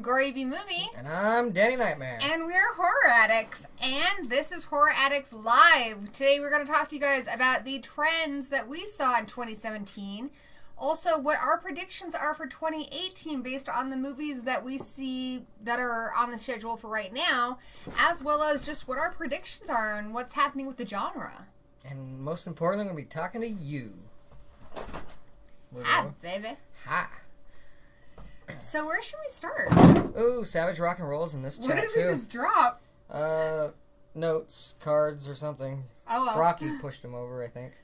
Gory B Movie. And I'm Danny Knightmare. And we're Horror Addicts. And this is Horror Addicts Live. Today we're going to talk to you guys about the trends that we saw in 2017. Also, what our predictions are for 2018 based on the movies that we see that are on the schedule for right now, as well as just what our predictions are and what's happening with the genre. And most importantly, I'm going to be talking to you. Hi, baby. Hi. So where should we start? Ooh, Savage Rock and Roll's in this chat, too. What did we just drop? Notes, cards, or something. Oh, well. Rocky pushed him over, I think.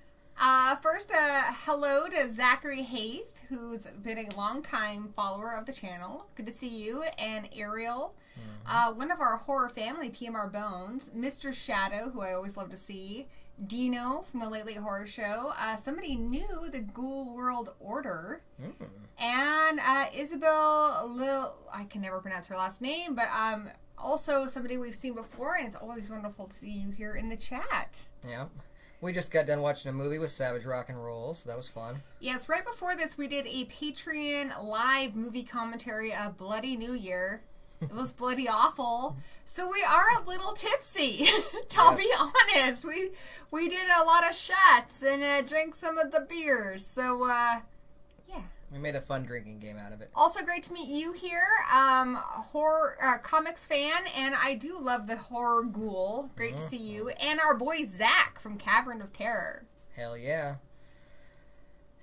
First, hello to Zachary Haith, who's been a long-time follower of the channel. Good to see you. And Ariel. One of our horror family, PMR Bones. Mr. Shadow, who I always love to see. Dino from the Late Late Horror Show. Somebody new, the Ghoul World Order. And Isabel Lil, I can never pronounce her last name, but also somebody we've seen before, and it's always wonderful to see you here in the chat. Yeah. We just got done watching a movie with Savage Rock and Roll, so that was fun. Yes, right before this we did a Patreon live movie commentary of Bloody New Year. It was bloody awful. So we are a little tipsy. I'll be honest. We did a lot of shots and drank some of the beers. So, yeah. We made a fun drinking game out of it. Also great to meet you here. Horror comics fan, and I do love the horror ghoul. Great to see you. And our boy Zach from Cavern of Terror. Hell yeah.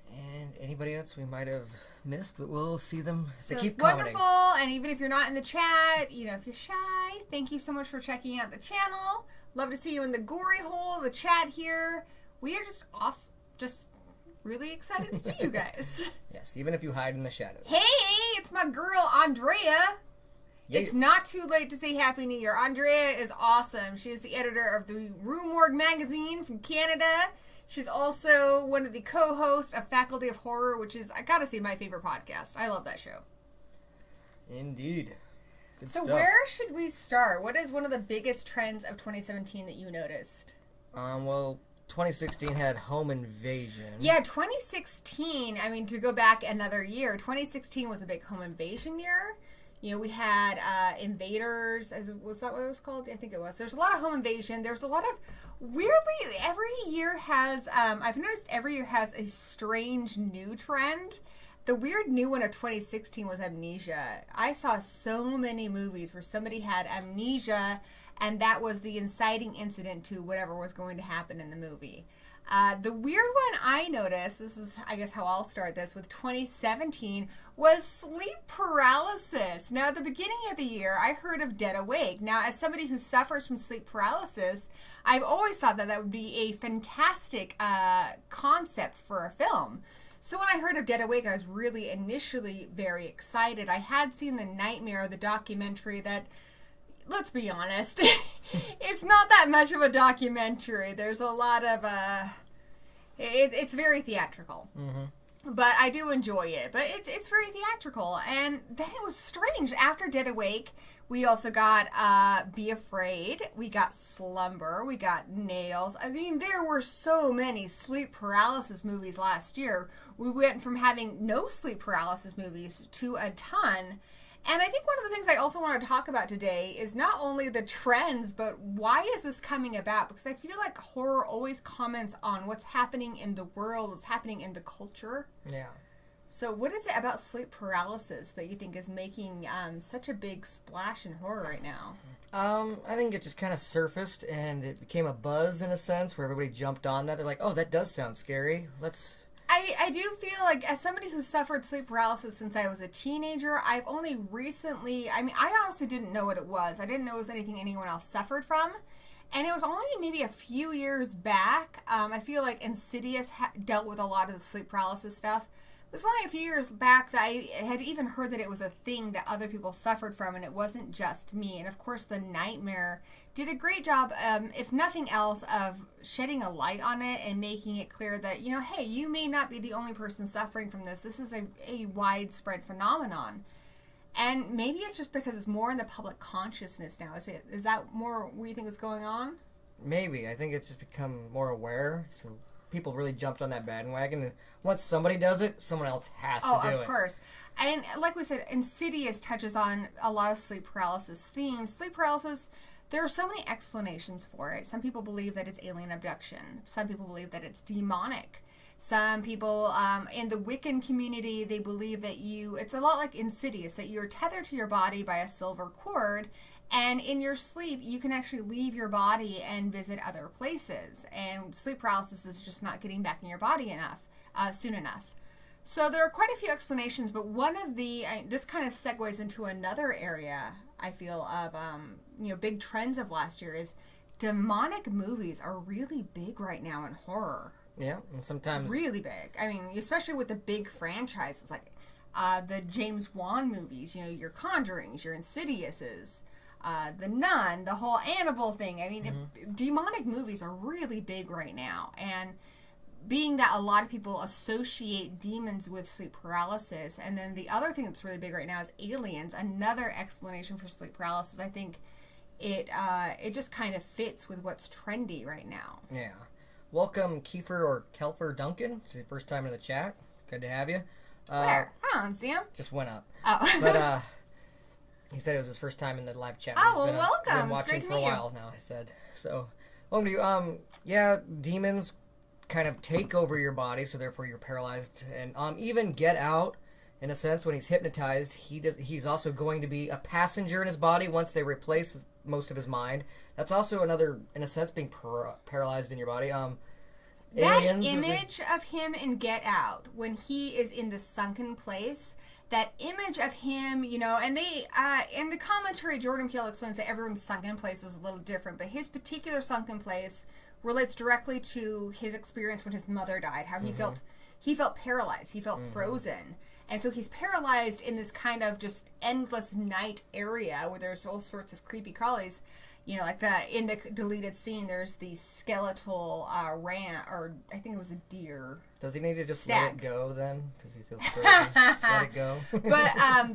And anybody else we might have missed, but we'll see them as they keep commenting. Wonderful, and even if you're not in the chat, you know, if you're shy, thank you so much for checking out the channel. Love to see you in the gory hole, the chat here. We are just awesome, just really excited to see you guys. Yes, even if you hide in the shadows. Hey, it's my girl, Andrea. Yeah, it's not too late to say Happy New Year. Andrea is awesome. She is the editor of the Rue Morgue magazine from Canada. She's also one of the co-hosts of Faculty of Horror, which is, I gotta say, my favorite podcast. I love that show. Indeed. Good stuff. So where should we start? What is one of the biggest trends of 2017 that you noticed? Well, 2016 had Home Invasion. Yeah, 2016, I mean, to go back another year, 2016 was a big home invasion year. You know, we had Invaders, was that what it was called? I think it was. There's a lot of home invasion. There's a lot of, weirdly, every year has, I've noticed every year has a strange new trend. The weird new one of 2016 was amnesia. I saw so many movies where somebody had amnesia, and that was the inciting incident to whatever was going to happen in the movie. The weird one I noticed, this is, I guess, how I'll start this, with 2017, was sleep paralysis. Now, at the beginning of the year, I heard of Dead Awake. Now, as somebody who suffers from sleep paralysis, I've always thought that that would be a fantastic concept for a film. So when I heard of Dead Awake, I was really initially very excited. I had seen the Knightmare, the documentary that, let's be honest, it's not that much of a documentary. There's a lot of, it's very theatrical. But I do enjoy it. But it's very theatrical. And then it was strange. After Dead Awake, we also got Be Afraid. We got Slumber. We got Nails. I mean, there were so many sleep paralysis movies last year. We went from having no sleep paralysis movies to a ton. And I think one of the things I also want to talk about today is not only the trends, but why is this coming about? Because I feel like horror always comments on what's happening in the world, what's happening in the culture. Yeah. So what is it about sleep paralysis that you think is making such a big splash in horror right now? I think it just kind of surfaced, and it became a buzz in a sense, where everybody jumped on that. They're like, oh, that does sound scary. Let's... I do feel like, as somebody who suffered sleep paralysis since I was a teenager, I've only recently, I mean, I honestly didn't know what it was. I didn't know it was anything anyone else suffered from. And it was only maybe a few years back. I feel like Insidious dealt with a lot of the sleep paralysis stuff. It was only a few years back that I had even heard that it was a thing that other people suffered from, and it wasn't just me. And of course, the Knightmare did a great job, if nothing else, of shedding a light on it and making it clear that, you know, hey, you may not be the only person suffering from this. This is a widespread phenomenon. And maybe it's just because it's more in the public consciousness now. Is that more what you think is going on? Maybe. I think it's just become more aware, so people really jumped on that bandwagon. And once somebody does it, someone else has to do it. Oh, of course. And like we said, Insidious touches on a lot of sleep paralysis themes. Sleep paralysis, there are so many explanations for it. Some people believe that it's alien abduction. Some people believe that it's demonic. Some people in the Wiccan community, they believe that it's a lot like Insidious, that you're tethered to your body by a silver cord, and in your sleep, you can actually leave your body and visit other places. And sleep paralysis is just not getting back in your body soon enough. So there are quite a few explanations, but one of this kind of segues into another area, I feel, of big trends of last year is demonic movies are really big right now in horror. Yeah, and sometimes really big. I mean, especially with the big franchises like the James Wan movies. Your Conjurings, your Insidiouses, the Nun, the whole Annabelle thing. I mean, demonic movies are really big right now, and being that a lot of people associate demons with sleep paralysis, and then the other thing that's really big right now is aliens. Another explanation for sleep paralysis. I think it just kind of fits with what's trendy right now. Yeah. Welcome, Kiefer or Kelfer Duncan. It's your first time in the chat. Good to have you. Where? I don't see him. Just went up. Oh. But he said it was his first time in the live chat. Oh, He's well, been, welcome. Been watching it's great for to a meet while now, he said. So, welcome to you. Yeah, demons kind of take over your body, so therefore you're paralyzed. And even Get Out, in a sense, when he's hypnotized, he's also going to be a passenger in his body once they replace most of his mind. That's also another, in a sense, being paralyzed in your body. That Aliens image of him in Get Out, when he is in the sunken place, that image of him, and they, in the commentary, Jordan Peele explains that everyone's sunken place is a little different, but his particular sunken place relates directly to his experience when his mother died, how he felt paralyzed, he felt frozen. And so he's paralyzed in this kind of just endless night area where there's all sorts of creepy crawlies. Like in the deleted scene, there's the skeletal ram, or I think it was a deer. Does he need to just let it go then? Because he feels frozen. Just let it go. But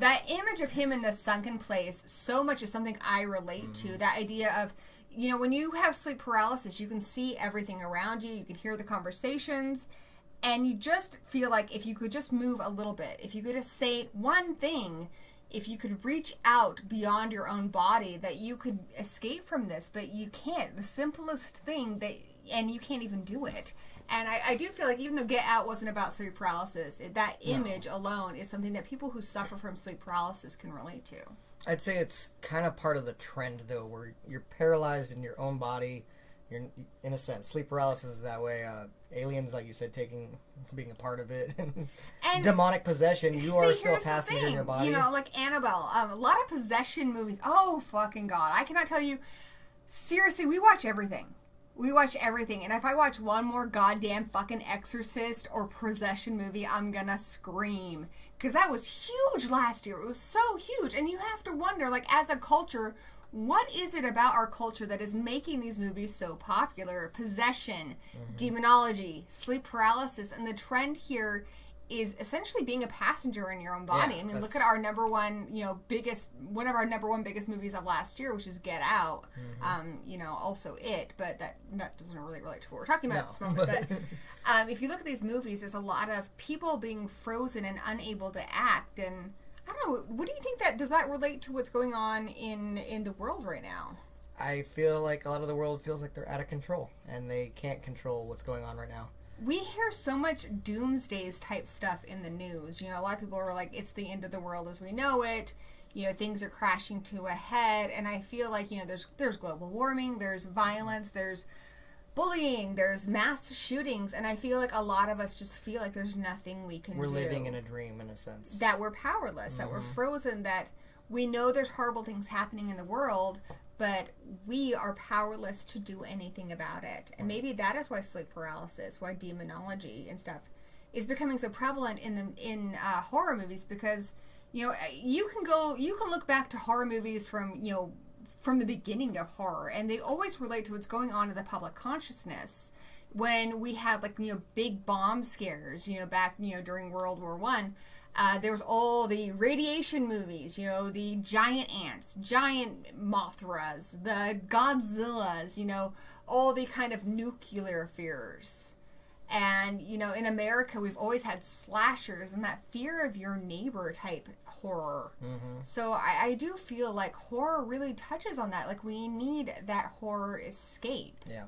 that image of him in the sunken place, so much is something I relate to. That idea of, when you have sleep paralysis, you can see everything around you. You can hear the conversations. And you just feel like if you could just move a little bit, if you could just say one thing, if you could reach out beyond your own body, that you could escape from this, but you can't. The simplest thing, and you can't even do it. And I do feel like even though Get Out wasn't about sleep paralysis, that image alone is something that people who suffer from sleep paralysis can relate to. I'd say it's kind of part of the trend, though, where you're paralyzed in your own body. You're, in a sense, sleep paralysis is that way. Aliens, like you said, being a part of it. And demonic possession, you are still a passenger in your body. Like Annabelle. A lot of possession movies. Oh, fucking God. I cannot tell you. Seriously, we watch everything. We watch everything. And if I watch one more goddamn fucking Exorcist or possession movie, I'm gonna scream. Because that was huge last year. It was so huge. And you have to wonder, like, as a culture, what is it about our culture that is making these movies so popular? Possession, demonology, sleep paralysis, and the trend here is essentially being a passenger in your own body. Yeah, I mean, look at our one of our number one biggest movies of last year, which is Get Out. Also It, but that doesn't really relate to what we're talking about at this moment. But if you look at these movies, there's a lot of people being frozen and unable to act, and I don't know, what do you think does that relate to what's going on in the world right now? I feel like a lot of the world feels like they're out of control, and they can't control what's going on right now. We hear so much doomsdays type stuff in the news. A lot of people are like, it's the end of the world as we know it. Things are crashing to a head, and I feel like, there's global warming, there's violence, there's bullying, there's mass shootings, and I feel like a lot of us just feel like there's nothing we can do. We're living in a dream, in a sense. That we're powerless, that we're frozen, that we know there's horrible things happening in the world, but we are powerless to do anything about it. And maybe that is why sleep paralysis, why demonology and stuff is becoming so prevalent in horror movies, because you can look back to horror movies from the beginning of horror, and they always relate to what's going on in the public consciousness. When we had big bomb scares, back during World War One, there was all the radiation movies, the giant ants, giant Mothras, the Godzillas, all the kind of nuclear fears. And, you know, in America, we've always had slashers and that fear of your neighbor type horror. So I do feel like horror really touches on that. Like, we need that horror escape. Yeah.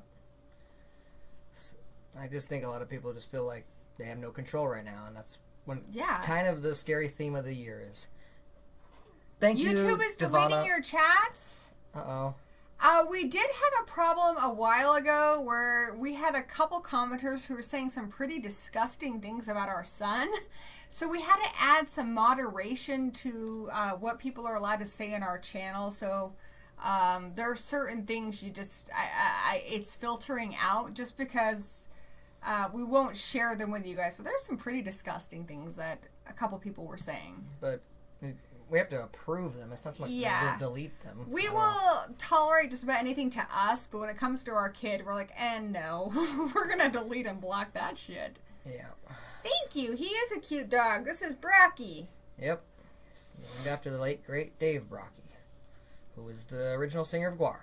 So, I just think a lot of people just feel like they have no control right now, and that's when kind of the scary theme of the year is. Thank you, YouTube is deleting your chats? Uh-oh. We did have a problem a while ago where we had a couple commenters who were saying some pretty disgusting things about our son. So we had to add some moderation to what people are allowed to say in our channel. So there are certain things you just, it's filtering out just because we won't share them with you guys. But there's some pretty disgusting things that a couple people were saying. But we have to approve them. It's not so much that we'll delete them. We will tolerate just about anything to us, but when it comes to our kid, we're like, no. We're going to delete and block that shit. Yeah. Thank you. He is a cute dog. This is Bracky. Yep. It's named after the late, great Dave Brocky, who was the original singer of Gwar.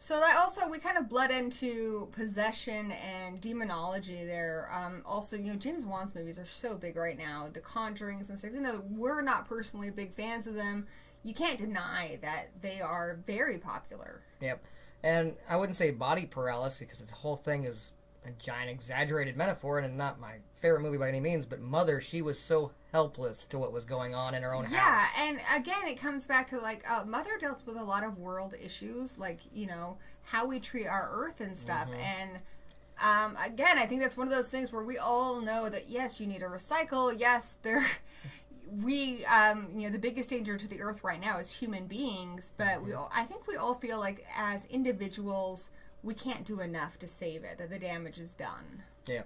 So that also, we kind of bled into possession and demonology there. Also, you know, James Wan's movies are so big right now. The Conjurings and stuff. Even though we're not personally big fans of them, you can't deny that they are very popular. Yep. And I wouldn't say body paralysis because the whole thing is a giant exaggerated metaphor and not my favorite movie by any means, but Mother, she was so helpless to what was going on in her own house. Yeah, and again, it comes back to, like, Mother dealt with a lot of world issues, like, you know, how we treat our earth and stuff, and again, I think that's one of those things where we all know that, yes, you need to recycle, yes, you know, the biggest danger to the earth right now is human beings, but I think we all feel like, as individuals, we can't do enough to save it, that the damage is done. Yeah.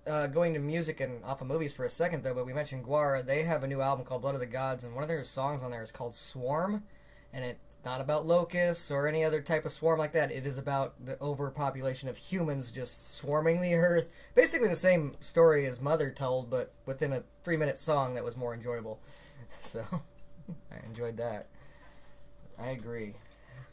Going to music and off of movies for a second, though, but we mentioned Gwar. They have a new album called Blood of the Gods, and one of their songs on there is called Swarm, and it's not about locusts or any other type of swarm like that. It is about the overpopulation of humans just swarming the earth. Basically the same story as Mother told, but within a 3-minute song that was more enjoyable. So, I enjoyed that. I agree.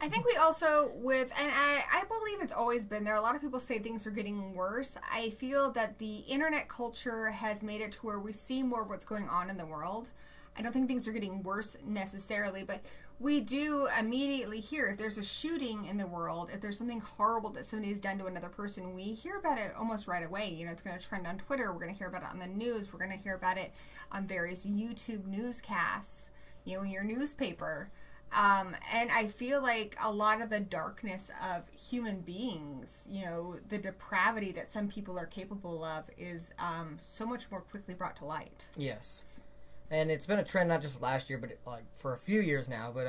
I think we also, and I believe it's always been there, a lot of people say things are getting worse. I feel that the internet culture has made it to where we see more of what's going on in the world. I don't think things are getting worse necessarily, but we do immediately hear if there's a shooting in the world, if there's something horrible that somebody's done to another person, we hear about it almost right away. You know, it's going to trend on Twitter, we're going to hear about it on the news, we're going to hear about it on various YouTube newscasts, you know, in your newspaper. And I feel like a lot of the darkness of human beings, you know, the depravity that some people are capable of is so much more quickly brought to light. Yes. And it's been a trend not just last year, but like for a few years now, but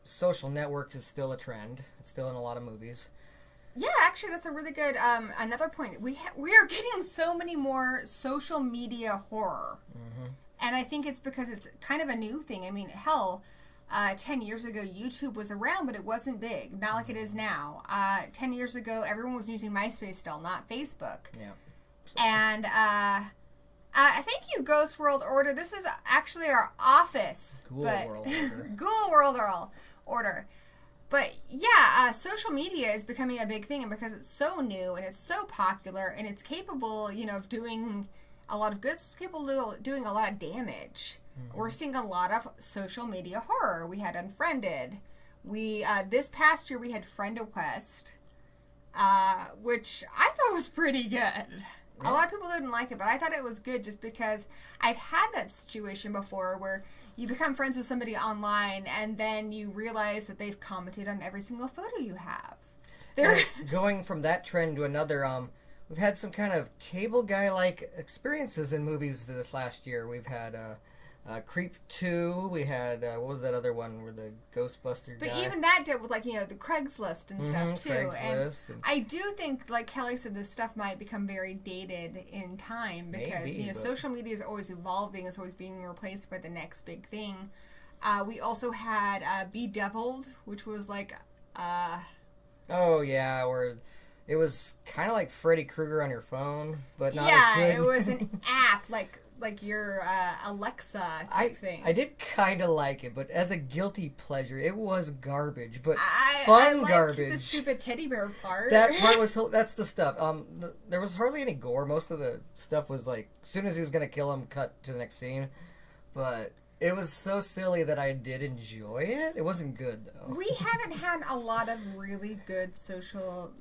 social networks is still a trend. It's still in a lot of movies. Yeah, actually, that's a really good, another point. We are getting so many more social media horror. And I think it's because it's kind of a new thing. I mean, hell, 10 years ago, YouTube was around, but it wasn't big. Not like it is now. 10 years ago, everyone was using MySpace still, not Facebook. Yeah. And thank you, Ghost World Order. This is actually our office. Ghoul World Order. Ghoul World Order. But yeah, social media is becoming a big thing, and because it's so new and it's so popular and it's capable, you know, of doing a lot of good, it's capable of doing a lot of damage. We're seeing a lot of social media horror. We had Unfriended. This past year we had FriendQuest, which I thought was pretty good. Yeah. A lot of people didn't like it, but I thought it was good just because I've had that situation before where you become friends with somebody online and then you realize that they've commented on every single photo you have. Going from that trend to another, we've had some kind of cable guy-like experiences in movies this last year. We've had Creep 2, we had, what was that other one where the Ghostbuster guy? But even that dealt with, like, you know, the Craigslist and stuff, too. Craigslist. And I do think, like Kelly said, this stuff might become very dated in time because, you know, social media is always evolving, it's always being replaced by the next big thing. We also had Bedeviled, which was, like, oh, yeah, where it was kind of like Freddy Krueger on your phone, but not as good. Yeah, it was an app, like like your Alexa type thing. I did kind of like it, but as a guilty pleasure, it was garbage, but I fun liked garbage. the stupid teddy bear part. That part was that's the stuff. There was hardly any gore. Most of the stuff was like, as soon as he was gonna kill him, cut to the next scene. But it was so silly that I did enjoy it. It wasn't good though. We haven't had a lot of really good social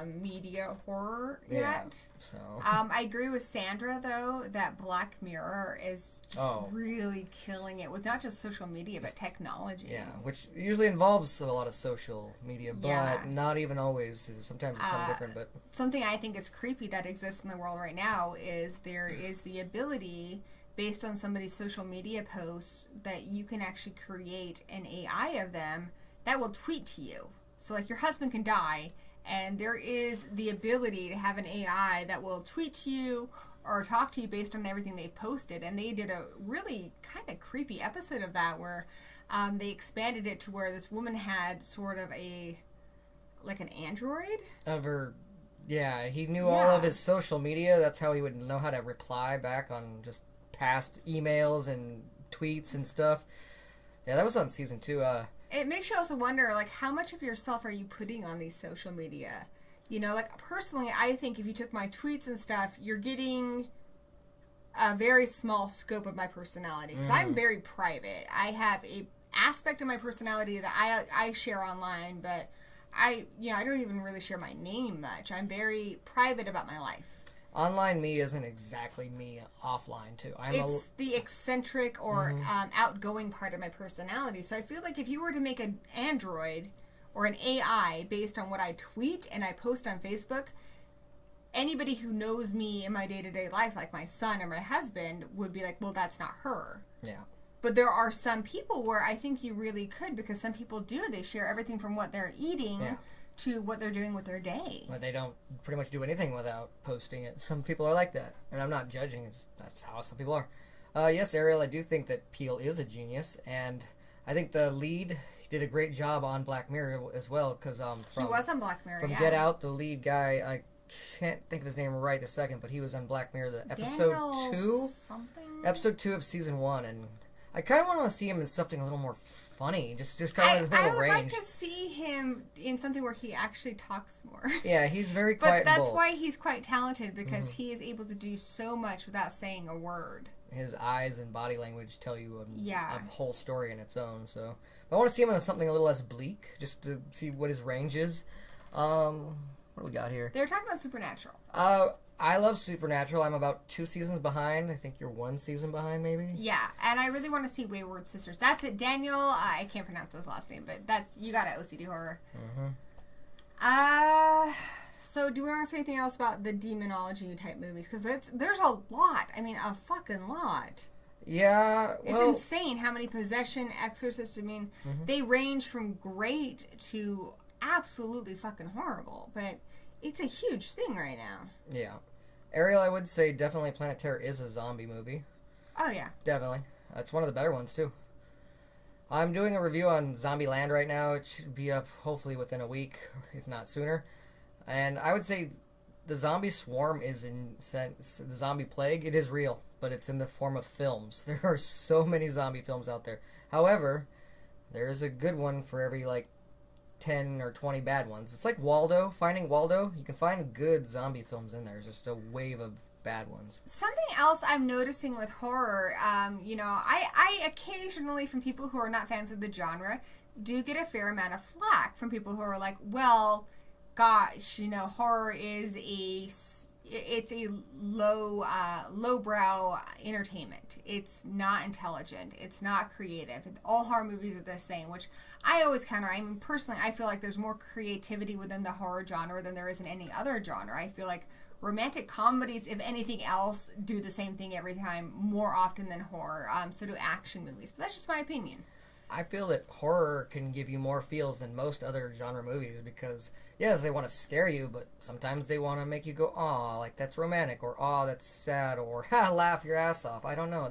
media horror yet. So I agree with Sandra though that Black Mirror is just really killing it with not just social media but technology. Yeah, which usually involves a lot of social media, but not even always. Sometimes it's something different. But something I think is creepy that exists in the world right now is there is the ability, based on somebody's social media posts, that you can actually create an AI of them that will tweet to you. So like your husband can die, and there is the ability to have an AI that will tweet to you or talk to you based on everything they've posted. And they did a really kind of creepy episode of that where they expanded it to where this woman had sort of like an android. Yeah, he knew all of his social media. That's how he would know how to reply back on just past emails and tweets and stuff. Yeah, that was on season 2. It makes you also wonder, like, how much of yourself are you putting on these social media? You know, like, personally, I think if you took my tweets and stuff, you're getting a very small scope of my personality. Because I'm very private. I have a aspect of my personality that I share online, but I don't even really share my name much. I'm very private about my life. Online me isn't exactly me offline, too. It's the eccentric or outgoing part of my personality. So I feel like if you were to make an android or an AI based on what I tweet and I post on Facebook, anybody who knows me in my day-to-day life, like my son or my husband, would be like, well, that's not her. Yeah. But there are some people where I think you really could, because some people do. They share everything from what they're eating to what they're doing with their day. But they don't pretty much do anything without posting it. Some people are like that, and I'm not judging. That's how some people are. Yes, Ariel, I do think that Peele is a genius, and I think the lead did a great job on Black Mirror as well, because he was on Black Mirror. From Get Out, the lead guy, I can't think of his name right this second, but he was on Black Mirror, the episode 2, episode 2 of season 1, and I kind of want to see him in something a little more funny, just kind of his little range. I would like to see him in something where he actually talks more. Yeah, he's very quiet. But that's why he's quite talented, because he is able to do so much without saying a word. His eyes and body language tell you a whole story in its own. So, but I want to see him in something a little less bleak, just to see what his range is. What do we got here? They're talking about Supernatural. I love Supernatural. I'm about 2 seasons behind. I think you're 1 season behind, maybe? Yeah, and I really want to see Wayward Sisters. That's it. Daniel, I can't pronounce his last name, but you got it, OCD Horror. So do we want to say anything else about the demonology type movies? Because there's a lot. I mean, a fucking lot. Yeah, it's insane how many possession, exorcist. I mean, they range from great to absolutely fucking horrible, but it's a huge thing right now. Yeah. Ariel, I would say definitely Planet Terror is a zombie movie. Oh, yeah. Definitely. It's one of the better ones, too. I'm doing a review on Zombieland right now. It should be up hopefully within a week, if not sooner. And I would say the zombie swarm is the zombie plague. It is real, but it's in the form of films. There are so many zombie films out there. However, there's a good one for every, 10 or 20 bad ones. It's like Waldo. Finding Waldo, you can find good zombie films in there. There's just a wave of bad ones. Something else I'm noticing with horror, I occasionally, from people who are not fans of the genre, do get a fair amount of flack from people who are like, well, gosh, horror is it's a lowbrow entertainment. It's not intelligent. It's not creative. All horror movies are the same, which I always counter. I mean, personally, I feel like there's more creativity within the horror genre than there is in any other genre. I feel like romantic comedies, if anything else, do the same thing every time more often than horror. So do action movies. But that's just my opinion. I feel that horror can give you more feels than most other genre movies because, yes, they want to scare you, but sometimes they want to make you go, aw, like that's romantic, or aw, that's sad, or ha, laugh your ass off. I don't know.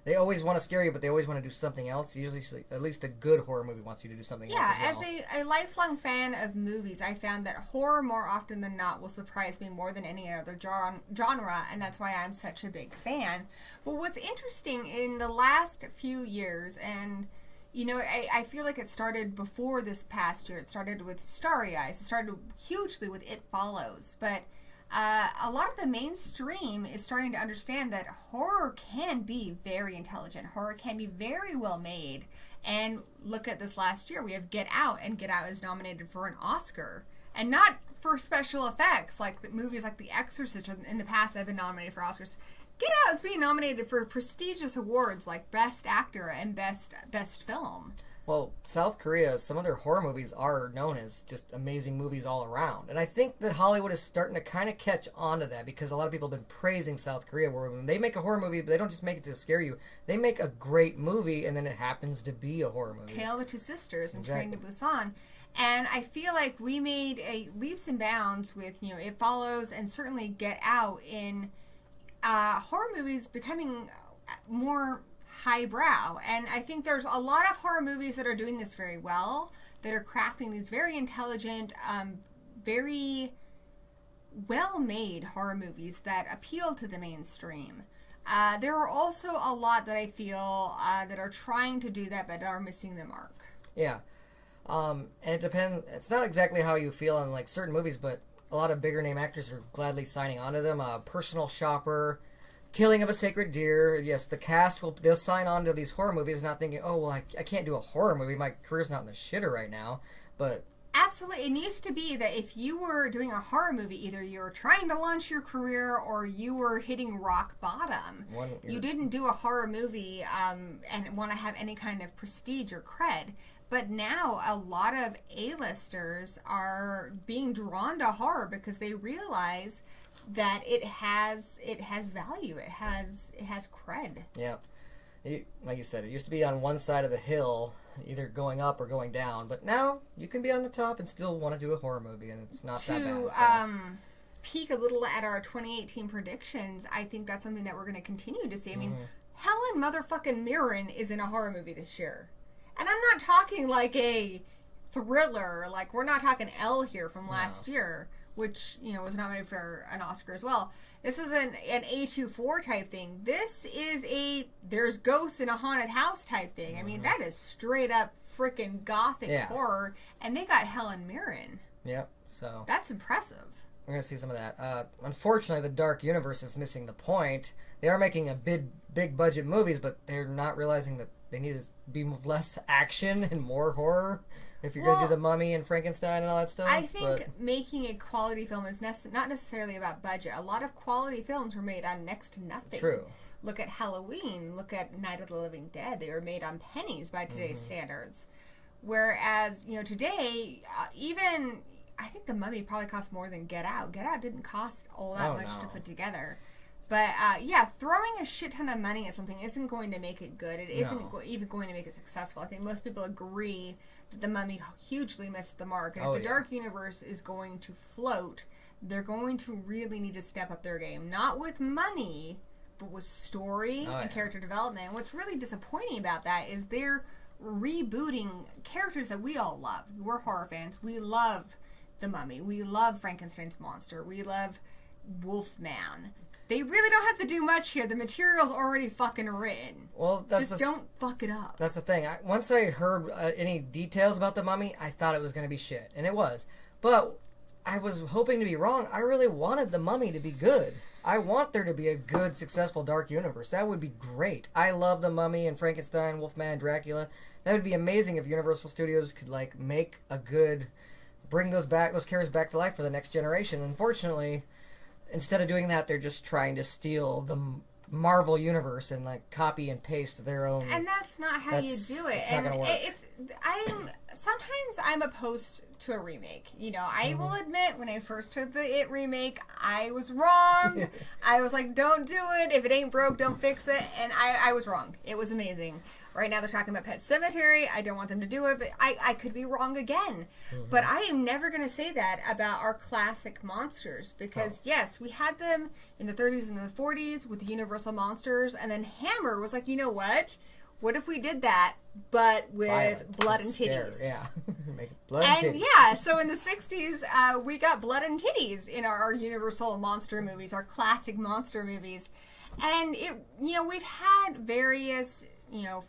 they always want to scare you, but they always want to do something else. Usually, at least a good horror movie wants you to do something else as well. As a lifelong fan of movies, I found that horror more often than not will surprise me more than any other genre, and that's why I'm such a big fan. But what's interesting in the last few years, and I feel like it started before this past year. It started with Starry Eyes. It started hugely with It Follows. But a lot of the mainstream is starting to understand that horror can be very intelligent. Horror can be very well made. And look at this last year. We have Get Out, and Get Out is nominated for an Oscar. And not for special effects, like movies like The Exorcist in the past have been nominated for Oscars. Get Out is being nominated for prestigious awards like Best Actor and Best Film. Well, South Korea, some of their horror movies are known as just amazing movies all around. And I think that Hollywood is starting to kind of catch on to that, because a lot of people have been praising South Korea, where when they make a horror movie, they don't just make it to scare you. They make a great movie, and then it happens to be a horror movie. Tale of the Two Sisters and Train to Busan. And I feel like we made leaps and bounds with, It Follows and certainly Get Out in horror movies becoming more highbrow. And I think there's a lot of horror movies that are doing this very well, that are crafting these very intelligent, very well-made horror movies that appeal to the mainstream. There are also a lot that I feel that are trying to do that but are missing the mark. Yeah. And it depends. It's not exactly how you feel on like certain movies, but a lot of bigger name actors are gladly signing on to them. Personal Shopper, Killing of a Sacred Deer. Yes, the cast they'll sign on to these horror movies, not thinking, oh well, I can't do a horror movie. My career's not in the shitter right now. But absolutely, it used to be that if you were doing a horror movie, either you were trying to launch your career or you were hitting rock bottom. You didn't do a horror movie and want to have any kind of prestige or cred. But now a lot of A-listers are being drawn to horror because they realize that it has value. It has cred. Yeah. Like you said, it used to be on one side of the hill, either going up or going down. But now you can be on the top and still want to do a horror movie, and it's not that bad. To peek a little at our 2018 predictions, I think that's something that we're going to continue to see. I mean, Helen motherfucking Mirren is in a horror movie this year. And I'm not talking like a thriller. Like, we're not talking Elle here from last year, which, was nominated for an Oscar as well. This is an A24 type thing. This is there's ghosts in a haunted house type thing. I mean, that is straight up freaking gothic horror. And they got Helen Mirren. Yep, so that's impressive. We're going to see some of that. Unfortunately, the Dark Universe is missing the point. They are making a big budget movies, but they're not realizing that they need to be less action and more horror if you're going to do The Mummy and Frankenstein and all that stuff. I think making a quality film is not necessarily about budget. A lot of quality films were made on next to nothing. True. Look at Halloween. Look at Night of the Living Dead. They were made on pennies by today's standards. Whereas, today, even I think The Mummy probably cost more than Get Out. Get Out didn't cost all that much to put together. But, throwing a shit ton of money at something isn't going to make it good. It isn't even going to make it successful. I think most people agree that The Mummy hugely missed the mark. And if the Dark Universe is going to float, they're going to really need to step up their game. Not with money, but with story and character development. And what's really disappointing about that is they're rebooting characters that we all love. We're horror fans. We love The Mummy. We love Frankenstein's monster. We love Wolfman. They really don't have to do much here. The material's already fucking written. Well, don't fuck it up. That's the thing. Once I heard any details about The Mummy, I thought it was going to be shit. And it was. But I was hoping to be wrong. I really wanted The Mummy to be good. I want there to be a good, successful Dark Universe. That would be great. I love The Mummy and Frankenstein, Wolfman, Dracula. That would be amazing if Universal Studios could, make a good... bring those characters back to life for the next generation. Unfortunately, instead of doing that, they're just trying to steal the Marvel universe and copy and paste their own. And that's not how you do it. It's not gonna work. Sometimes I'm opposed to a remake. I will admit, when I first heard the It remake, I was wrong. I was like, don't do it. If it ain't broke, don't fix it. And I was wrong. It was amazing. Right now they're talking about Pet Sematary. I don't want them to do it, but I could be wrong again. But I am never going to say that about our classic monsters because, yes, we had them in the 30s and the 40s with the Universal Monsters, and then Hammer was like, you know what? What if we did that, but with Violent, blood and scare, titties? Yeah. Make it blood and And titties. yeah, so in the 60s, we got blood and titties in our Universal monster movies, our classic monster movies. And we've had various,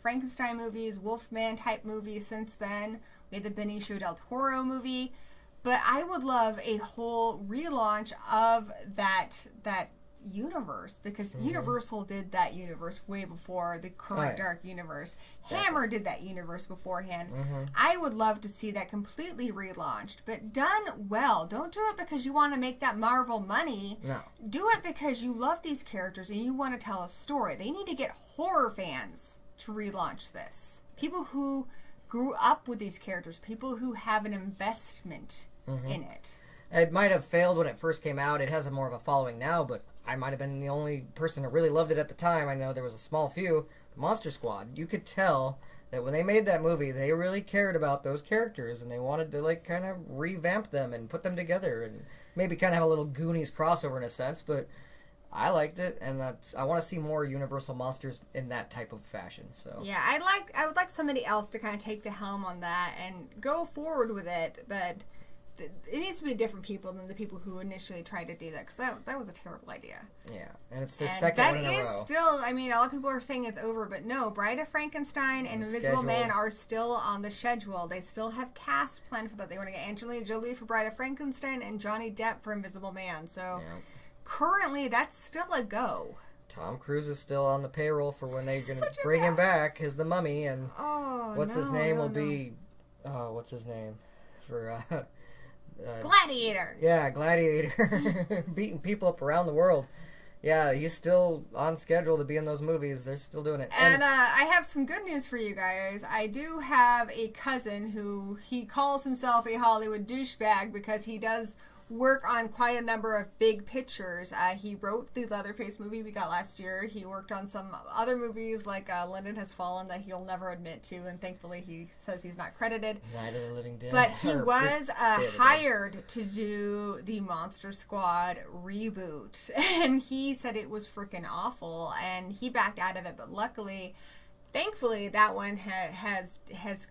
Frankenstein movies, Wolfman type movies since then. We had the Benicio del Toro movie. But I would love a whole relaunch of that universe because Universal did that universe way before the current Dark Universe. Hammer did that universe beforehand. I would love to see that completely relaunched, but done well. Don't do it because you want to make that Marvel money. No. Do it because you love these characters and you want to tell a story. They need to get horror fans to relaunch this. People who grew up with these characters, people who have an investment in it. It might have failed when it first came out. It has more of a following now, but I might have been the only person that really loved it at the time. I know there was a small few. Monster Squad, you could tell that when they made that movie, they really cared about those characters, and they wanted to, kind of revamp them and put them together, and maybe kind of have a little Goonies crossover in a sense, but I liked it, and I want to see more Universal Monsters in that type of fashion. So yeah, I would like somebody else to kind of take the helm on that and go forward with it, but it needs to be different people than the people who initially tried to do that, because that was a terrible idea. Yeah, and it's their second one in a row. That is still, a lot of people are saying it's over, but no, Bride of Frankenstein and Invisible Man are still on the schedule. They still have cast planned for that. They want to get Angelina Jolie for Bride of Frankenstein and Johnny Depp for Invisible Man. So currently, that's still a go. Tom Cruise is still on the payroll for when they're going to bring him back as the Mummy, and what's his name will be... Oh, what's his name? For... Gladiator. Yeah, Gladiator. Beating people up around the world. Yeah, he's still on schedule to be in those movies. They're still doing it. And I have some good news for you guys. I do have a cousin who he calls himself a Hollywood douchebag because he does work on quite a number of big pictures. He wrote the Leatherface movie we got last year. He worked on some other movies like London Has Fallen that he'll never admit to, and thankfully he says he's not credited. Night of the Living Dead. But he was hired to do the Monster Squad reboot, and he said it was freaking awful, and he backed out of it, but luckily... Thankfully, that one has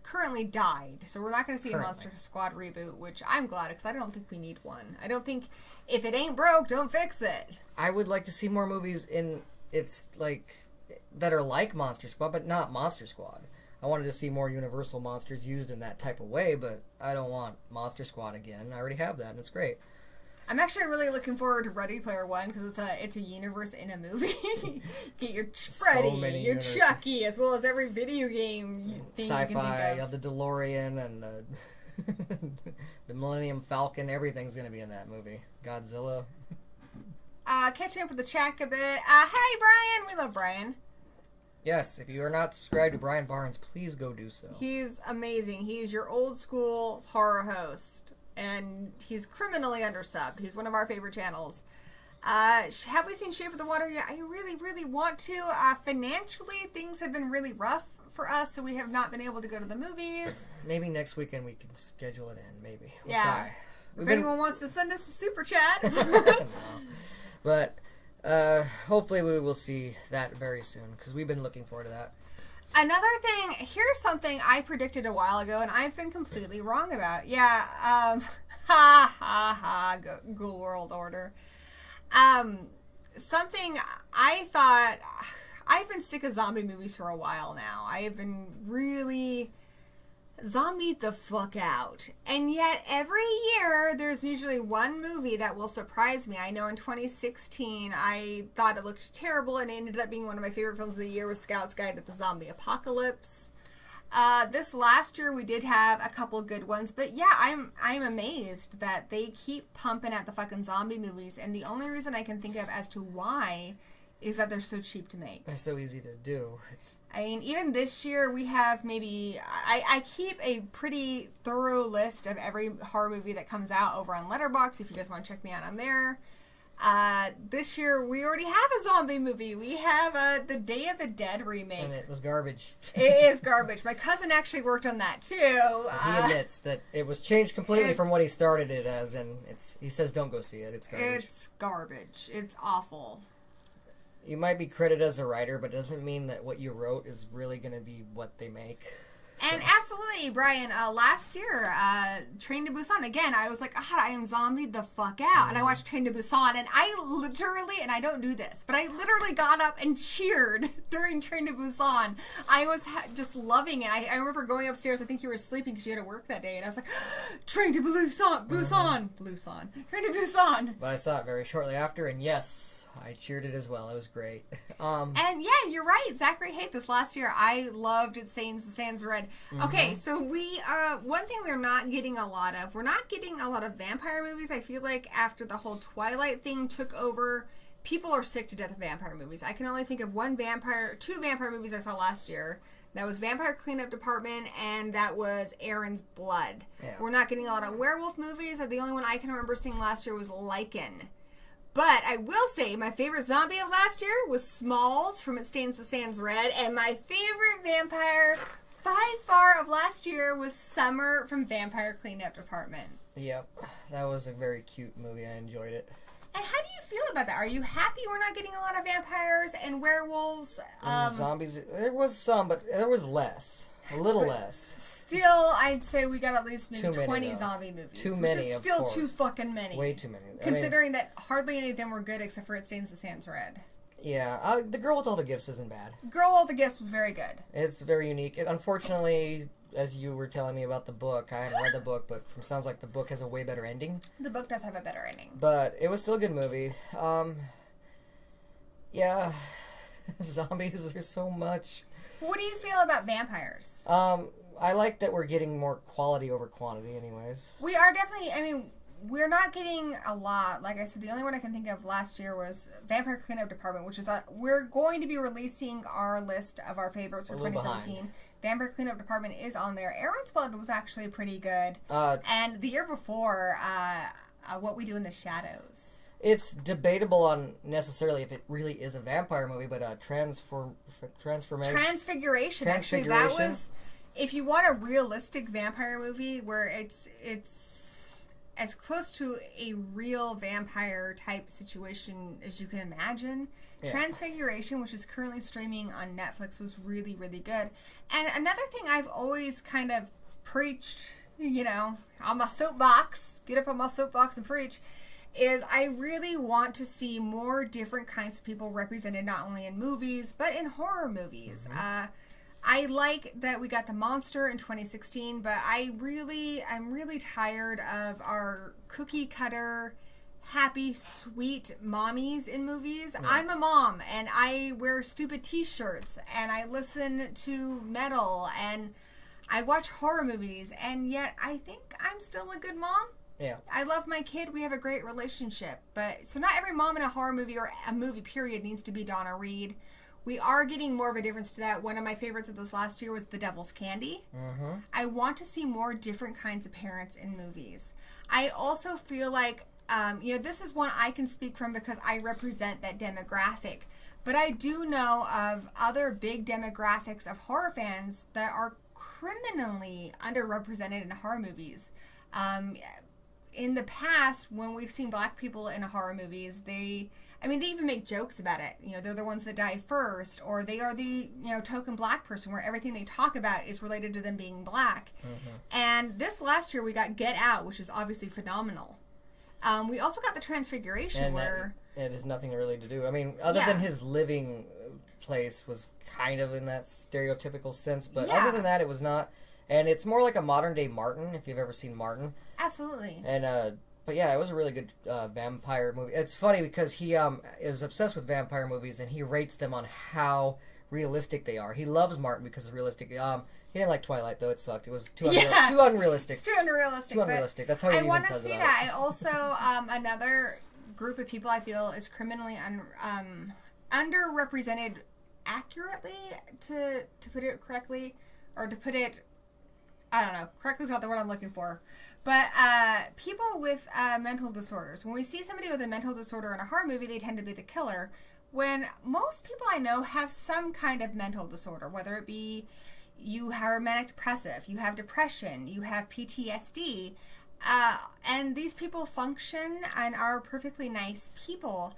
currently died, so we're not going to see a Monster Squad reboot, which I'm glad, because I don't think we need one. I don't think, if it ain't broke, don't fix it. I would like to see more movies that are like Monster Squad, but not Monster Squad. I wanted to see more Universal monsters used in that type of way, but I don't want Monster Squad again. I already have that, and it's great. I'm actually really looking forward to Ready Player One because it's a universe in a movie. Get your Freddy, your Chucky, as well as every video game thing Sci-fi, you can think of. You have the DeLorean and the Millennium Falcon. Everything's going to be in that movie. Godzilla. Catching up with the chat a bit. Hi, Brian. We love Brian. Yes, if you are not subscribed to Brian Barnes, please go do so. He's amazing. He's your old school horror host. And he's criminally undersubbed. He's one of our favorite channels. Have we seen Shape of the Water yet? I really, really want to. Financially, things have been really rough for us, so we have not been able to go to the movies. Maybe next weekend we can schedule it in, maybe. We'll try. If anyone wants to send us a super chat. No. But hopefully we will see that very soon, because we've been looking forward to that. Another thing, here's something I predicted a while ago, and I've been completely wrong about. Yeah, Ghoul World Order. Something I thought, I've been sick of zombie movies for a while now. I have been really zombied the fuck out. And yet, every year, there's usually one movie that will surprise me. I know in 2016, I thought it looked terrible, and it ended up being one of my favorite films of the year was Scout's Guide to the Zombie Apocalypse. This last year, we did have a couple good ones, but yeah, I'm amazed that they keep pumping at the fucking zombie movies, and the only reason I can think of as to why is that they're so cheap to make. They're so easy to do. I mean, even this year we have maybe... I keep a pretty thorough list of every horror movie that comes out over on Letterboxd if you guys want to check me out on there. This year we already have a zombie movie. We have the Day of the Dead remake. And it was garbage. It is garbage. My cousin actually worked on that too. He admits that it was changed completely from what he started it as, and he says don't go see it. It's garbage. It's garbage. It's awful. You might be credited as a writer, but it doesn't mean that what you wrote is really going to be what they make. And absolutely, Brian, last year, Train to Busan, again, I was like, God, I am zombied the fuck out. And I watched Train to Busan, and I literally, and I don't do this, but I literally got up and cheered during Train to Busan. I was just loving it. I remember going upstairs, I think you were sleeping because you had to work that day, and I was like, Train to Busan, Train to Busan. But I saw it very shortly after, and yes, I cheered it as well. It was great. And yeah, you're right. Zachary Haight this last year. I loved It Stains the Sands Red. Okay, so we, one thing we're not getting a lot of, we're not getting a lot of vampire movies. I feel like after the whole Twilight thing took over, people are sick to death of vampire movies. I can only think of two vampire movies I saw last year. That was Vampire Cleanup Department, and that was Aaron's Blood. Yeah. We're not getting a lot of werewolf movies. The only one I can remember seeing last year was Lycan. But I will say my favorite zombie of last year was Smalls from It Stains the Sands Red, and my favorite vampire by far of last year was Summer from Vampire Cleanup Department. Yep, that was a very cute movie. I enjoyed it. And how do you feel about that? Are you happy we're not getting a lot of vampires and werewolves? And zombies, there was some, but there was less. A little less. Still, I'd say we got at least maybe 20 though. Zombie movies. Too many, which is still too fucking many. Way too many. Considering that hardly any of them were good except for It Stains the Sands Red. Yeah, The Girl with All the Gifts isn't bad. Girl with All the Gifts was very good. It's very unique. Unfortunately, as you were telling me about the book, I haven't read the book, but it sounds like the book has a way better ending. The book does have a better ending. But it was still a good movie. Yeah, zombies, there's so much. What do you feel about vampires? I like that we're getting more quality over quantity anyways. We are definitely, I mean, we're not getting a lot. Like I said, the only one I can think of last year was Vampire Cleanup Department, which is, we're going to be releasing our list of our favorites for 2017. Behind. Vampire Cleanup Department is on there. Aaron's Blood was actually pretty good. And the year before, What We Do in the Shadows. It's debatable on necessarily if it really is a vampire movie, but Transfiguration. Actually, that was, if you want a realistic vampire movie where it's as close to a real vampire type situation as you can imagine. Yeah. Transfiguration, which is currently streaming on Netflix, was really, really good. And another thing I've always kind of preached, you know, on my soapbox, get up on my soapbox and preach, is I really want to see more different kinds of people represented not only in movies, but in horror movies. Mm-hmm. I like that we got the monster in 2016, but I'm really tired of our cookie cutter, happy, sweet mommies in movies. Yeah. I'm a mom, and I wear stupid t-shirts, and I listen to metal, and I watch horror movies, and yet I think I'm still a good mom. Yeah. I love my kid. We have a great relationship. But so not every mom in a horror movie or a movie period needs to be Donna Reed. We are getting more of a difference to that. One of my favorites of this last year was The Devil's Candy. Mm-hmm. I want to see more different kinds of parents in movies. I also feel like, this is one I can speak from because I represent that demographic. But I do know of other big demographics of horror fans that are criminally underrepresented in horror movies. In the past, when we've seen black people in horror movies, they even make jokes about it. You know, they're the ones that die first, or they are the, token black person where everything they talk about is related to them being black. Mm-hmm. And this last year we got Get Out, which is obviously phenomenal. We also got The Transfiguration, and where... It has nothing really to do. I mean, other than his living place was kind of in that stereotypical sense, but other than that, it was not... And it's more like a modern-day Martin, if you've ever seen Martin. Absolutely. And, but yeah, it was a really good vampire movie. It's funny because he is obsessed with vampire movies, and he rates them on how realistic they are. He loves Martin because it's realistic. He didn't like Twilight, though. It sucked. It was too unrealistic. It's too unrealistic. Too unrealistic. That's how he even says it. I want to see that. I also, another group of people I feel is criminally underrepresented accurately, to put it correctly, or to put it I don't know. Correctly is not the word I'm looking for. But people with mental disorders, when we see somebody with a mental disorder in a horror movie, they tend to be the killer. When most people I know have some kind of mental disorder, whether it be you are manic depressive, you have depression, you have PTSD, and these people function and are perfectly nice people.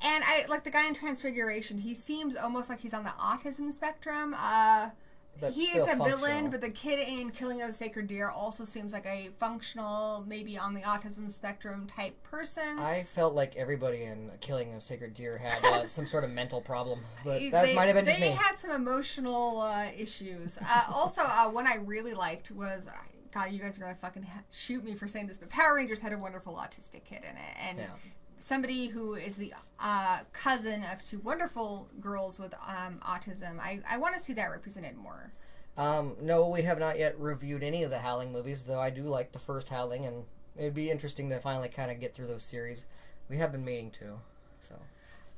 And I like the guy in Transfiguration. He seems almost like he's on the autism spectrum. He is a villain, but the kid in Killing of a Sacred Deer also seems like a functional, maybe on the autism spectrum type person. I felt like everybody in Killing of a Sacred Deer had some sort of mental problem, but that might have been just me. They had some emotional issues. Also, one I really liked was, God, you guys are going to fucking shoot me for saying this, but Power Rangers had a wonderful autistic kid in it, and somebody who is the cousin of two wonderful girls with autism. I want to see that represented more. No, we have not yet reviewed any of the Howling movies, though I do like the first Howling, and it'd be interesting to finally kind of get through those series. We have been meaning to, so.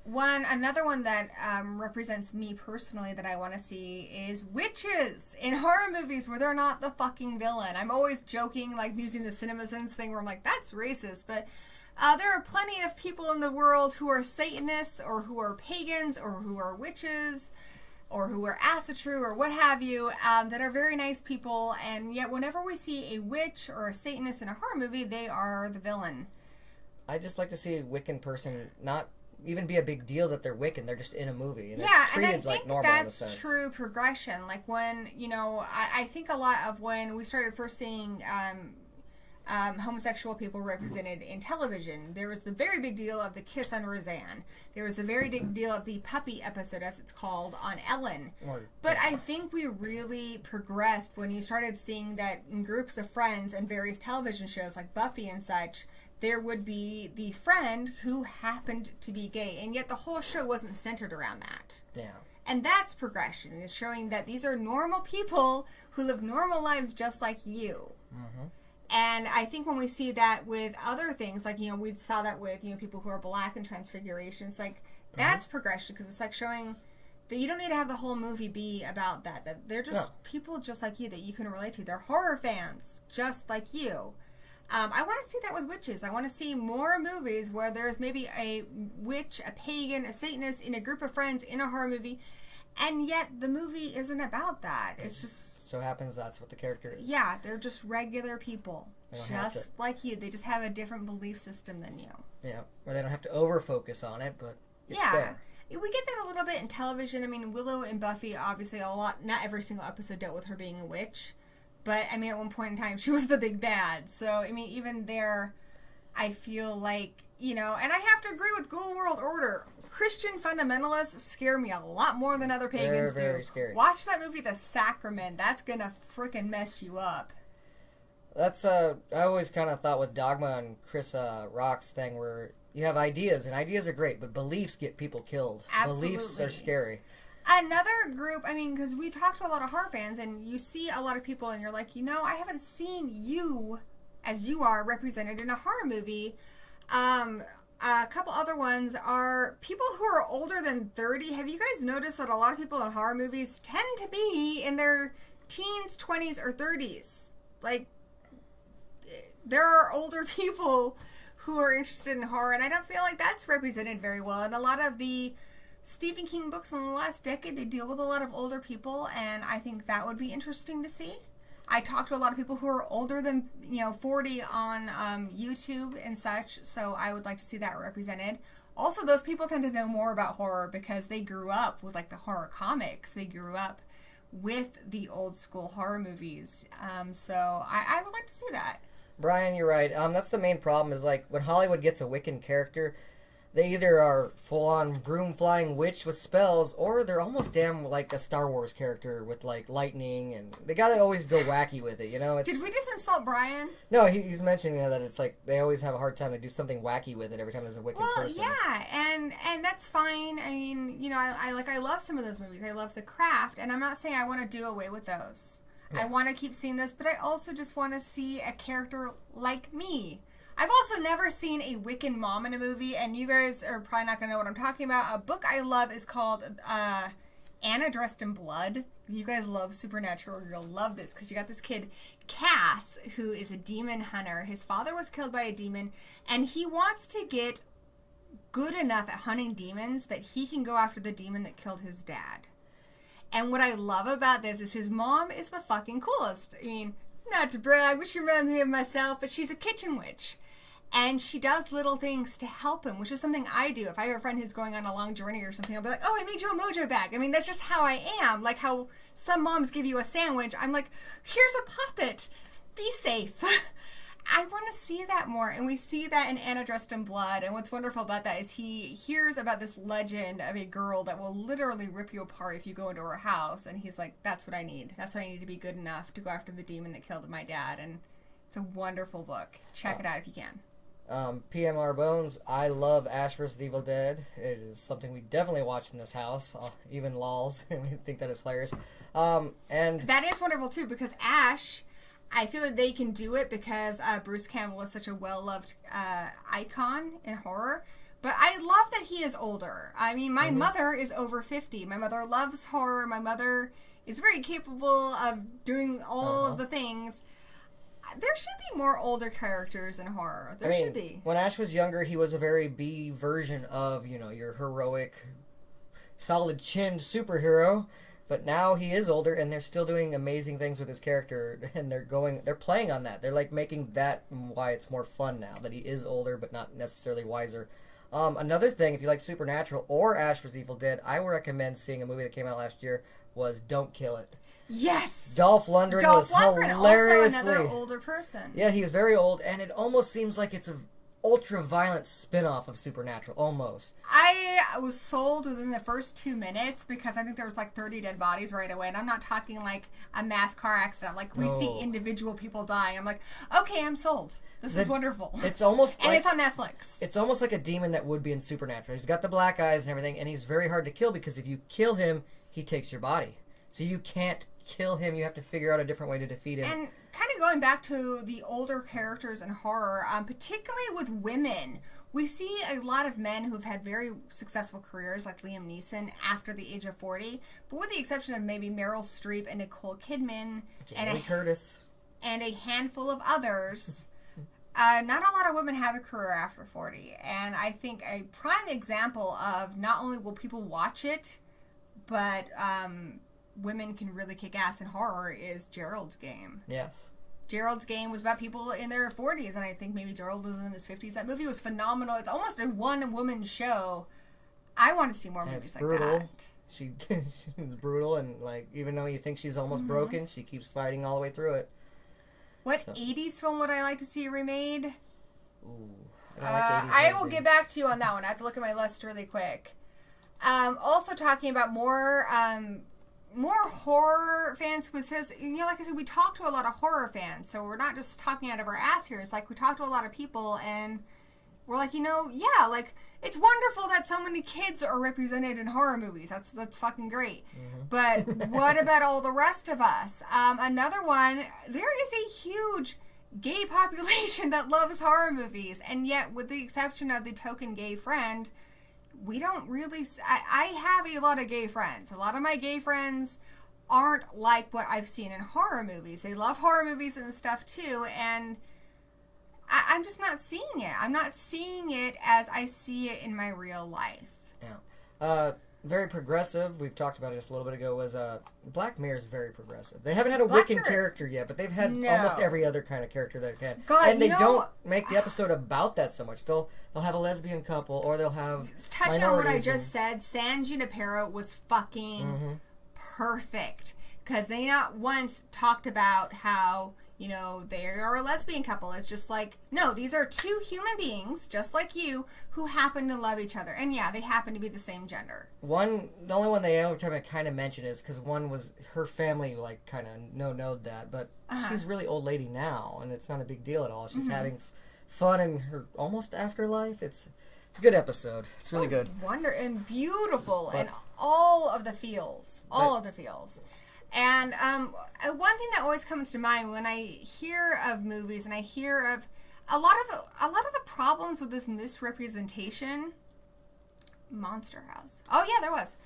Another one that represents me personally that I want to see is witches in horror movies where they're not the fucking villain. I'm always joking, like using the CinemaSins thing where I'm like, that's racist, but there are plenty of people in the world who are Satanists or who are pagans or who are witches or who are Asatru or what have you, that are very nice people, and yet whenever we see a witch or a Satanist in a horror movie, they are the villain. I just like to see a Wiccan person not even be a big deal that they're Wiccan. They're just in a movie, and yeah, they're treated and I like think normal in a that's sense. true progression. Like when, I think a lot of when we started first seeing homosexual people represented in television, there was the very big deal of the kiss on Roseanne. There was the very big deal of the puppy episode, as it's called, on Ellen. But I think we really progressed when you started seeing that in groups of friends and various television shows like Buffy and such, there would be the friend who happened to be gay, and yet the whole show wasn't centered around that. Yeah. And that's progression. It's showing that these are normal people who live normal lives just like you. Mm-hmm. And I think when we see that with other things, like, we saw that with, people who are black in Transfiguration, it's like, that's progression, because it's like showing that you don't need to have the whole movie be about that they're just people just like you that you can relate to. They're horror fans, just like you. I want to see that with witches. I want to see more movies where there's maybe a witch, a pagan, a Satanist in a group of friends in a horror movie, and yet the movie isn't about that. It's just so happens that's what the character is. Yeah, they're just regular people, just like you. They just have a different belief system than you. Yeah, or they don't have to over-focus on it, but it's there. We get that a little bit in television. I mean, Willow and Buffy, obviously not every single episode dealt with her being a witch. But, I mean, at one point in time, she was the big bad. So, I mean, even there, I feel like, and I have to agree with Ghoul World Order. Christian fundamentalists scare me a lot more than other pagans do. They're very scary. Watch that movie, The Sacrament. That's going to freaking mess you up. That's, I always kind of thought with Dogma and Chris Rock's thing where you have ideas, and ideas are great, but beliefs get people killed. Absolutely. Beliefs are scary. Another group, I mean, because we talk to a lot of horror fans, and you see a lot of people, and you're like, I haven't seen you as you are represented in a horror movie. A couple other ones are people who are older than 30. Have you guys noticed that a lot of people in horror movies tend to be in their teens, 20s, or 30s? Like, there are older people who are interested in horror, and I don't feel like that's represented very well. And a lot of the Stephen King books in the last decade, they deal with a lot of older people, and I think that would be interesting to see. I talk to a lot of people who are older than 40 on YouTube and such, so I would like to see that represented. Also, those people tend to know more about horror because they grew up with the horror comics. They grew up with the old school horror movies, so I would like to see that. Brian, you're right. That's the main problem is when Hollywood gets a Wiccan character, they either are full-on broom-flying witch with spells, or they're almost damn like a Star Wars character with, lightning, and they gotta always go wacky with it, It's... Did we just insult Brian? No, he's mentioning that it's they always have a hard time to do something wacky with it every time there's a Wiccan person. Well, yeah, and that's fine. I mean, I love some of those movies. I love The Craft, and I'm not saying I want to do away with those. Yeah. I want to keep seeing this, but I also just want to see a character like me. I've also never seen a Wiccan mom in a movie, and you guys are probably not going to know what I'm talking about. A book I love is called Anna Dressed in Blood. If you guys love Supernatural, you'll love this because you got this kid, Cass, who is a demon hunter. His father was killed by a demon, and he wants to get good enough at hunting demons that he can go after the demon that killed his dad. And what I love about this is his mom is the fucking coolest. I mean, not to brag, but she reminds me of myself, but she's a kitchen witch. And she does little things to help him, which is something I do. If I have a friend who's going on a long journey or something, I'll be like, oh, I made you a mojo bag. I mean, that's just how I am. Like how some moms give you a sandwich. I'm like, here's a puppet. Be safe. I want to see that more. And we see that in Anna Dressed in Blood. And what's wonderful about that is he hears about this legend of a girl that will literally rip you apart if you go into her house. And he's like, that's what I need. That's what I need to be good enough to go after the demon that killed my dad. And it's a wonderful book. Check it out if you can. PMR Bones, I love Ash vs. Evil Dead. It is something we definitely watch in this house, even lols, and we think that is hilarious. And that is wonderful too, because Ash, I feel that they can do it because Bruce Campbell is such a well-loved icon in horror. But I love that he is older. I mean, my mother is over 50. My mother loves horror. My mother is very capable of doing all of the things. There should be more older characters in horror. There should be. When Ash was younger, he was a very B version of, your heroic, solid-chinned superhero. But now he is older, and they're still doing amazing things with his character, and they're playing on that. They're, like, making that why it's more fun now, that he is older, but not necessarily wiser. Another thing, if you like Supernatural or Ash vs. Evil Dead, I would recommend seeing a movie that came out last year, was Don't Kill It. Yes! Dolph Lundgren was hilariously... also another older person. Yeah, he was very old, and it almost seems like it's a ultra-violent spin-off of Supernatural, almost. I was sold within the first 2 minutes because I think there was like 30 dead bodies right away, and I'm not talking like a mass car accident, like we see individual people dying. I'm like, okay, I'm sold. This is wonderful. It's almost and it's on Netflix. It's almost like a demon that would be in Supernatural. He's got the black eyes and everything, and he's very hard to kill because if you kill him, he takes your body. So you can't kill him. You have to figure out a different way to defeat him. And kind of going back to the older characters in horror, particularly with women, we see a lot of men who've had very successful careers, like Liam Neeson, after the age of 40. But with the exception of maybe Meryl Streep and Nicole Kidman, Jamie Lee Curtis, and a handful of others, not a lot of women have a career after 40. And I think a prime example of not only will people watch it, but women can really kick ass in horror is Gerald's Game. Yes. Gerald's Game was about people in their 40s, and I think maybe Gerald was in his 50s. That movie was phenomenal. It's almost a one-woman show. I want to see more movies like that. She's brutal, and like even though you think she's almost broken, she keeps fighting all the way through it. What 80s film would I like to see remade? Ooh, I will get back to you on that one. I have to look at my list really quick. Also talking about more horror fans, because like I said, we talk to a lot of horror fans, so we're not just talking out of our ass here. It's like we talk to a lot of people, and we're like, like it's wonderful that so many kids are represented in horror movies. That's fucking great. But what about all the rest of us? Another one, there is a huge gay population that loves horror movies, and yet, with the exception of the token gay friend, we don't really... I have a lot of gay friends. A lot of my gay friends aren't like what I've seen in horror movies. They love horror movies and stuff too, and I'm just not seeing it. I'm not seeing it as I see it in my real life. Yeah. Very progressive. We've talked about it just a little bit ago. Was Black Mirror is very progressive. They haven't had a Wiccan character yet, but they've had almost every other kind of character that can. God, and they don't make the episode about that so much. They'll have a lesbian couple, or they'll have touching on what I just said. San Junipero was fucking perfect because they not once talked about how they are a lesbian couple. It's just like, no, these are two human beings, just like you, who happen to love each other. And yeah, they happen to be the same gender. The only one they every time I kind of mention is because one was her family, like, kind of no-knowed that, but she's a really old lady now, and it's not a big deal at all. She's having fun in her almost afterlife. It's a good episode. It's really good. And beautiful, and all of the feels. And one thing that always comes to mind when I hear of movies and I hear of a lot of the problems with this misrepresentation, Monster House. Oh yeah, there was.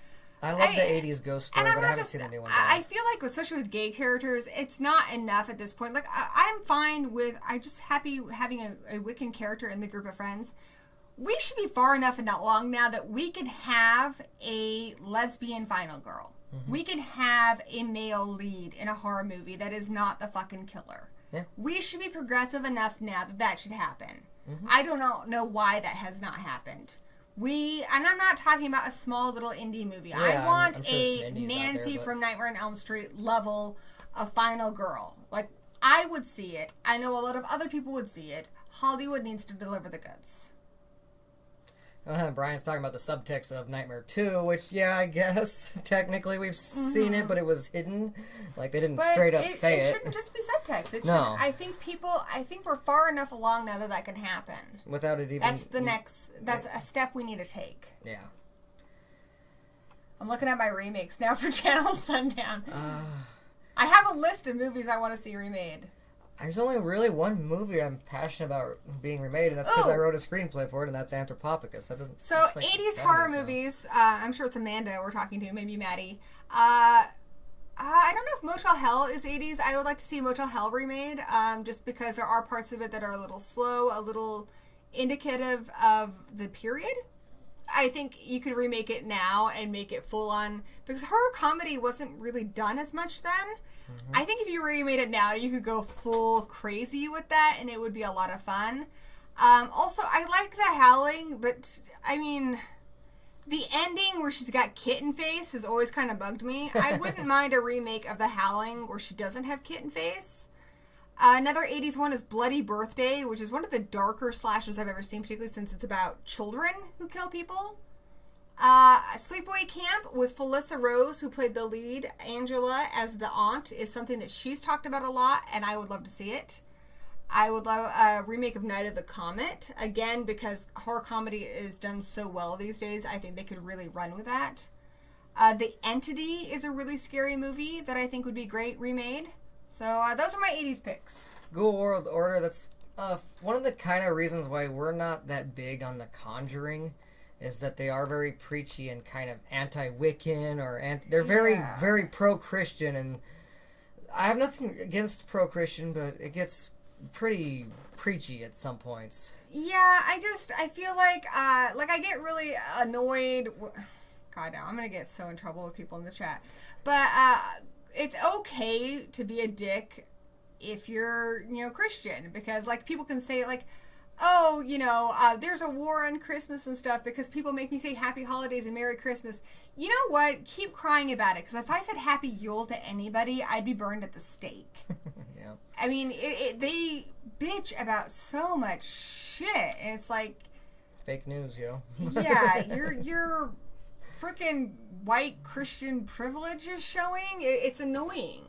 I love the 80s ghost story, but I haven't seen a new one. I feel like, especially with gay characters, it's not enough at this point. Like, I'm fine with, I'm just happy having a Wiccan character in the group of friends. We should be far enough and not long now that we can have a lesbian final girl. Mm-hmm. We can have a male lead in a horror movie that is not the fucking killer. Yeah. We should be progressive enough now that that should happen. Mm-hmm. I don't know why that has not happened. And I'm not talking about a small little indie movie. Yeah, I want I'm sure a Nancy from Nightmare on Elm Street level of final girl. Like, I would see it. I know a lot of other people would see it. Hollywood needs to deliver the goods. Brian's talking about the subtext of Nightmare 2, which, yeah, I guess, technically we've seen it, but it was hidden. Like, they didn't straight up say it. It shouldn't just be subtext. No. I think we're far enough along now that can happen. Without it even... That's a step we need to take. Yeah. I'm looking at my remakes now for Channel Sundown. I have a list of movies I want to see remade. There's only really one movie I'm passionate about being remade, and that's because I wrote a screenplay for it, and that's Anthropopicus. That doesn't. So, like 80s horror movies. I'm sure it's Amanda we're talking to, maybe Maddie. I don't know if Motel Hell is 80s. I would like to see Motel Hell remade, just because there are parts of it that are a little slow, a little indicative of the period. I think you could remake it now and make it full on, because horror comedy wasn't really done as much then. Mm-hmm. I think if you remade it now, you could go full crazy with that, and it would be a lot of fun. Also, I like The Howling, but, I mean, the ending where she's got kitten face has always kind of bugged me. I wouldn't mind a remake of The Howling where she doesn't have kitten face. Another 80s one is Bloody Birthday, which is one of the darker slashes I've ever seen, particularly since it's about children who kill people. Sleepaway Camp with Felissa Rose, who played the lead, Angela, as the aunt, is something that she's talked about a lot, and I would love to see it. I would love a remake of Night of the Comet, again, because horror comedy is done so well these days. I think they could really run with that. The Entity is a really scary movie that I think would be great remade. So those are my 80s picks. Ghoul World Order, that's one of the kind of reasons why we're not that big on The Conjuring, is that they are very preachy and kind of anti-Wiccan, or they're very, very pro-Christian, and I have nothing against pro-Christian, but it gets pretty preachy at some points. Yeah, I feel like I get really annoyed. God, now I'm gonna get so in trouble with people in the chat, but it's okay to be a dick if you're, Christian, because, like, people can say, like, oh, there's a war on Christmas and stuff because people make me say Happy Holidays and Merry Christmas. You know what? Keep crying about it, because if I said Happy Yule to anybody, I'd be burned at the stake. Yeah. I mean, they bitch about so much shit, and it's like... Fake news, yo. Yeah, your freaking white Christian privilege is showing. It's annoying.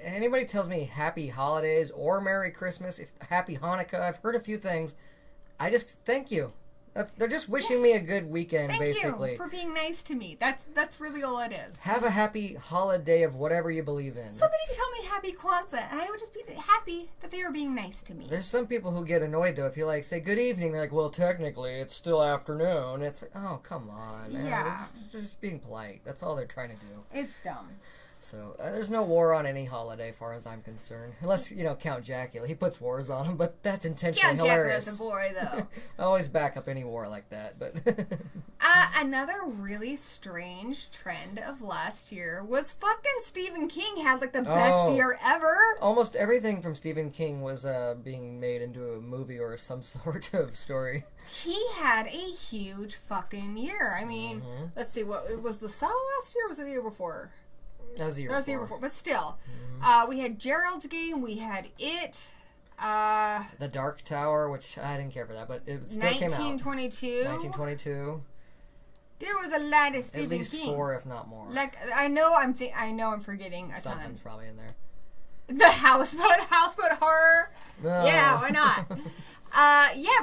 Anybody tells me Happy Holidays or Merry Christmas, Happy Hanukkah, I've heard a few things. I just thank you. They're just wishing me a good weekend, basically. Thank you for being nice to me. That's really all it is. Have a happy holiday of whatever you believe in. Somebody could tell me Happy Kwanzaa, and I would just be happy that they were being nice to me. There's some people who get annoyed, though. If you, say good evening, they're like, well, technically, it's still afternoon. It's like, oh, come on, man. Yeah. They're just being polite. That's all they're trying to do. It's dumb. So, there's no war on any holiday, as far as I'm concerned. Unless, Count Jackula. He puts wars on them, but that's intentionally hilarious. Count Jacula's a boy, though. I always back up any war like that, but... Another really strange trend of last year was fucking Stephen King had, the best year ever. Almost everything from Stephen King was being made into a movie or some sort of story. He had a huge fucking year. I mean, let's see, what was The Cell last year, or was it the year before? That was the year before. But still. We had Gerald's Game, we had It. The Dark Tower, which I didn't care for that, but it still came out. 1922. There was a lot of Stephen King. At least 4, if not more. I know I'm forgetting a ton. Something's probably in there. The houseboat horror. No. Yeah, why not?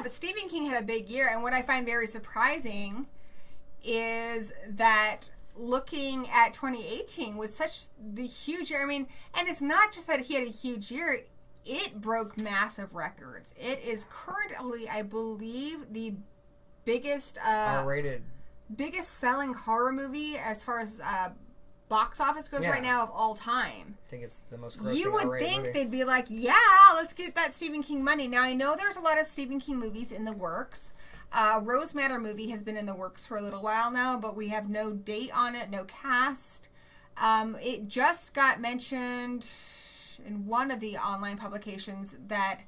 But Stephen King had a big year, and what I find very surprising is that looking at 2018 with such the huge year, and it's not just that he had a huge year, it broke massive records. It is currently, I believe, the biggest R-rated. biggest selling horror movie as far as box office goes right now of all time. I think it's the most grossing. You would think movie. they'd be like, yeah, let's get that Stephen King money. Now, I know there's a lot of Stephen King movies in the works. Rose Madder movie has been in the works for a little while now, but we have no date on it, no cast. It just got mentioned in one of the online publications that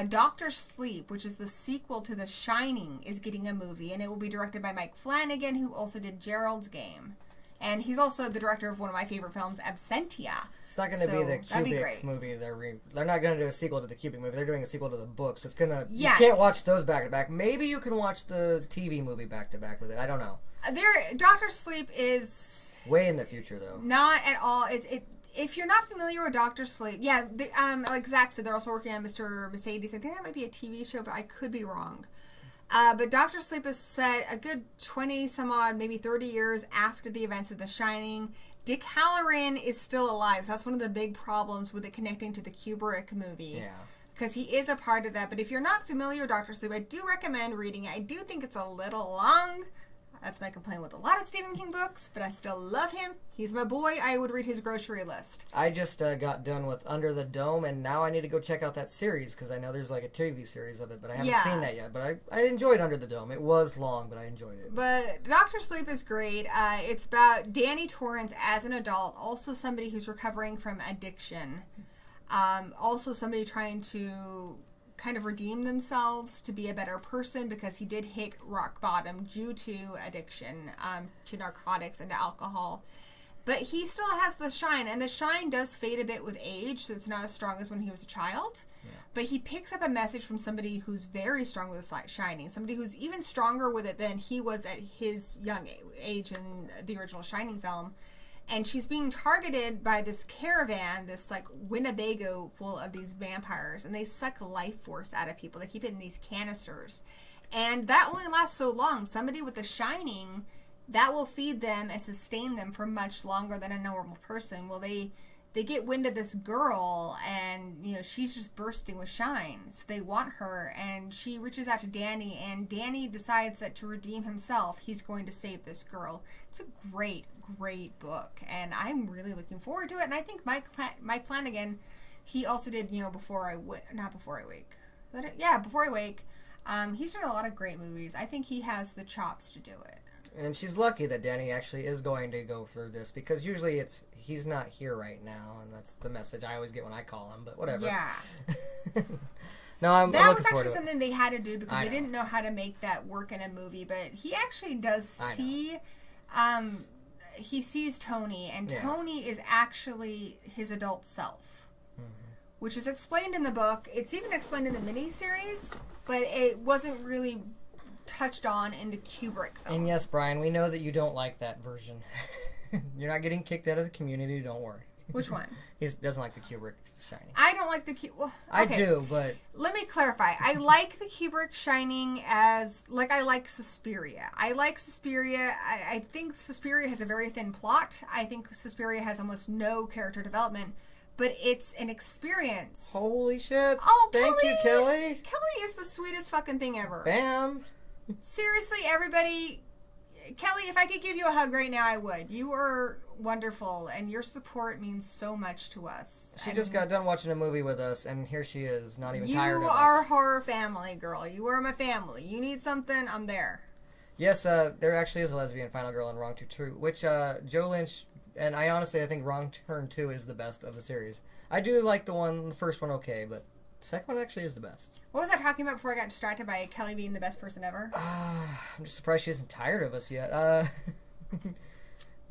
Doctor Sleep, which is the sequel to The Shining, is getting a movie, and it will be directed by Mike Flanagan, who also did Gerald's Game. And he's also the director of one of my favorite films, Absentia. It's not going to be the Kubrick movie. They're not going to do a sequel to the Kubrick movie. They're doing a sequel to the book, so it's going to... Yeah. You can't watch those back-to-back. Maybe you can watch the TV movie back-to-back with it. I don't know. Doctor Sleep is... way in the future, though. Not at all. If you're not familiar with Doctor Sleep... Yeah, like Zach said, they're also working on Mr. Mercedes. I think that might be a TV show, but I could be wrong. But Doctor Sleep is set a good 20 some odd, maybe 30 years after the events of The Shining. Dick Hallorann is still alive. So that's one of the big problems with it connecting to the Kubrick movie. Yeah. Because he is a part of that. But if you're not familiar with Doctor Sleep, I do recommend reading it. I do think it's a little long. That's my complaint with a lot of Stephen King books, but I still love him. He's my boy. I would read his grocery list. I just got done with Under the Dome, and now I need to go check out that series, because I know there's like a TV series of it, but I haven't seen that yet. But I enjoyed Under the Dome. It was long, but I enjoyed it. But Dr. Sleep is great. It's about Danny Torrance as an adult, also somebody who's recovering from addiction. Also somebody trying to kind of redeem themselves to be a better person, because he did hit rock bottom due to addiction to narcotics and to alcohol. But he still has the shine, and the shine does fade a bit with age, so it's not as strong as when he was a child. Yeah. But he picks up a message from somebody who's very strong with the shining, somebody who's even stronger with it than he was at his young age in the original Shining film. And she's being targeted by this caravan, this like Winnebago full of these vampires, and they suck life force out of people. They keep it in these canisters. And that only lasts so long. Somebody with the shining, that will feed them and sustain them for much longer than a normal person. Well, they get wind of this girl, and she's just bursting with shine. So they want her, and she reaches out to Danny, and Danny decides that to redeem himself, he's going to save this girl. It's a great book, and I'm really looking forward to it. And I think Mike Flanagan, he also did Before I Wake. He's done a lot of great movies. I think he has the chops to do it. And she's lucky that Danny actually is going to go through this, because usually he's not here right now, and that's the message I always get when I call him, but whatever. Yeah. No, I'm that looking was forward actually to something they had to do, because they didn't know how to make that work in a movie, but he actually does see... he sees Tony, and Tony is actually his adult self, which is explained in the book. It's even explained in the miniseries, but it wasn't really touched on in the Kubrick film. And yes, Brian, we know that you don't like that version. You're not getting kicked out of the community, don't worry. Which one? He doesn't like the Kubrick Shining. I don't like the Kubrick... I do, but... Let me clarify. I like the Kubrick Shining as... Like, I like Suspiria. I think Suspiria has a very thin plot. I think Suspiria has almost no character development. But it's an experience. Holy shit. Oh, Thank you, Kelly. Kelly is the sweetest fucking thing ever. Bam. Seriously, everybody... Kelly, if I could give you a hug right now, I would. You are wonderful, and your support means so much to us. She just got done watching a movie with us, and here she is, not even tired of us. You are horror family, girl. You are my family. You need something, I'm there. Yes, there actually is a lesbian final girl in Wrong Turn 2, which Joe Lynch, and I think Wrong Turn 2 is the best of the series. I do like the first one okay, but the second one actually is the best. What was I talking about before I got distracted by Kelly being the best person ever? I'm just surprised she isn't tired of us yet.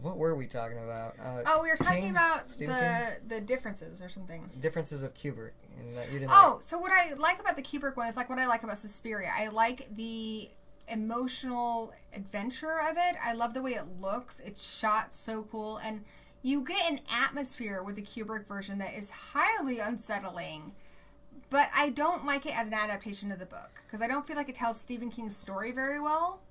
What were we talking about? We were talking about the differences or something. Differences of Kubrick. And that you didn't so what I like about the Kubrick one is like what I like about Suspiria. I like the emotional adventure of it. I love the way it looks. It's shot so cool. And you get an atmosphere with the Kubrick version that is highly unsettling. But I don't like it as an adaptation of the book, because I don't feel like it tells Stephen King's story very well.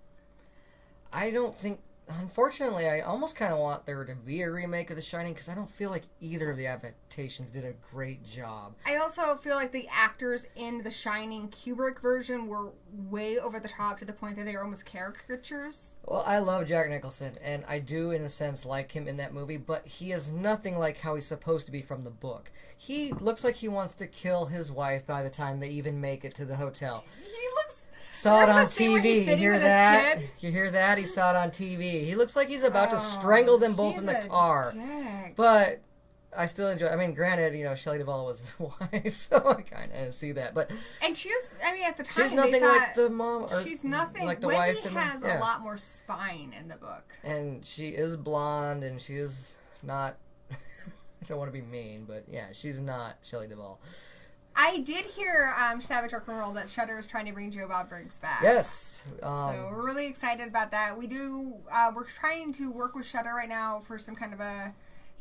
I don't think unfortunately, I almost kind of want there to be a remake of The Shining because I don't feel like either of the adaptations did a great job. I also feel like the actors in the Shining Kubrick version were way over the top to the point that they were almost caricatures. Well, I love Jack Nicholson, and I do, in a sense, like him in that movie, but he is nothing like how he's supposed to be from the book. He looks like he wants to kill his wife by the time they even make it to the hotel. He looks... Saw it on TV. You hear that? Kid? You hear that? He saw it on TV. He looks like he's about to strangle them both in the car. Dick. But I still enjoy. I mean, granted, Shelley Duvall was his wife, so I kind of see that. But she was. I mean, at the time, she's nothing like the mom. Or she's nothing like the Wendy wife. has a lot more spine in the book, and she is blonde, and she is not. I don't want to be mean, but yeah, she's not Shelley Duvall. I did hear Savage Rock and Roll that Shudder is trying to bring Joe Bob Briggs back. Yes. So we're really excited about that. We do. We're trying to work with Shudder right now for some kind of a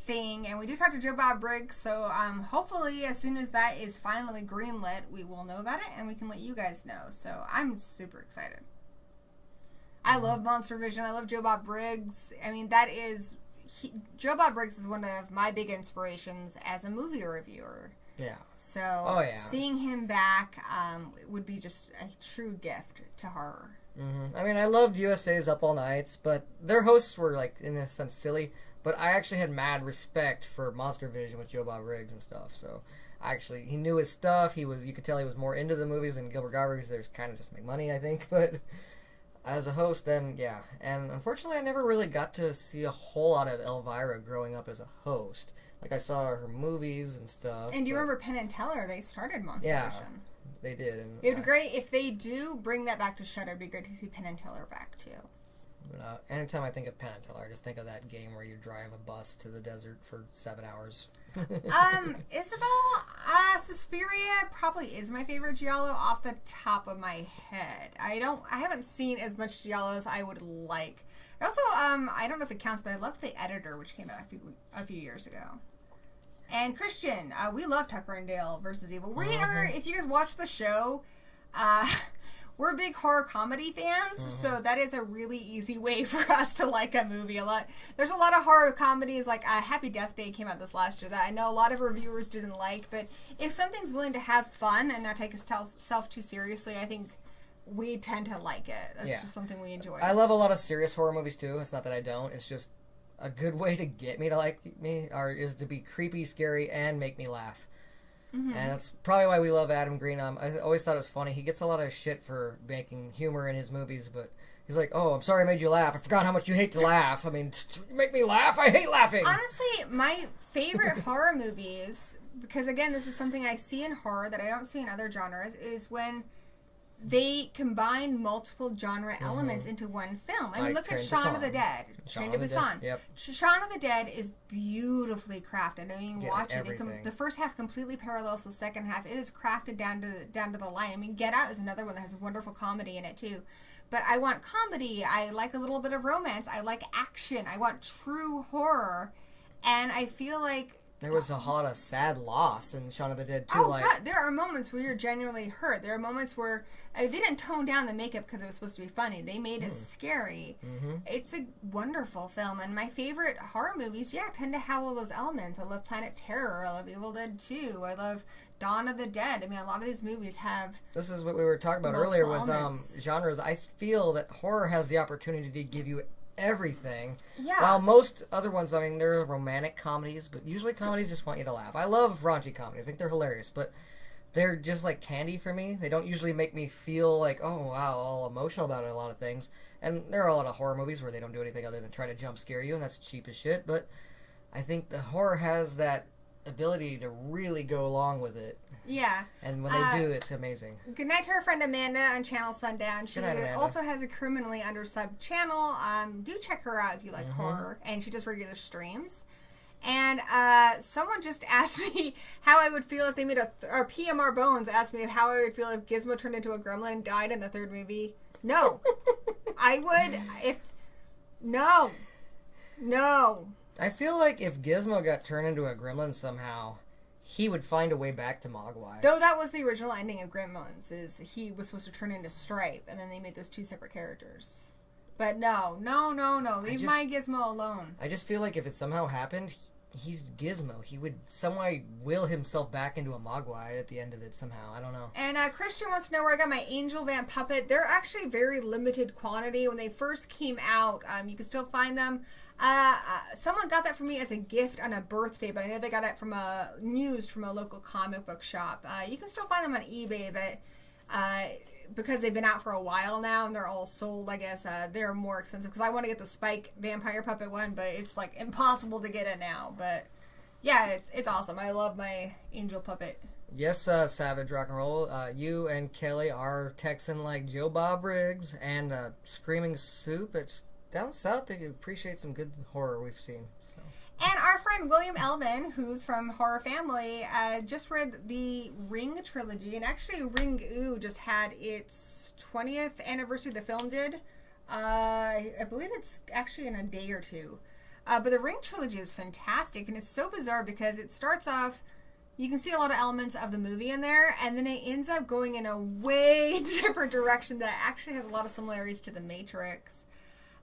thing, and we do talk to Joe Bob Briggs. So hopefully, as soon as that is finally greenlit, we will know about it and we can let you guys know. So I'm super excited. I love Monster Vision. I love Joe Bob Briggs. I mean, Joe Bob Briggs is one of my big inspirations as a movie reviewer. Yeah. So seeing him back would be just a true gift to horror. Mm-hmm. I mean, I loved USA's Up All Nights, but their hosts were, like, in a sense, silly. But I actually had mad respect for Monster Vision with Joe Bob Briggs and stuff. So, he knew his stuff. You could tell he was more into the movies than Gilbert Gottfried, because there's kind of just make money, I think. But as a host, then, yeah. And unfortunately, I never really got to see a whole lot of Elvira growing up as a host. Like, I saw her movies and stuff. And do you remember Penn and Teller? They started Monster Vision. They did. And it would be great if they do bring that back to Shudder. It'd be great to see Penn and Teller back, too. But, anytime I think of Penn and Teller, I just think of that game where you drive a bus to the desert for 7 hours. Isabel, Suspiria probably is my favorite Giallo off the top of my head. I haven't seen as much Giallo as I would like. Also, I don't know if it counts, but I loved The Editor, which came out a few years ago. And Christian, we love Tucker and Dale versus Evil. If you guys watch the show, we're big horror comedy fans, so that is a really easy way for us to like a movie a lot. There's a lot of horror comedies, like Happy Death Day came out this last year that I know a lot of reviewers didn't like, but if something's willing to have fun and not take itself too seriously, I think we tend to like it. That's just something we enjoy. I love a lot of serious horror movies too. It's not that I don't. It's just a good way to get me to like me is to be creepy, scary, and make me laugh. And that's probably why we love Adam Green. I always thought it was funny. He gets a lot of shit for making humor in his movies, but he's like, "Oh, I'm sorry I made you laugh. I forgot how much you hate to laugh. I mean, make me laugh. I hate laughing." Honestly, my favorite horror movies, because again, this is something I see in horror that I don't see in other genres, is when they combine multiple genre elements into one film. I mean, look at Shaun of the Dead. Train to Busan. Yep. Shaun of the Dead is beautifully crafted. I mean, watch it. The first half completely parallels the second half. It is crafted down to the line. I mean, Get Out is another one that has wonderful comedy in it too. But I want comedy. I like a little bit of romance. I like action. I want true horror. And I feel like there was a lot of sad loss in Shaun of the Dead too. Oh God, there are moments where you're genuinely hurt. There are moments where they didn't tone down the makeup because it was supposed to be funny. They made it scary. It's a wonderful film, and my favorite horror movies, tend to have all those elements. I love Planet Terror. I love Evil Dead 2. I love Dawn of the Dead. I mean, a lot of these movies have. This is what we were talking about earlier with genres. I feel that horror has the opportunity to give you everything. Yeah. While most other ones, I mean, they're romantic comedies, but usually comedies just want you to laugh. I love raunchy comedies. I think they're hilarious, but they're just like candy for me. They don't usually make me feel like, oh, wow, all emotional about a lot of things. And there are a lot of horror movies where they don't do anything other than try to jump scare you, and that's cheap as shit. But I think the horror has that ability to really go along with it. Yeah. And when they do, it's amazing. Good night to our friend Amanda on Channel Sundown. She also has a criminally undersubbed channel. Do check her out if you like horror. And she does regular streams. And someone just asked me how I would feel if they made or PMR Bones asked me how I would feel if Gizmo turned into a gremlin and died in the third movie. No. I would No. I feel like if Gizmo got turned into a gremlin somehow, he would find a way back to Mogwai. Though that was the original ending of Gremlins, is he was supposed to turn into Stripe, and then they made those two separate characters. But no. Leave my Gizmo alone. I just feel like if it somehow happened, he's Gizmo. He would somehow will himself back into a Mogwai at the end of it somehow. I don't know. And Christian wants to know where I got my Angel Van puppet. They're actually very limited quantity. When they first came out, you can still find them. Someone got that for me as a gift on a birthday, but I know they got it from used from a local comic book shop. You can still find them on eBay, but because they've been out for a while now and they're all sold, I guess they're more expensive. Because I want to get the Spike vampire puppet one, but it's like impossible to get it now. But yeah, it's awesome. I love my angel puppet. Yes, Savage Rock and Roll. You and Kelly are Texan like Joe Bob Riggs and Screaming Soup. It's down south. They appreciate some good horror we've seen. So. And our friend William Elman, who's from Horror Family, just read the Ring trilogy. And actually, Ring Ooh just had its 20th anniversary, the film did. I believe it's actually in a day or two. But the Ring trilogy is fantastic. And it's so bizarre because it starts off, you can see a lot of elements of the movie in there. And then it ends up going in a way different direction that actually has a lot of similarities to The Matrix.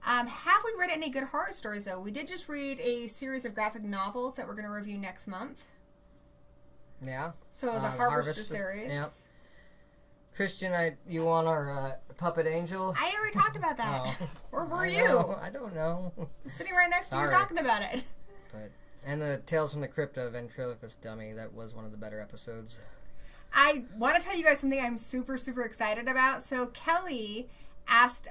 Have we read any good horror stories, though? We did just read a series of graphic novels that we're going to review next month. Yeah. So the Harvester series. Yep. Christian, you want our puppet angel? I already talked about that. Oh. Where were you? I don't know. Sitting right next to you talking about it. And the Tales from the Crypt of Ventriloquist Dummy, that was one of the better episodes. I want to tell you guys something I'm super, super excited about. So Kelly asked,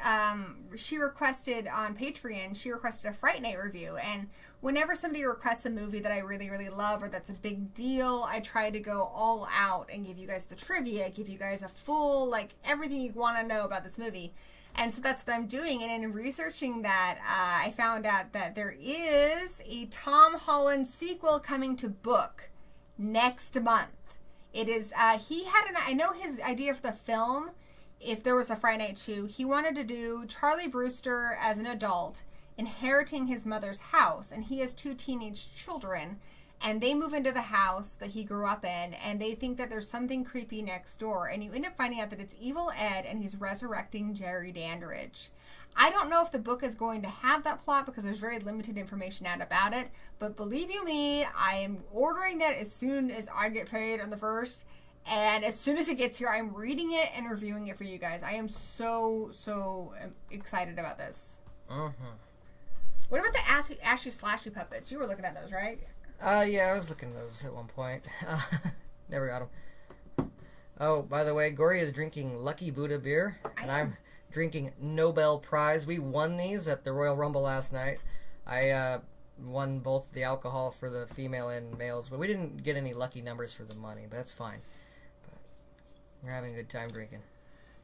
she requested on Patreon, she requested a Fright Night review, and whenever somebody requests a movie that I really, really love or that's a big deal, I try to go all out and give you guys the trivia, give you guys a full, like, everything you want to know about this movie. And so that's what I'm doing, and in researching that, I found out that there is a Tom Holland sequel coming to book next month. It is, I know his idea for the film, if there was a Friday Night 2, he wanted to do Charlie Brewster as an adult inheriting his mother's house, and he has 2 teenage children, and they move into the house that he grew up in, and they think that there's something creepy next door, and you end up finding out that it's Evil Ed, and he's resurrecting Jerry Dandridge. I don't know if the book is going to have that plot because there's very limited information out about it, but believe you me, I am ordering that as soon as I get paid on the 1st. And as soon as it gets here, I'm reading it and reviewing it for you guys. I am so excited about this. What about the Ashy Slashy puppets? You were looking at those, right? Yeah, I was looking at those at one point. Never got them. Oh, by the way, Gory is drinking Lucky Buddha beer, and I'm drinking Nobel Prize. We won these at the Royal Rumble last night. I won both the alcohol for the female and males, but we didn't get any lucky numbers for the money, but that's fine. We're having a good time drinking.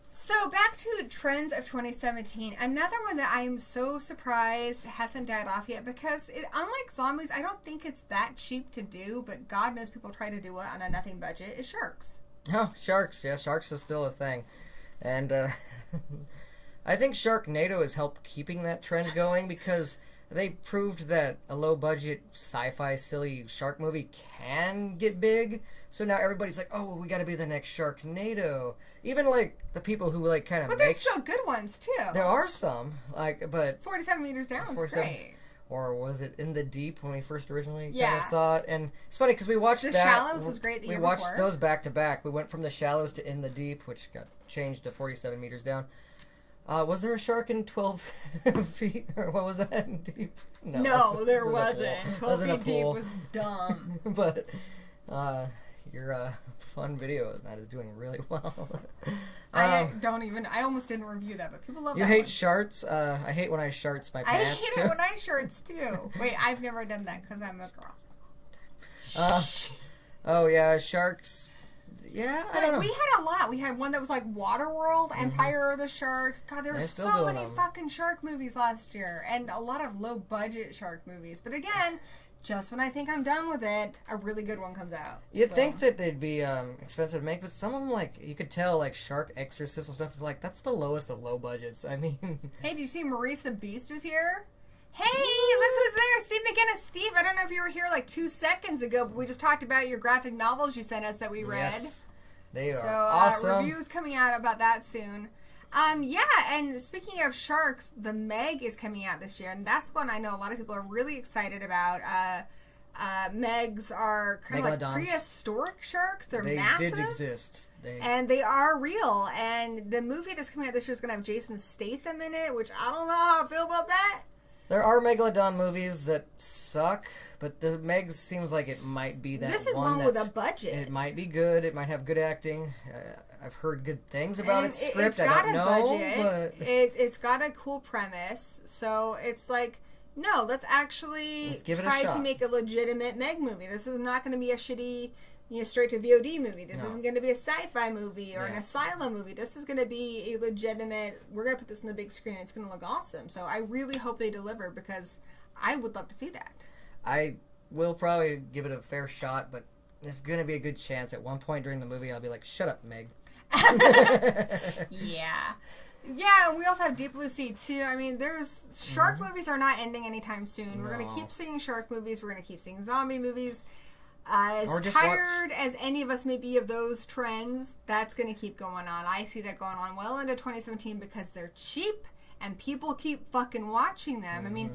So back to trends of 2017. Another one that I am so surprised hasn't died off yet because unlike zombies, I don't think it's that cheap to do, but God knows people try to do it on a nothing budget, is sharks. Oh, sharks. Yeah, sharks is still a thing. And I think Sharknado has helped keeping that trend going because they proved that a low-budget, sci-fi, silly shark movie can get big. So now everybody's like, oh, well, we got to be the next Sharknado. Even, like, the people who, like, kind of But there's still good ones, too. There are some. Like, but 47 Meters Down was great. Or was it In the Deep when we first originally kind of saw it? And it's funny because we watched The Shallows was great the year before. We watched those back-to-back. We went from The Shallows to In the Deep, which got changed to 47 Meters Down. Was there a shark in 12 feet? Or what was that in deep? No, there wasn't. 12 feet deep was dumb. But your fun video of that is doing really well. I almost didn't review that, but people love that. You hate sharts? I hate when I sharts my pants, too. I hate it when I sharts, too. Wait, I've never done that because I'm a girl. Oh, yeah, sharks. Yeah, I don't know. We had a lot. We had one that was like Waterworld, Empire of the Sharks. God, there were so many fucking shark movies last year. And a lot of low-budget shark movies. But again, just when I think I'm done with it, a really good one comes out. You'd think that they'd be expensive to make, but some of them, like, you could tell, like, Shark Exorcist and stuff, like, that's the lowest of low budgets. I mean... Hey, do you see Maurice the Beast is here? Hey, look who's there. Steve McGinnis. Steve, I don't know if you were here like 2 seconds ago, but we just talked about your graphic novels you sent us that we read. Yes, they are awesome. Reviews coming out about that soon. Yeah, and speaking of sharks, the Meg is coming out this year, and that's one I know a lot of people are really excited about. Megs are kind of like prehistoric sharks. They're massive. They did exist. And they are real. And the movie that's coming out this year is going to have Jason Statham in it, which I don't know how I feel about that. There are Megalodon movies that suck, but the Megs seems like it might be that. This is one with a budget. It might be good. It might have good acting. I've heard good things about its script. I don't know, but it's got a cool premise. So it's like, no, let's try to make a legitimate Meg movie. This is not going to be a shitty, straight to VOD movie. This isn't going to be a sci-fi movie or an asylum movie. This is going to be a legitimate, we're going to put this in the big screen and it's going to look awesome. So I really hope they deliver because I would love to see that. I will probably give it a fair shot, but there's going to be a good chance at one point during the movie I'll be like, shut up, Meg. Yeah. Yeah, we also have Deep Blue Sea, too. I mean, shark movies are not ending anytime soon. We're going to keep seeing shark movies. We're going to keep seeing zombie movies. As tired as any of us may be of those trends, that's going to keep going on. I see that going on well into 2017 because they're cheap and people keep fucking watching them. I mean,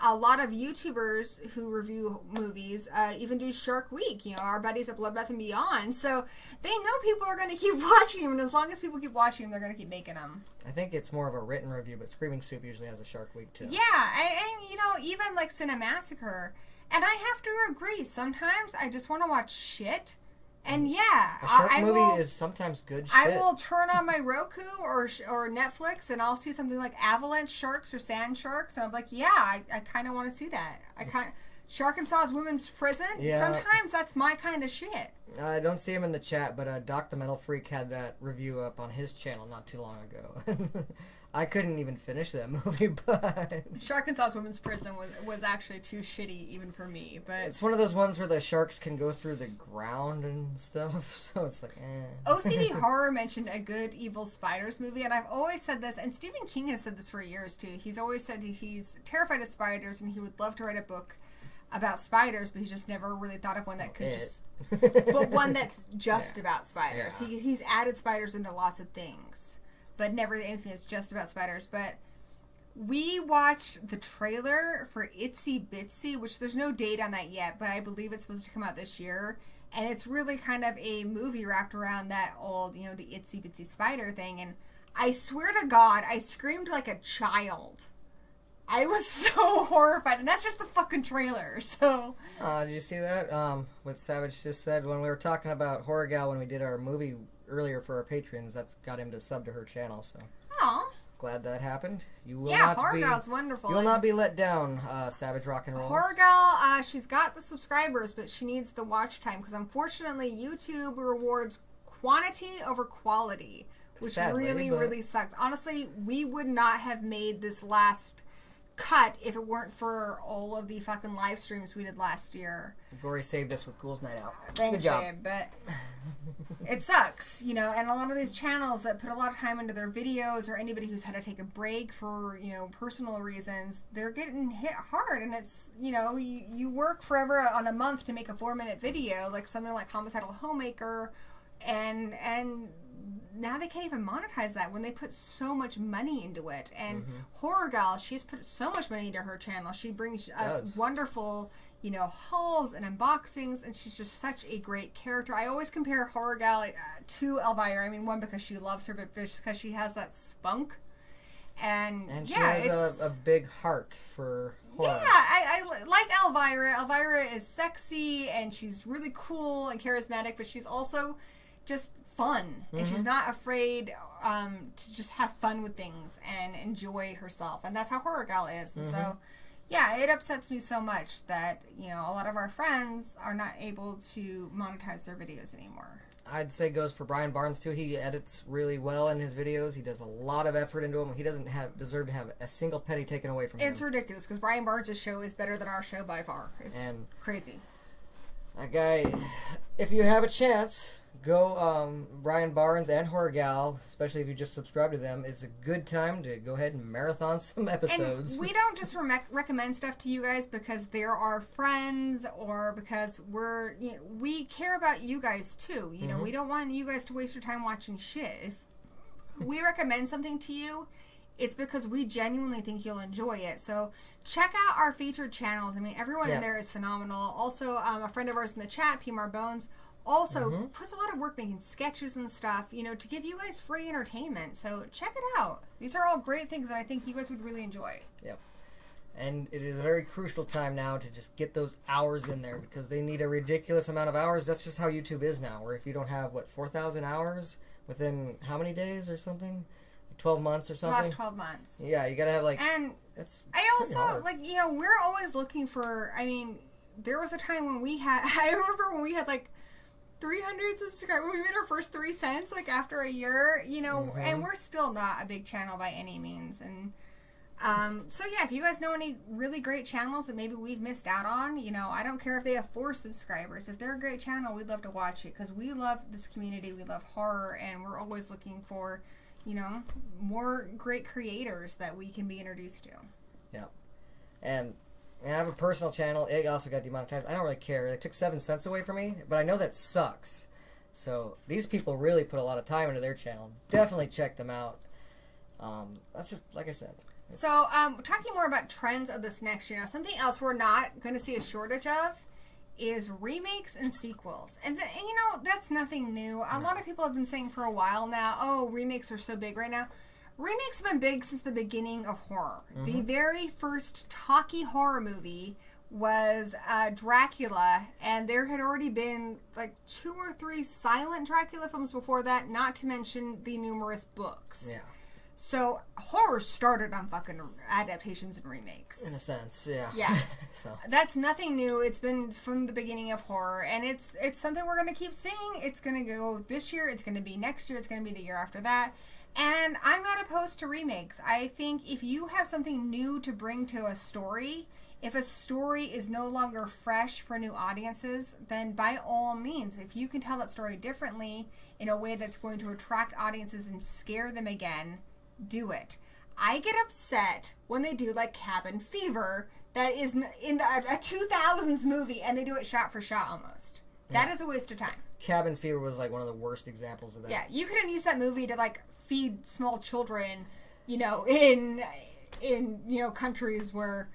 a lot of YouTubers who review movies even do Shark Week. Our buddies at Bloodbath and Beyond. So they know people are going to keep watching them, and as long as people keep watching them, they're going to keep making them. I think it's more of a written review, but Screaming Soup usually has a Shark Week too. Yeah, and even like Cinemassacre. And I have to agree, sometimes I just want to watch shit. And yeah, a shark movie is sometimes good shit. I will turn on my Roku or Netflix and I'll see something like avalanche sharks or sand sharks, and I'm like, yeah, I kind of want to see that. Sharkenshaw's Women's Prison. Yeah. Sometimes that's my kind of shit. I don't see him in the chat, but Doc the Metal Freak had that review up on his channel not too long ago. I couldn't even finish that movie, but Sharkenshaw's Women's Prison was actually too shitty even for me. But it's one of those ones where the sharks can go through the ground and stuff, so it's like, OCD Horror mentioned a Good Evil Spiders movie, and I've always said this, and Stephen King has said this for years too. He's always said he's terrified of spiders and he would love to write a book about spiders, but he's just never really thought of one that could but one that's just about spiders. Yeah. He's added spiders into lots of things, but never anything that's just about spiders. But we watched the trailer for Itsy Bitsy, which there's no date on that yet, but I believe it's supposed to come out this year. And it's really kind of a movie wrapped around that old, the Itsy Bitsy spider thing. And I swear to God, I screamed like a child. I was so horrified, and that's just the fucking trailer, so... did you see that? What Savage just said when we were talking about Horror Gal when we did our movie earlier for our patrons, that's got him to sub to her channel, so... Aw. Glad that happened. You will Horror Gal's wonderful. You will not be let down, Savage Rock and Roll. Horror Gal, she's got the subscribers, but she needs the watch time, because unfortunately YouTube rewards quantity over quality, which Sadly, really sucks. Honestly, we would not have made this last cut if it weren't for all of the fucking live streams we did last year. Gory saved us with Ghouls Night Out. Thanks, Good job. Babe, but it sucks, and a lot of these channels that put a lot of time into their videos, or anybody who's had to take a break for, personal reasons, they're getting hit hard, and it's, you work forever on a month to make a 4-minute video, like something like Homicidal Homemaker, and now they can't even monetize that when they put so much money into it. And Horror Gal, she's put so much money into her channel. She brings us wonderful, hauls and unboxings, and she's just such a great character. I always compare Horror Gal to Elvira. I mean, one, because she loves her, but just because she has that spunk. And she has a big heart for horror. Yeah, I like Elvira. Elvira is sexy, and she's really cool and charismatic, but she's also just fun, and she's not afraid to just have fun with things and enjoy herself, and that's how Horror Gal is. And so yeah, it upsets me so much that a lot of our friends are not able to monetize their videos anymore. I'd say goes for Brian Barnes too. He edits really well in his videos. He does a lot of effort into them. He doesn't deserve to have a single penny taken away from him. It's ridiculous, because Brian Barnes' show is better than our show by far. It's crazy. That guy, if you have a chance, go, Brian Barnes and Horror Gal, especially if you just subscribe to them, it's a good time to go ahead and marathon some episodes. And we don't just recommend stuff to you guys because they're our friends, or because we care about you guys too. We don't want you guys to waste your time watching shit. we recommend something to you, it's because we genuinely think you'll enjoy it. So check out our featured channels. I mean, everyone in there is phenomenal. Also, a friend of ours in the chat, P. Bones, also puts a lot of work making sketches and stuff, you know, to give you guys free entertainment. So check it out. These are all great things that I think you guys would really enjoy. Yep. And it is a very crucial time now to just get those hours in there, because they need a ridiculous amount of hours. That's just how YouTube is now, where if you don't have, 4,000 hours within how many days or something? 12 months or something? Last 12 months. Yeah, you gotta have, And that's I also, we're always looking for, I mean, there was a time when we had, I remember when we had, 300 subscribers, when we made our first 3 cents, after a year, and we're still not a big channel by any means, and so yeah, if you guys know any really great channels that maybe we've missed out on, I don't care if they have 4 subscribers. If they're a great channel, we'd love to watch it, because we love this community, we love horror, and we're always looking for, more great creators that we can be introduced to. Yeah. And I have a personal channel. It also got demonetized. I don't really care. It took 7 cents away from me, but I know that sucks. So these people really put a lot of time into their channel. Definitely check them out. That's just, like I said. So, talking more about trends of this next year, something else we're not going to see a shortage of is remakes and sequels. And that's nothing new. A lot of people have been saying for a while now, oh, remakes are so big right now. Remakes have been big since the beginning of horror. The very first talkie horror movie was Dracula, and there had already been 2 or 3 silent Dracula films before that, not to mention the numerous books. Yeah. So horror started on fucking adaptations and remakes. In a sense, yeah. Yeah. So that's nothing new. It's been from the beginning of horror, and it's something we're going to keep seeing. It's going to go this year, it's going to be next year, it's going to be the year after that. And I'm not opposed to remakes. I think if you have something new to bring to a story, if a story is no longer fresh for new audiences, then by all means, if you can tell that story differently in a way that's going to attract audiences and scare them again, do it. I get upset when they do Cabin Fever, that is in a 2000s movie, and they do it shot for shot almost. That is a waste of time. Cabin Fever was one of the worst examples of that. Yeah, you couldn't use that movie to feed small children, in countries where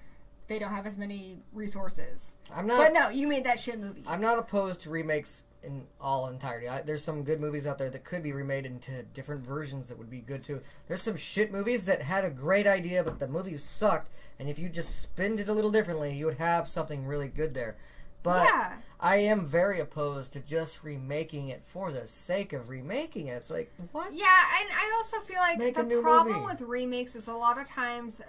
they don't have as many resources. But no, you made that shit movie. I'm not opposed to remakes in all entirety. There's some good movies out there that could be remade into different versions that would be good too. There's some shit movies that had a great idea, but the movie sucked, and if you just spinned it a little differently, you would have something really good there. But yeah. I am very opposed to just remaking it for the sake of remaking it. It's what? Yeah, and I also feel like the problem with remakes is a lot of times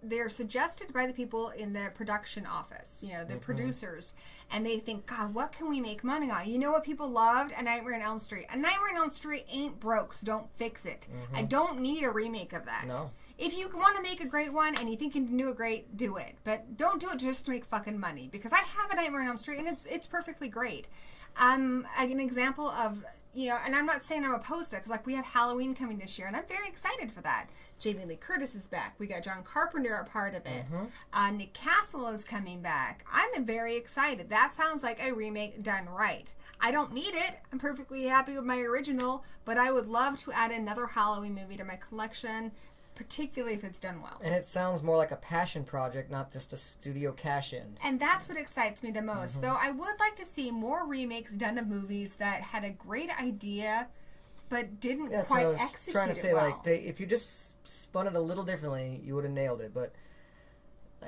they're suggested by the people in the production office, the producers, and they think, God, what can we make money on? You know what people loved? A Nightmare on Elm Street. A Nightmare on Elm Street ain't broke, so don't fix it. I don't need a remake of that. No. If you want to make a great one and you think you can do it great, do it. But don't do it just to make fucking money, because I have a Nightmare on Elm Street, and it's perfectly great. An example of, and I'm not saying I'm opposed to it, because we have Halloween coming this year, and I'm very excited for that. Jamie Lee Curtis is back. We got John Carpenter a part of it. Nick Castle is coming back. I'm very excited. That sounds like a remake done right. I don't need it. I'm perfectly happy with my original, but I would love to add another Halloween movie to my collection, particularly if it's done well. And it sounds more like a passion project, not just a studio cash-in. And that's what excites me the most. Though I would like to see more remakes done of movies that had a great idea, but didn't quite execute trying to say, well. If you just spun it a little differently, you would have nailed it. But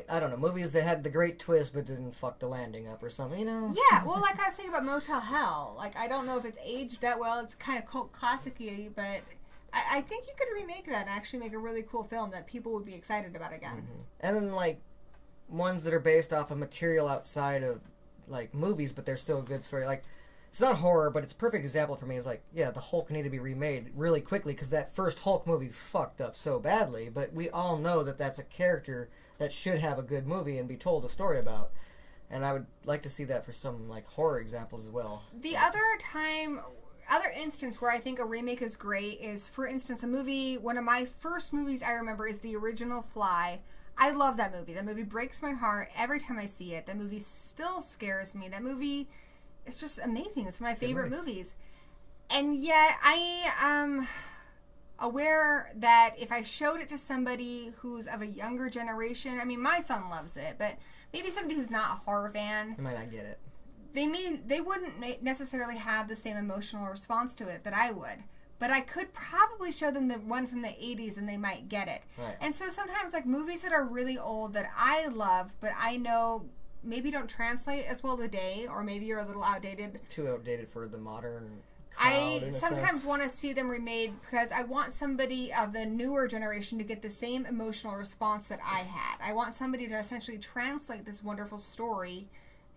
I don't know, movies that had the great twist but didn't fuck the landing up or something, Yeah, well, I was saying about Motel Hell. I don't know if it's aged that well. It's kind of cult classic-y, but I think you could remake that and actually make a really cool film that people would be excited about again. And then, ones that are based off of material outside of, movies, but they're still a good story. It's not horror, but it's a perfect example for me. Is the Hulk needed to be remade really quickly because that first Hulk movie fucked up so badly. But we all know that that's a character that should have a good movie and be told a story about. And I would like to see that for some horror examples as well. The other instance where I think a remake is great is, for instance, one of my first movies I remember is the original Fly. I love that movie. That movie breaks my heart every time I see it. That movie still scares me. That movie, it's just amazing. It's one of my favorite movies. And yet I am aware that if I showed it to somebody who's of a younger generation, I mean, my son loves it, but maybe somebody who's not a horror fan, They might not get it. they wouldn't necessarily have the same emotional response to it that I would. But I could probably show them the one from the 80s and they might get it. Right. And so sometimes, like, movies that are really old that I love, but I know maybe don't translate as well today, or maybe you're a little outdated. Too outdated for the modern crowd, I in a sometimes sense. want to see them remade because I want somebody of the newer generation to get the same emotional response that I had. I want somebody to essentially translate this wonderful story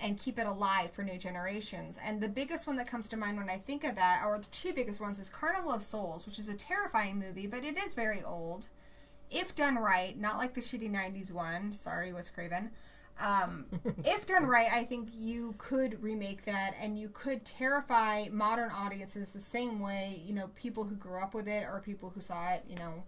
and keep it alive for new generations. And the biggest one that comes to mind when I think of that, or the two biggest ones, is Carnival of Souls, which is a terrifying movie, but it is very old. If done right, not like the shitty 90s one. Sorry, Wes Craven. If done right, I think you could remake that and you could terrify modern audiences the same way, you know, people who grew up with it or people who saw it, you know,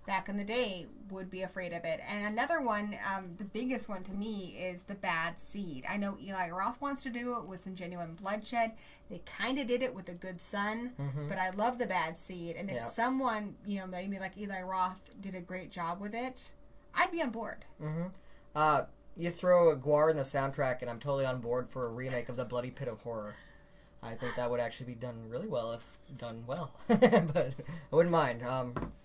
back in the day would be afraid of it. And another one, the biggest one to me, is The Bad Seed. I know Eli Roth wants to do it with some genuine bloodshed. They kind of did it with A Good Son, but I love The Bad Seed. And if someone, you know, maybe like Eli Roth did a great job with it, I'd be on board. You throw a Guar in the soundtrack, and I'm totally on board for a remake of The Bloody Pit of Horror. I think that would actually be done really well if done well. But I wouldn't mind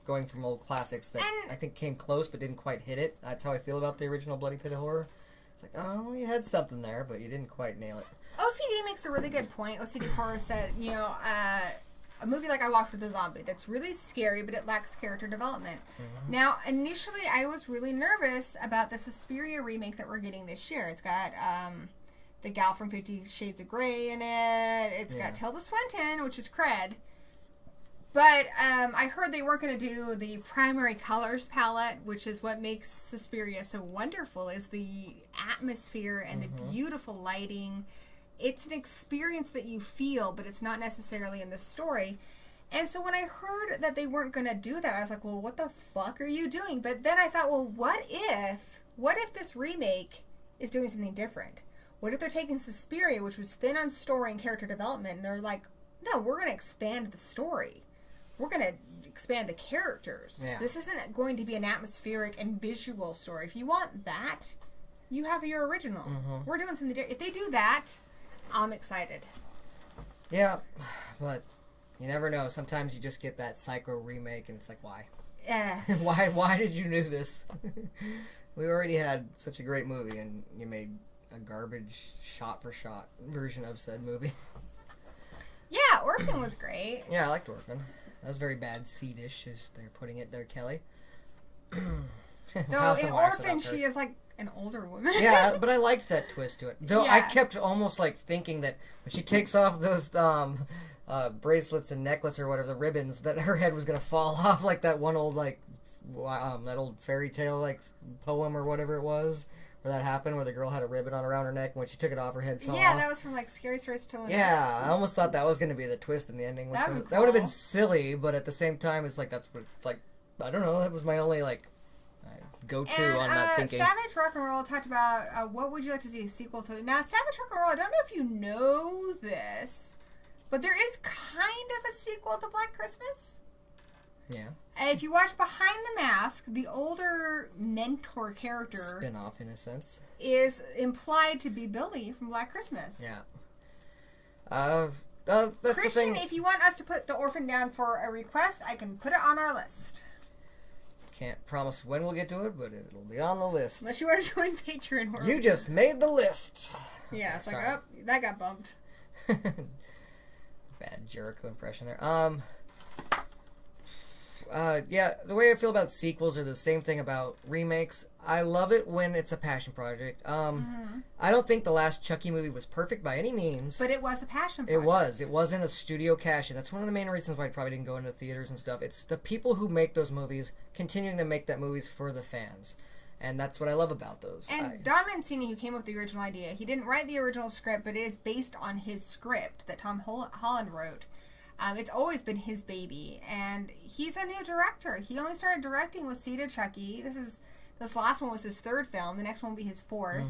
going from old classics that I think came close but didn't quite hit it. That's how I feel about the original Bloody Pit of Horror. It's like, oh, you had something there, but you didn't quite nail it. OCD makes a really good point. OCD Horror said, you know, a movie like I Walked with a Zombie that's really scary, but it lacks character development. Now, initially, I was really nervous about the Suspiria remake that we're getting this year. It's got the gal from 50 Shades of Grey in it. It's got Tilda Swinton, which is cred. But I heard they weren't going to do the primary colors palette, which is what makes Suspiria so wonderful, is the atmosphere and the beautiful lighting. It's an experience that you feel, but it's not necessarily in the story. And so when I heard that they weren't going to do that, I was like, well, what the fuck are you doing? But then I thought, well, what if this remake is doing something different? What if they're taking Suspiria, which was thin on story and character development, and they're like, no, we're going to expand the story. We're going to expand the characters. Yeah. This isn't going to be an atmospheric and visual story. If you want that, you have your original. We're doing something different. If they do that, I'm excited. Yeah, but you never know. Sometimes you just get that Psycho remake, and it's like, why? Why did you do this? We already had such a great movie, and you made a garbage shot-for-shot version of said movie. Yeah, Orphan was great. Yeah, I liked Orphan. That was very bad seedish, as they're putting it there, Kelly. Though in Orphan, she is like an older woman. Yeah, but I liked that twist to it. Though I kept almost like thinking that when she takes off those bracelets and necklace or whatever, the ribbons, that her head was gonna fall off like that one old that old fairy tale like poem or whatever it was. Where that happened, where the girl had a ribbon on around her neck, and when she took it off, her head fell off. Yeah, that was from, like, Scary Stories to Tell. Yeah, I almost thought that was going to be the twist in the ending. That would have been silly, but at the same time, it's like, that's what, like, I don't know, that was my only, like, go-to on that thinking. Savage Rock and Roll talked about, what would you like to see a sequel to? Now, Savage Rock and Roll, I don't know if you know this, but there is kind of a sequel to Black Christmas. Yeah. If you watch Behind the Mask, the older mentor character... Spin-off, in a sense. ...is implied to be Billy from Black Christmas. Yeah. That's Christian, the thing. if you want us to put The Orphan down for a request, I can put it on our list. Can't promise when we'll get to it, but it'll be on the list. Unless you want to join Patreon. You just made the list. Yeah, it's like, oh, that got bumped. Bad Jericho impression there. Yeah, the way I feel about sequels are the same thing about remakes. I love it when it's a passion project. I don't think the last Chucky movie was perfect by any means. But it was a passion project. It was. It wasn't a studio cash-in. That's one of the main reasons why it probably didn't go into theaters and stuff. It's the people who make those movies continuing to make that movies for the fans. And that's what I love about those. And Don Mancini, who came up with the original idea, he didn't write the original script, but it is based on his script that Tom Holland wrote. It's always been his baby, and he's a new director. He only started directing with Seed of Chucky. This last one was his third film. The next one will be his fourth.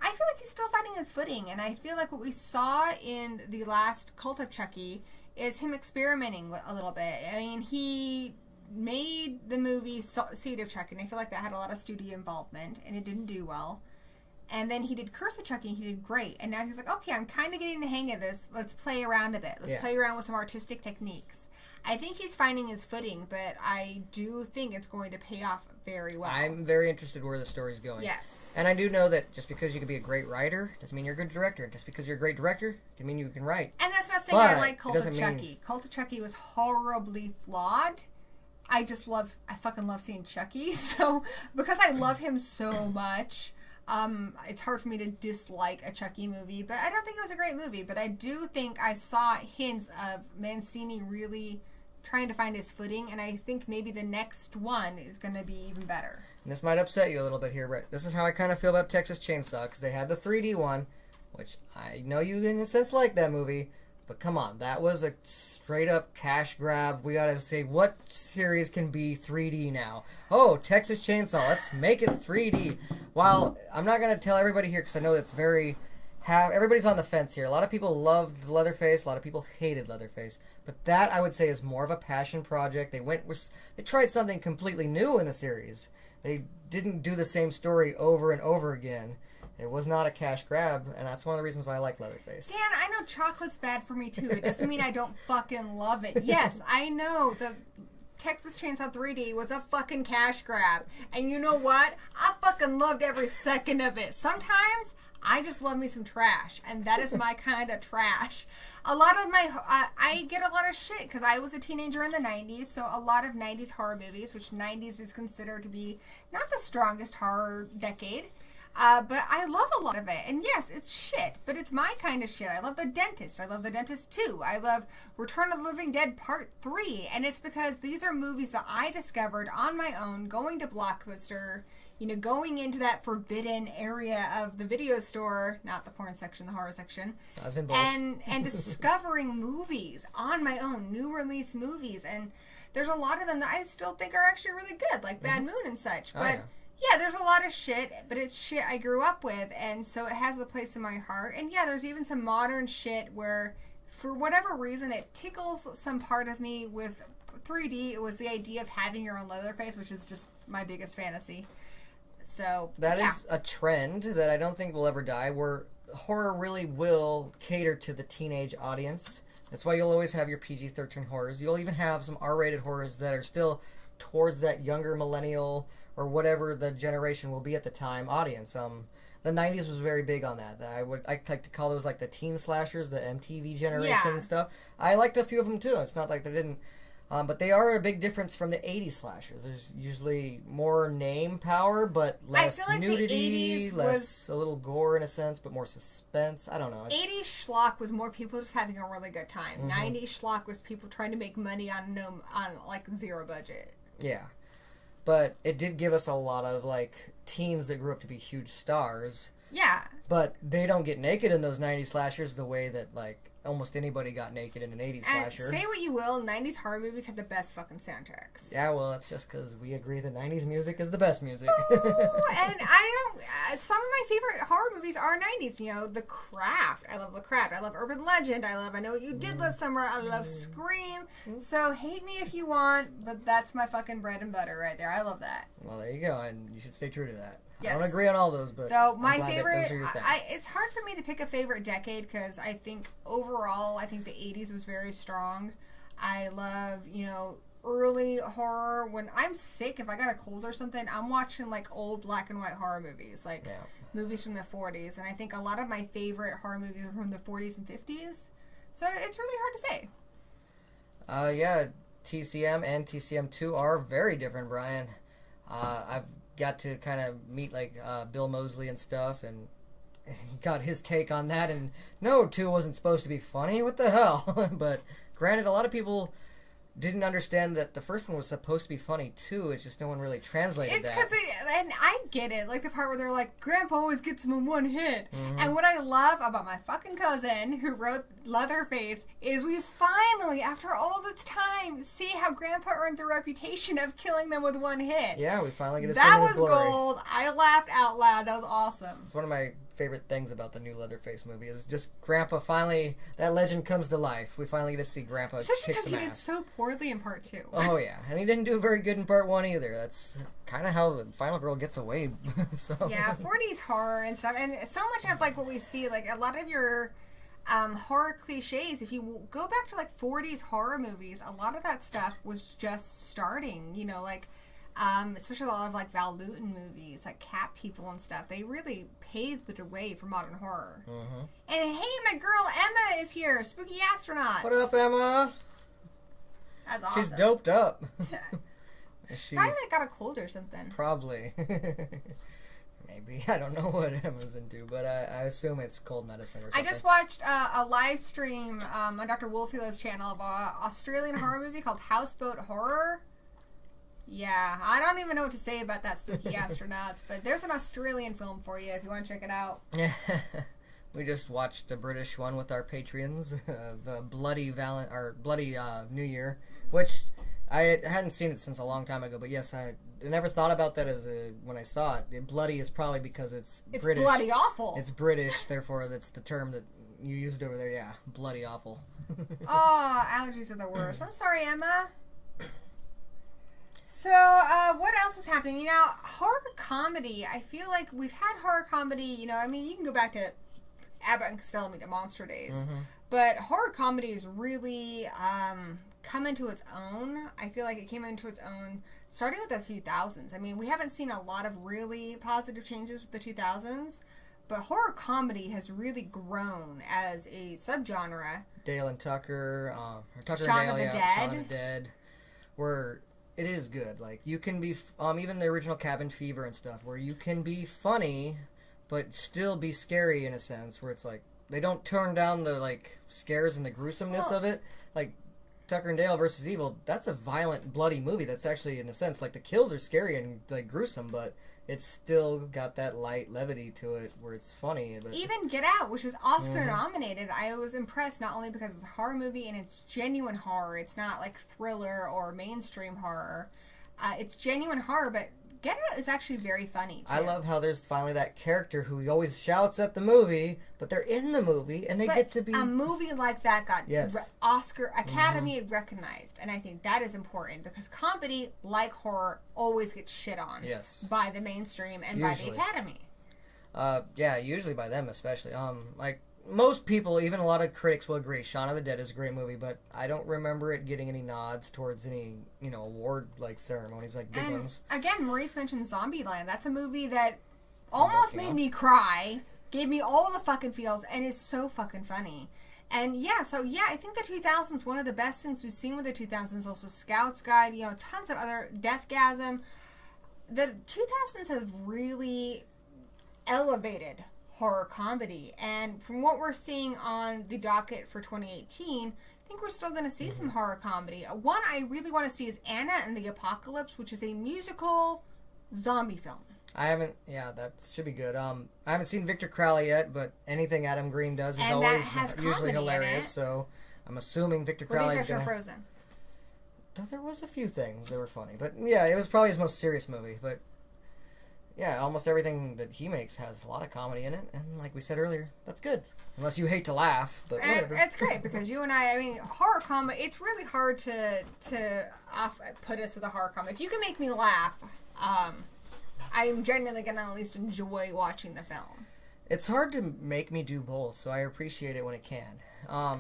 I feel like he's still finding his footing, and I feel like what we saw in the last Cult of Chucky is him experimenting a little bit. I mean, he made the movie Seed of Chucky, and I feel like that had a lot of studio involvement, and it didn't do well. And then he did Curse of Chucky, and he did great. And now he's like, okay, I'm kind of getting the hang of this. Let's play around a bit. Let's play around with some artistic techniques. I think he's finding his footing, but I do think it's going to pay off very well. I'm very interested where the story's going. Yes. And I do know that just because you can be a great writer doesn't mean you're a good director. Just because you're a great director doesn't mean you can write. And that's not saying I like Cult of Chucky. Cult of Chucky was horribly flawed. I fucking love seeing Chucky. So, because I love him so much, it's hard for me to dislike a Chucky movie. But I don't think it was a great movie. But I do think I saw hints of Mancini really trying to find his footing, and I think maybe the next one is going to be even better. And this might upset you a little bit here, but this is how I kind of feel about Texas Chainsaw, because they had the 3D one, which I know you in a sense like that movie, but come on, that was a straight up cash grab. We gotta say, what series can be 3D now? Oh, Texas Chainsaw, let's make it 3D. While I'm not gonna tell everybody here, because I know that's everybody's on the fence here. A lot of people loved Leatherface. A lot of people hated Leatherface. But that, I would say, is more of a passion project. They tried something completely new in the series. They didn't do the same story over and over again. It was not a cash grab, and that's one of the reasons why I like Leatherface. Dan, I know chocolate's bad for me, too. It doesn't mean I don't fucking love it. Yes, I know the Texas Chainsaw 3D was a fucking cash grab. And you know what? I fucking loved every second of it. Sometimes I just love me some trash, and that is my kind of trash. A lot of I get a lot of shit because I was a teenager in the 90s, so a lot of 90s horror movies, which 90s is considered to be not the strongest horror decade, but I love a lot of it. And yes, it's shit, but it's my kind of shit. I love The Dentist. I love The Dentist 2. I love Return of the Living Dead Part 3, and it's because these are movies that I discovered on my own, going to Blockbuster, going into that forbidden area of the video store, not the porn section, the horror section, as in both. and discovering movies on my own, new release movies. And there's a lot of them that I still think are actually really good, like Bad Moon and such. But yeah, there's a lot of shit, but it's shit I grew up with, and so it has a place in my heart. And yeah, there's even some modern shit where, for whatever reason, it tickles some part of me. With 3D, it was the idea of having your own Leatherface, which is just my biggest fantasy. So that is a trend that I don't think will ever die, where horror really will cater to the teenage audience. That's why you'll always have your PG-13 horrors. You'll even have some R-rated horrors that are still towards that younger millennial or whatever the generation will be at the time audience. The 90s was very big on that. I like to call those like the teen slashers, the MTV generation and stuff. I liked a few of them too. It's not like they didn't. But they are a big difference from the 80s slashers. There's usually more name power, but less nudity, a little gore in a sense, but more suspense. I don't know. 80s schlock was more people just having a really good time. 90s schlock was people trying to make money on like zero budget. Yeah. But it did give us a lot of like teens that grew up to be huge stars. Yeah. But they don't get naked in those 90s slashers the way that like almost anybody got naked in an 80s slasher. Say what you will, 90s horror movies had the best fucking soundtracks. Yeah, well, it's just because we agree that 90s music is the best music. Ooh, and some of my favorite horror movies are 90s. The Craft. I love The Craft. I love Urban Legend. I Know What You Did Last Summer. I love Scream. So hate me if you want, but that's my fucking bread and butter right there. I love that. Well, there you go, and you should stay true to that. Yes. I don't agree on all those, but my favorite, it's hard for me to pick a favorite decade because I think overall, I think the 80s was very strong. I love, early horror. When I'm sick, if I got a cold or something, I'm watching like old black and white horror movies, like movies from the 40s. And I think a lot of my favorite horror movies are from the 40s and 50s. So it's really hard to say. TCM and TCM2 are very different, Brian. I've got to kind of meet like Bill Moseley and stuff, and got his take on that. And no, 2 wasn't supposed to be funny. What the hell? But granted, a lot of people didn't understand that the first one was supposed to be funny too. It's just no one really translated that. It's because and I get it, like the part where they're like, Grandpa always gets him in one hit. And what I love about my fucking cousin who wrote Leatherface is we finally, after all this time, see how Grandpa earned the reputation of killing them with one hit. Yeah, we finally get to see that his was glory. Gold. I laughed out loud. That was awesome. It's one of my favorite things about the new Leatherface movie is just Grandpa finally, that legend comes to life. We finally get to see Grandpa Especially kick because some he did ass. so poorly in part 2. Oh yeah, and he didn't do very good in part 1 either. That's kind of how the final girl gets away. So yeah, 40s horror and stuff, and so much of like what we see, like a lot of your horror cliches. If you go back to like 40s horror movies, a lot of that stuff was just starting. You know, like especially a lot of like Val Lewton movies, like Cat People and stuff. They really paved the way for modern horror. Mm-hmm. And hey, my girl Emma is here, Spooky Astronaut. What up, Emma? That's awesome. She's doped up. She probably like got a cold or something. Probably. Maybe. I don't know what Emma's into, but I assume it's cold medicine or something. I just watched a live stream on Dr. Wolfielo's channel of an Australian horror movie called Houseboat Horror. Yeah, I don't even know what to say about that, Spooky Astronauts, but there's an Australian film for you if you want to check it out. We just watched a British one with our Patreons, the Bloody New Year, which I hadn't seen it since a long time ago, but yes, I never thought about that when I saw it. Bloody is probably because it's British. It's bloody awful. It's British, therefore that's the term that you used over there. Yeah, bloody awful. Oh, allergies are the worst. I'm sorry, Emma. So, what else is happening? You know, horror comedy. I feel like we've had horror comedy, you know, I mean, you can go back to Abbott and Costello Meet the Monster days. Mm-hmm. But horror comedy has really come into its own. I feel like it came into its own starting with the 2000s. I mean, we haven't seen a lot of really positive changes with the 2000s, but horror comedy has really grown as a subgenre. Dale and Tucker, Tucker Shaun and Dale, of the Shaun Dead. of the Dead, where it is good. Like, you can be, even the original Cabin Fever and stuff, where you can be funny, but still be scary in a sense, where it's like, they don't turn down the, like, scares and the gruesomeness of it. Like, Tucker and Dale versus Evil, that's a violent, bloody movie. That's actually, in a sense, like, the kills are scary and, like, gruesome, but it's still got that light levity to it where it's funny. But even Get Out, which is Oscar nominated, I was impressed not only because it's a horror movie and it's genuine horror. It's not like thriller or mainstream horror. It's genuine horror, but Get Out is actually very funny, too. I love how there's finally that character who always shouts at the movie, but they're in the movie, and they get to be... a movie like that got Yes. Oscar Academy recognized, and I think that is important, because comedy, like horror, always gets shit on by the mainstream and by the Academy. Yeah, usually by them especially. Like, most people, even a lot of critics will agree, Shaun of the Dead is a great movie, but I don't remember it getting any nods towards any, award-like ceremonies, like big ones. Again, Maurice mentioned Zombieland. That's a movie that almost made me cry, gave me all the fucking feels, and is so fucking funny. And I think the 2000s, one of the best things we've seen with the 2000s, also Scout's Guide, tons of other, Deathgasm. The 2000s have really elevated horror comedy, and from what we're seeing on the docket for 2018, I think we're still going to see some horror comedy. One I really want to see is Anna and the Apocalypse, which is a musical zombie film. That should be good. I haven't seen Victor Crowley yet, but anything Adam Green does is always usually hilarious, so I'm assuming Victor Crowley's going to... Frozen. There was a few things that were funny, but yeah, it was probably his most serious movie, but yeah, almost everything that he makes has a lot of comedy in it, and like we said earlier, that's good. Unless you hate to laugh, but whatever. It's great, because you and I mean, horror comedy, it's really hard to put us with a horror comedy. If you can make me laugh, I'm genuinely going to at least enjoy watching the film. It's hard to make me do both, so I appreciate it when it can.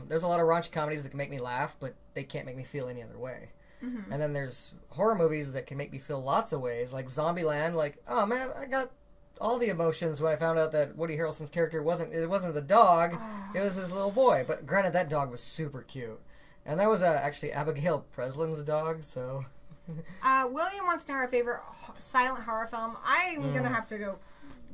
There's a lot of raunchy comedies that can make me laugh, but they can't make me feel any other way. Mm-hmm. And then there's horror movies that can make me feel lots of ways, like Zombieland. Like, oh man, I got all the emotions when I found out that Woody Harrelson's character wasn't the dog, it was his little boy. But granted, that dog was super cute, and that was actually Abigail Breslin's dog. So, William wants to know our favorite silent horror film. I'm gonna have to go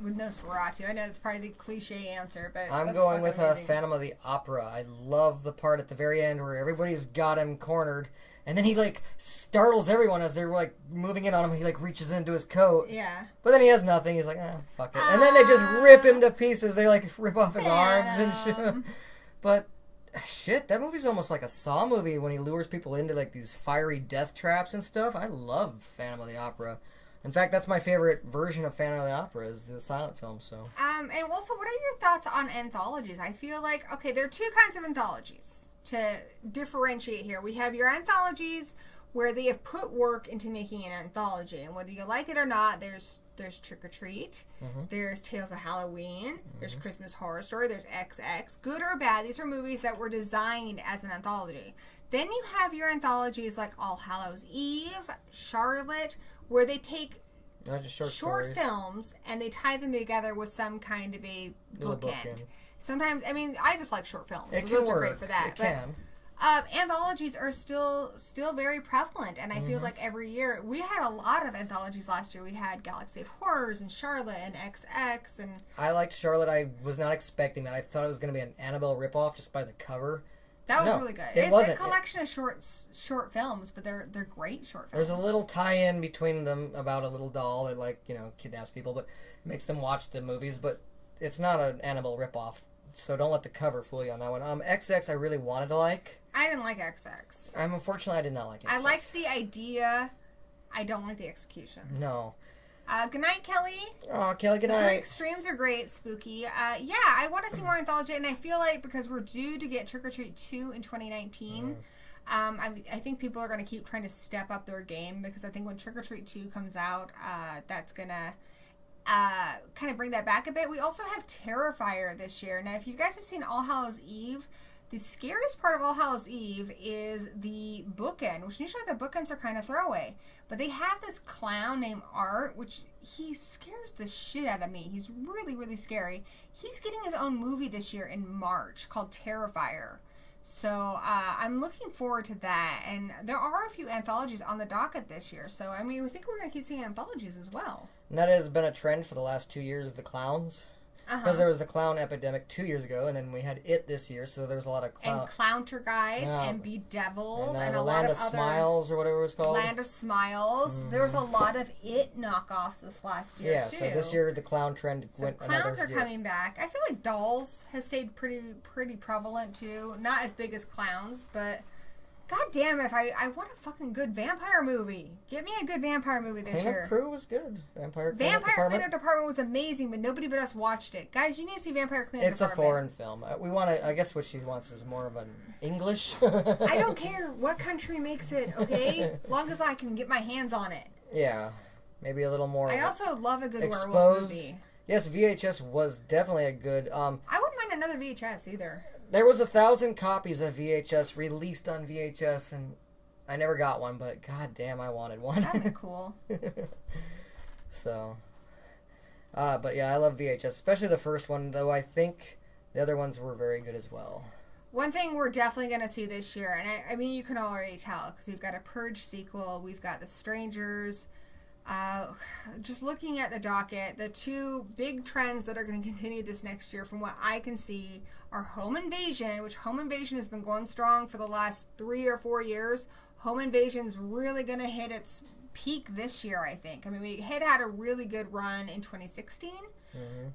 with Nosferatu. I know it's probably the cliche answer, but I'm going with Phantom of the Opera. I love the part at the very end where everybody's got him cornered, and then he like startles everyone as they're like moving in on him. He like reaches into his coat. Yeah. But then he has nothing. He's like, fuck it. And then they just rip him to pieces. They like rip off his arms and shit. But shit, that movie's almost like a Saw movie when he lures people into like these fiery death traps and stuff. I love Phantom of the Opera. In fact, that's my favorite version of Phantom of the Opera is the silent film. So. And also, what are your thoughts on anthologies? I feel like, okay, there are two kinds of anthologies to differentiate here. We have your anthologies where they have put work into making an anthology, and whether you like it or not, there's Trick or Treat, there's Tales of Halloween, there's Christmas Horror Story, there's XX. Good or bad, these are movies that were designed as an anthology. Then you have your anthologies like All Hallows Eve, Charlotte, where they take short films and they tie them together with some kind of a bookend. Sometimes, I mean, I just like short films. It so those are great for that. It can. Anthologies are still very prevalent, and I feel like every year we had a lot of anthologies last year. We had Galaxy of Horrors and Charlotte and XX, and I liked Charlotte. I was not expecting that. I thought it was going to be an Annabelle ripoff just by the cover. That was really good. It's a collection of short films, but they're great short films. There's a little tie-in between them about a little doll that kidnaps people, but makes them watch the movies. But it's not an Annabelle ripoff, so don't let the cover fool you on that one. XX I really wanted to like. I didn't like XX. Unfortunately, I did not like XX. I liked the idea. I don't like the execution. No. Good night, Kelly. Oh, Kelly, good night. Extremes are great, spooky. I want to see more anthology, and I feel like because we're due to get Trick or Treat 2 in 2019, I think people are going to keep trying to step up their game, because I think when Trick or Treat 2 comes out, that's going to kind of bring that back a bit. We also have Terrifier this year. Now, if you guys have seen All Hallows Eve, the scariest part of All Hallows Eve is the bookend, which usually the bookends are kind of throwaway. But they have this clown named Art, which he scares the shit out of me. He's really, really scary. He's getting his own movie this year in March called Terrifier. So I'm looking forward to that. And there are a few anthologies on the docket this year. So, I mean, we think we're going to keep seeing anthologies as well. And that has been a trend for the last 2 years, the clowns. Because there was the clown epidemic 2 years ago, and then we had It this year, so there was a lot of And Clowntergeist, and Bedeviled, and a lot Land of of Smiles, or whatever it was called. Land of Smiles. There was a lot of It knockoffs this last year, too. So this year the clown trend went clowns are coming back. I feel like dolls have stayed pretty prevalent, too. Not as big as clowns, but... God damn, if I want a fucking good vampire movie. Get me a good vampire movie this year. Cleanup Crew was good. Vampire Cleanup Department was amazing, but nobody but us watched it. Guys, you need to see Vampire Cleanup Department. It's a foreign film. We want to. I guess what she wants is more of an English. I don't care what country makes it, okay? As long as I can get my hands on it. Yeah, maybe a little more. I also love a good werewolf movie. Yes, VHS was definitely a good. I wouldn't mind another VHS either. There was 1,000 copies of VHS released on VHS, and I never got one, but god damn, I wanted one. That'd be cool. So, but yeah, I love VHS, especially the first one, though I think the other ones were very good as well. One thing we're definitely going to see this year, and I mean, you can already tell, because we've got a Purge sequel, we've got The Strangers. Just looking at the docket, the two big trends that are going to continue this next year, from what I can see, are Home Invasion, which Home Invasion has been going strong for the last 3 or 4 years. Home Invasion's really going to hit its peak this year, I think. I mean, we had a really good run in 2016,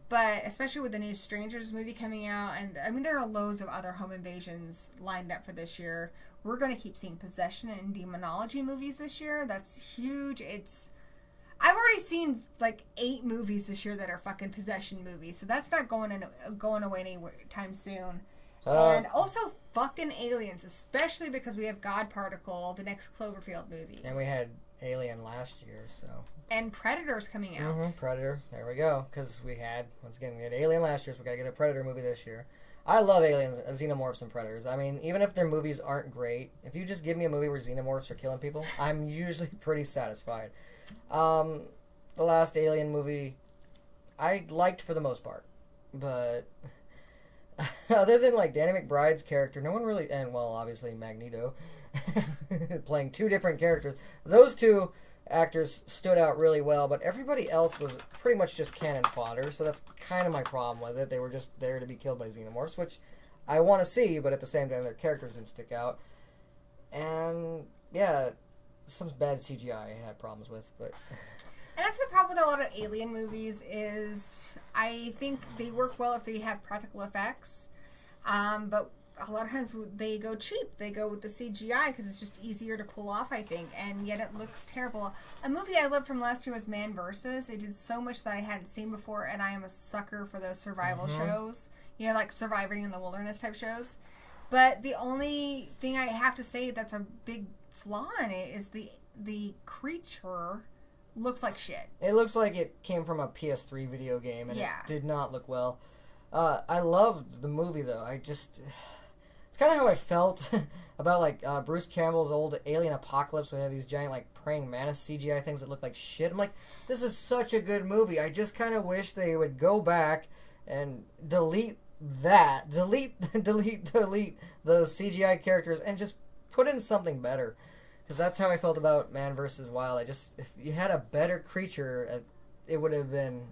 but especially with the new Strangers movie coming out, and I mean, there are loads of other Home Invasions lined up for this year. We're going to keep seeing Possession and Demonology movies this year. That's huge. I've already seen like 8 movies this year that are fucking possession movies, so that's not going away anytime soon. And also fucking aliens, especially because we have God Particle, the next Cloverfield movie. And we had Alien last year, so. And Predator's coming out. Predator, there we go. Because we had Alien last year, so we got to get a Predator movie this year. I love aliens, xenomorphs, and predators. I mean, even if their movies aren't great, if you just give me a movie where xenomorphs are killing people, I'm usually pretty satisfied. The last Alien movie, I liked for the most part, but other than like Danny McBride's character, no one really, and well, obviously Magneto, playing 2 different characters. Those 2 actors stood out really well, but everybody else was pretty much just cannon fodder, so that's kind of my problem with it. They were just there to be killed by xenomorphs, which I want to see, but at the same time, their characters didn't stick out. And, yeah, some bad CGI I had problems with, but... And that's the problem with a lot of alien movies is I think they work well if they have practical effects, but a lot of times they go cheap. They go with the CGI because it's just easier to pull off, I think, and yet it looks terrible. A movie I loved from last year was Man vs. It did so much that I hadn't seen before, and I am a sucker for those survival shows. You know, like surviving in the wilderness type shows. But the only thing I have to say that's a big flaw in it is the creature looks like shit. It looks like it came from a PS3 video game, and it did not look well. I loved the movie, though. It's kind of how I felt about, like, Bruce Campbell's old Alien Apocalypse, when they had these giant, like, praying mantis CGI things that look like shit. I'm like, this is such a good movie. I just kind of wish they would go back and delete those CGI characters and just put in something better. Because that's how I felt about Man vs. Wild. If you had a better creature, it would have been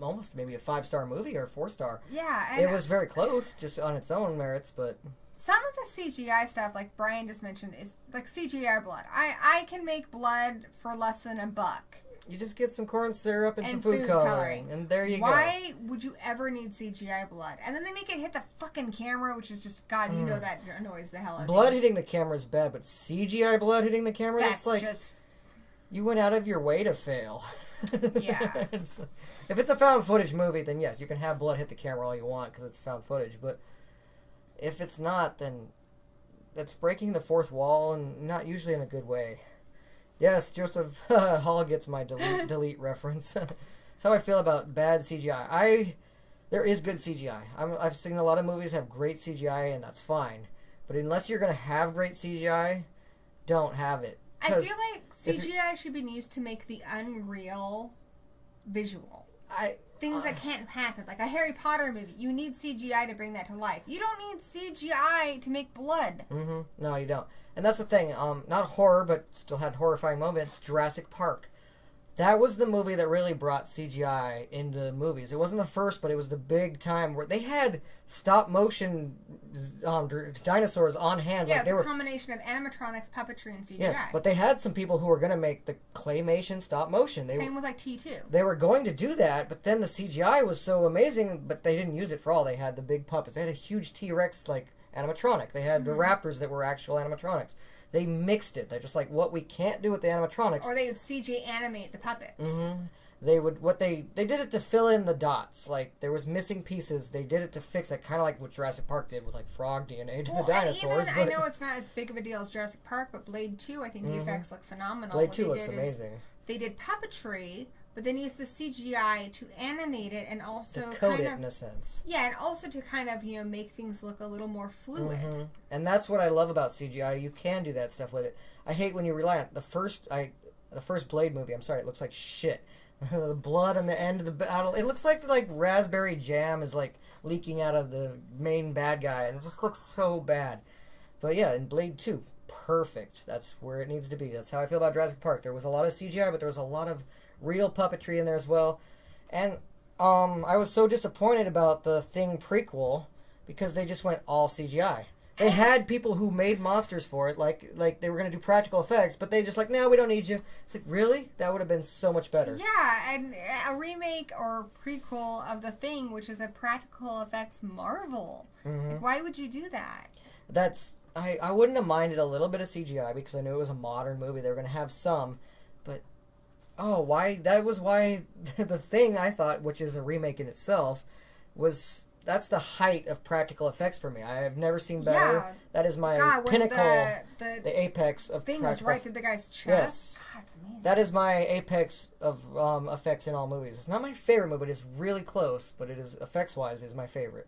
almost maybe a 5-star movie or a 4-star. Yeah. It was very close, just on its own merits, but... Some of the CGI stuff, like Brian just mentioned, is like CGI blood. I can make blood for less than $1. You just get some corn syrup and some food coloring, and there you go. Why would you ever need CGI blood? And then they make it hit the fucking camera, which is just, God, you know that annoys the hell out of me. Blood hitting the camera is bad, but CGI blood hitting the camera, that's like, just... You went out of your way to fail. Yeah. If it's a found footage movie, then yes, you can have blood hit the camera all you want because it's found footage, but if it's not, then that's breaking the fourth wall, and not usually in a good way. Yes, Joseph Hall gets my delete reference. That's how I feel about bad CGI. There is good CGI. I've seen a lot of movies have great CGI, and that's fine. But unless you're going to have great CGI, don't have it. I feel like CGI should be used to make the unreal visual. Things that can't happen. Like a Harry Potter movie. You need CGI to bring that to life. You don't need CGI to make blood. Mm-hmm. No, you don't. And that's the thing. Not horror, but still had horrifying moments. Jurassic Park. That was the movie that really brought CGI into movies. It wasn't the first, but it was the big time where they had stop-motion dinosaurs on hand. Yeah, like it's a combination of animatronics, puppetry, and CGI. Yes, but they had some people who were going to make the claymation stop-motion. Same with, like, T2. They were going to do that, but then the CGI was so amazing, but they didn't use it for all. They had the big puppets. They had a huge T-Rex, like, animatronic. They had the raptors that were actual animatronics. They mixed it. They're just like, what we can't do with the animatronics. Or they would CG animate the puppets. Mm-hmm. They did it to fill in the dots. Like, there was missing pieces. They did it to fix it, kind of like what Jurassic Park did with, like, frog DNA to the dinosaurs. I know it's not as big of a deal as Jurassic Park, but Blade 2, I think the effects look phenomenal. Blade 2 looks amazing. They did puppetry, but then used the CGI to animate it and also to code it in a sense. Yeah, and also to kind of, make things look a little more fluid. Mm-hmm. And that's what I love about CGI. You can do that stuff with it. I hate when you rely on the first Blade movie. I'm sorry, it looks like shit. The blood on the end of the battle. It looks like raspberry jam is like leaking out of the main bad guy, and it just looks so bad. But yeah, in Blade 2, perfect. That's where it needs to be. That's how I feel about Jurassic Park. There was a lot of CGI, but there was a lot of real puppetry in there as well. And I was so disappointed about the Thing prequel because they just went all CGI. They had people who made monsters for it, like they were going to do practical effects, but they just like, no, we don't need you. It's like, really? That would have been so much better. Yeah, and a remake or prequel of The Thing, which is a practical effects marvel. Mm-hmm. Like, why would you do that? I wouldn't have minded a little bit of CGI because I knew it was a modern movie. They were going to have some, but why? That was why The Thing, I thought, which is a remake in itself, that's the height of practical effects for me. I have never seen better. Yeah. That is my pinnacle, the apex of Thing was right through the guy's chest. Yes. God, it's amazing. That is my apex of effects in all movies. It's not my favorite movie, but it's really close, but it is, effects-wise, is my favorite.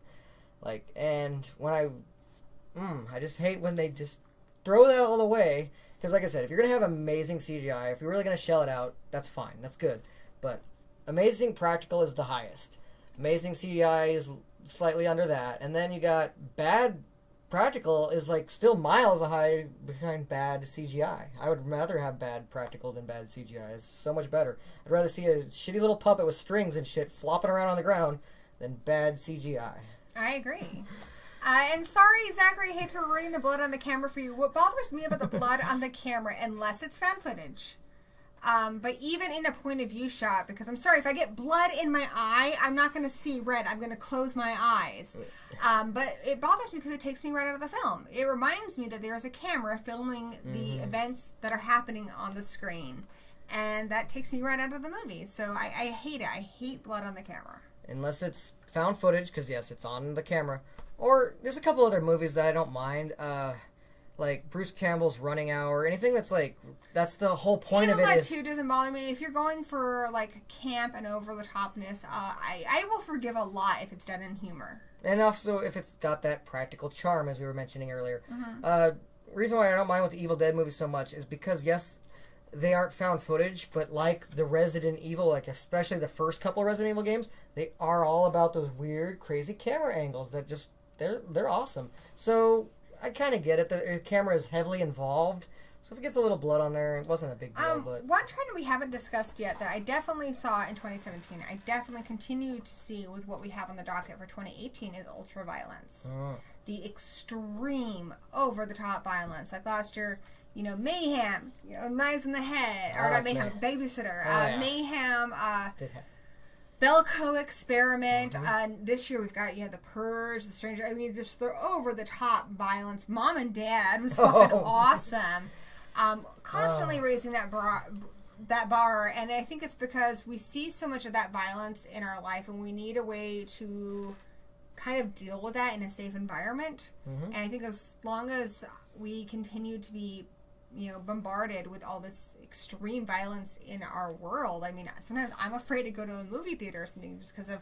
Like, and when I just hate when they just throw that all away. Because like I said, if you're going to have amazing CGI, if you're really going to shell it out, that's fine. That's good. But amazing practical is the highest. Amazing CGI is slightly under that. And then you got bad practical is like still miles high behind bad CGI. I would rather have bad practical than bad CGI. It's so much better. I'd rather see a shitty little puppet with strings and shit flopping around on the ground than bad CGI. I agree. And sorry, Zachary, I hate for ruining the blood on the camera for you. What bothers me about the blood on the camera, unless it's found footage, But even in a point of view shot, because I'm sorry, if I get blood in my eye, I'm not going to see red. I'm going to close my eyes. But it bothers me because it takes me right out of the film. It reminds me that there is a camera filming the events that are happening on the screen. And that takes me right out of the movie. So I hate it. I hate blood on the camera. Unless it's found footage, because yes, it's on the camera. Or there's a couple other movies that I don't mind. Like Bruce Campbell's Running Hour, anything that's like, that's the whole point of it. That too doesn't bother me. If you're going for like camp and over the topness, I will forgive a lot if it's done in humor. And also if it's got that practical charm, as we were mentioning earlier. Reason why I don't mind with the Evil Dead movies so much is because, yes, they aren't found footage, but like the Resident Evil, like especially the first couple of Resident Evil games, they are all about those weird, crazy camera angles that just, they're awesome. So I kind of get it. The camera is heavily involved, so if it gets a little blood on there, it wasn't a big deal. But one trend we haven't discussed yet that I definitely saw in 2017, I definitely continue to see with what we have on the docket for 2018 is ultra-violence. The extreme, over-the-top violence. Like last year, Mayhem, knives in the head, or not Mayhem, Babysitter, Mayhem, Belko Experiment. This year we've got The Purge, The Stranger. I mean, just the over the top violence. Mom and Dad was fucking awesome. Constantly raising that bar, and I think it's because we see so much of that violence in our life, and we need a way to kind of deal with that in a safe environment. And I think as long as we continue to be bombarded with all this extreme violence in our world. I mean, sometimes I'm afraid to go to a movie theater or something just because of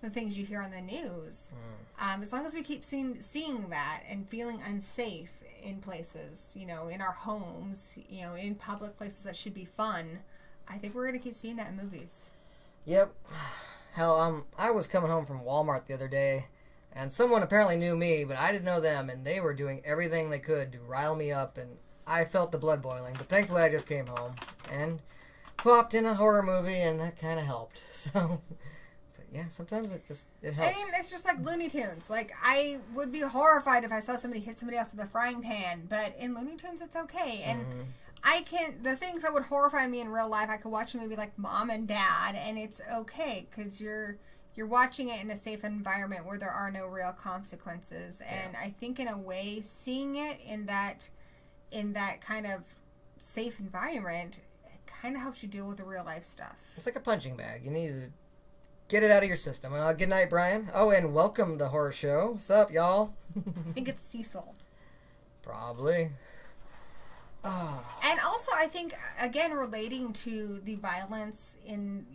the things you hear on the news. As long as we keep seeing that and feeling unsafe in places, in our homes, in public places that should be fun, I think we're going to keep seeing that in movies. Yep. Hell, I was coming home from Walmart the other day, and someone apparently knew me, but I didn't know them, and they were doing everything they could to rile me up, and I felt the blood boiling, but thankfully I just came home and popped in a horror movie, and that kind of helped. So, but yeah, sometimes it helps. I mean, it's just like Looney Tunes. Like, I would be horrified if I saw somebody hit somebody else with a frying pan, but in Looney Tunes it's okay. And the things that would horrify me in real life, I could watch a movie like Mom and Dad, and it's okay, because you're watching it in a safe environment where there are no real consequences. And I think in a way, seeing it in that kind of safe environment, it kind of helps you deal with the real life stuff. It's like a punching bag. You need to get it out of your system. Good night, Brian. Oh, and welcome to the horror show. What's up, y'all? I think it's Cecil. Probably. And also, I think, again, relating to the violence in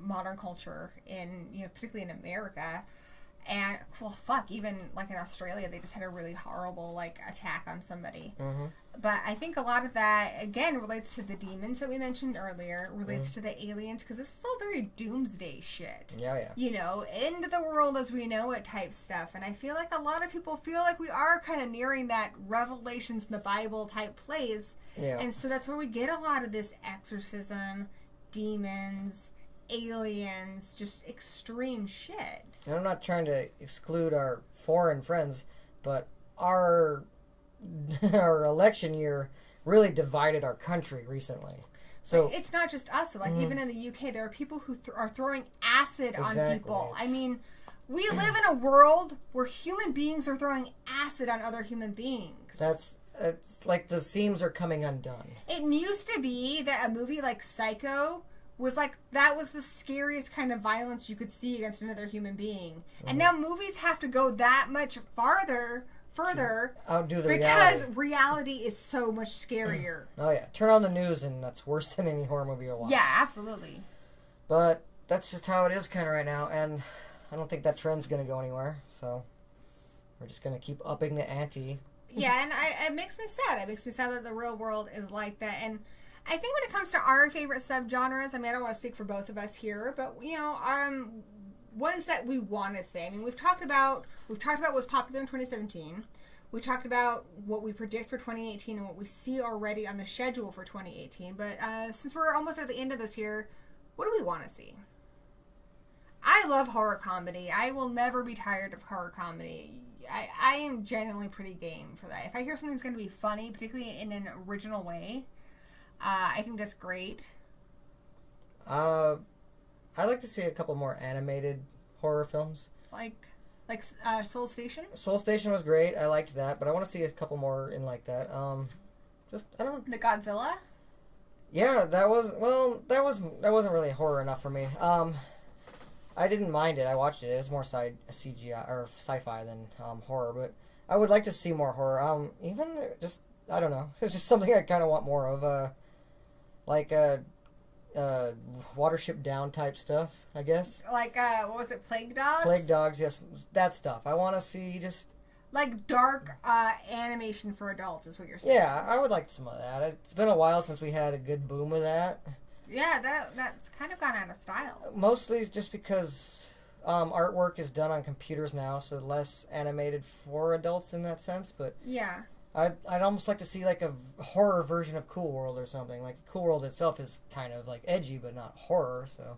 modern culture, particularly in America. And, well, fuck, even, like, in Australia, they just had a really horrible, like, attack on somebody. But I think a lot of that, again, relates to the demons that we mentioned earlier, relates to the aliens, because this is all very doomsday shit. Yeah. End of the world as we know it type stuff. And I feel like a lot of people feel like we are kind of nearing that Revelations in the Bible type place. Yeah. And so that's where we get a lot of this exorcism, demons, aliens, just extreme shit. And I'm not trying to exclude our foreign friends, but our election year really divided our country recently. So it's not just us. Like even in the UK, there are people who are throwing acid on people. I mean, we live in a world where human beings are throwing acid on other human beings. It's like the seams are coming undone. It used to be that a movie like Psycho was like, that was the scariest kind of violence you could see against another human being. And now movies have to go that much further outdo the because reality is so much scarier. Oh yeah, turn on the news and that's worse than any horror movie you'll watch. Yeah, absolutely. But that's just how it is kind of right now, and I don't think that trend's going to go anywhere, so we're just going to keep upping the ante. Yeah, and it makes me sad. It makes me sad that the real world is like that. And I think when it comes to our favorite subgenres, I mean, I don't want to speak for both of us here, but, ones that we want to say. I mean, we've talked about what's popular in 2017. We talked about what we predict for 2018 and what we see already on the schedule for 2018. But since we're almost at the end of this here, what do we want to see? I love horror comedy. I will never be tired of horror comedy. I am genuinely pretty game for that. If I hear something's going to be funny, particularly in an original way, I think that's great. I'd like to see a couple more animated horror films. Like Soul Station? Soul Station was great. I liked that, but I want to see a couple more in like that. Just I don't know. The Godzilla? Yeah, that wasn't really horror enough for me. I didn't mind it. I watched it. It was more CGI or sci-fi than horror, but I would like to see more horror. Even just I don't know. It's just something I kind of want more of. Like Watership Down type stuff, I guess. Like what was it, Plague Dogs? Plague Dogs, yes, that stuff. I want to see just like dark animation for adults is what you're saying. Yeah, I would like some of that. It's been a while since we had a good boom of that. Yeah, that's kind of gone out of style. Mostly just because artwork is done on computers now, so less animated for adults in that sense. But yeah, I'd almost like to see like a horror version of Cool World or something. Like Cool World itself is kind of like edgy, but not horror. So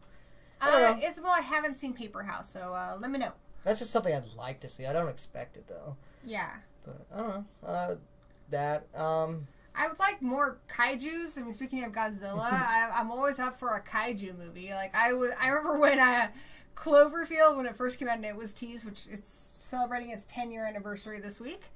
I don't know. Isabel, I haven't seen Paper House, so let me know. That's just something I'd like to see. I don't expect it though. Yeah. But I don't know. I would like more kaijus. I mean, speaking of Godzilla, I'm always up for a kaiju movie. Like I remember when Cloverfield, when it first came out and it was teased, which it's celebrating its 10-year anniversary this week.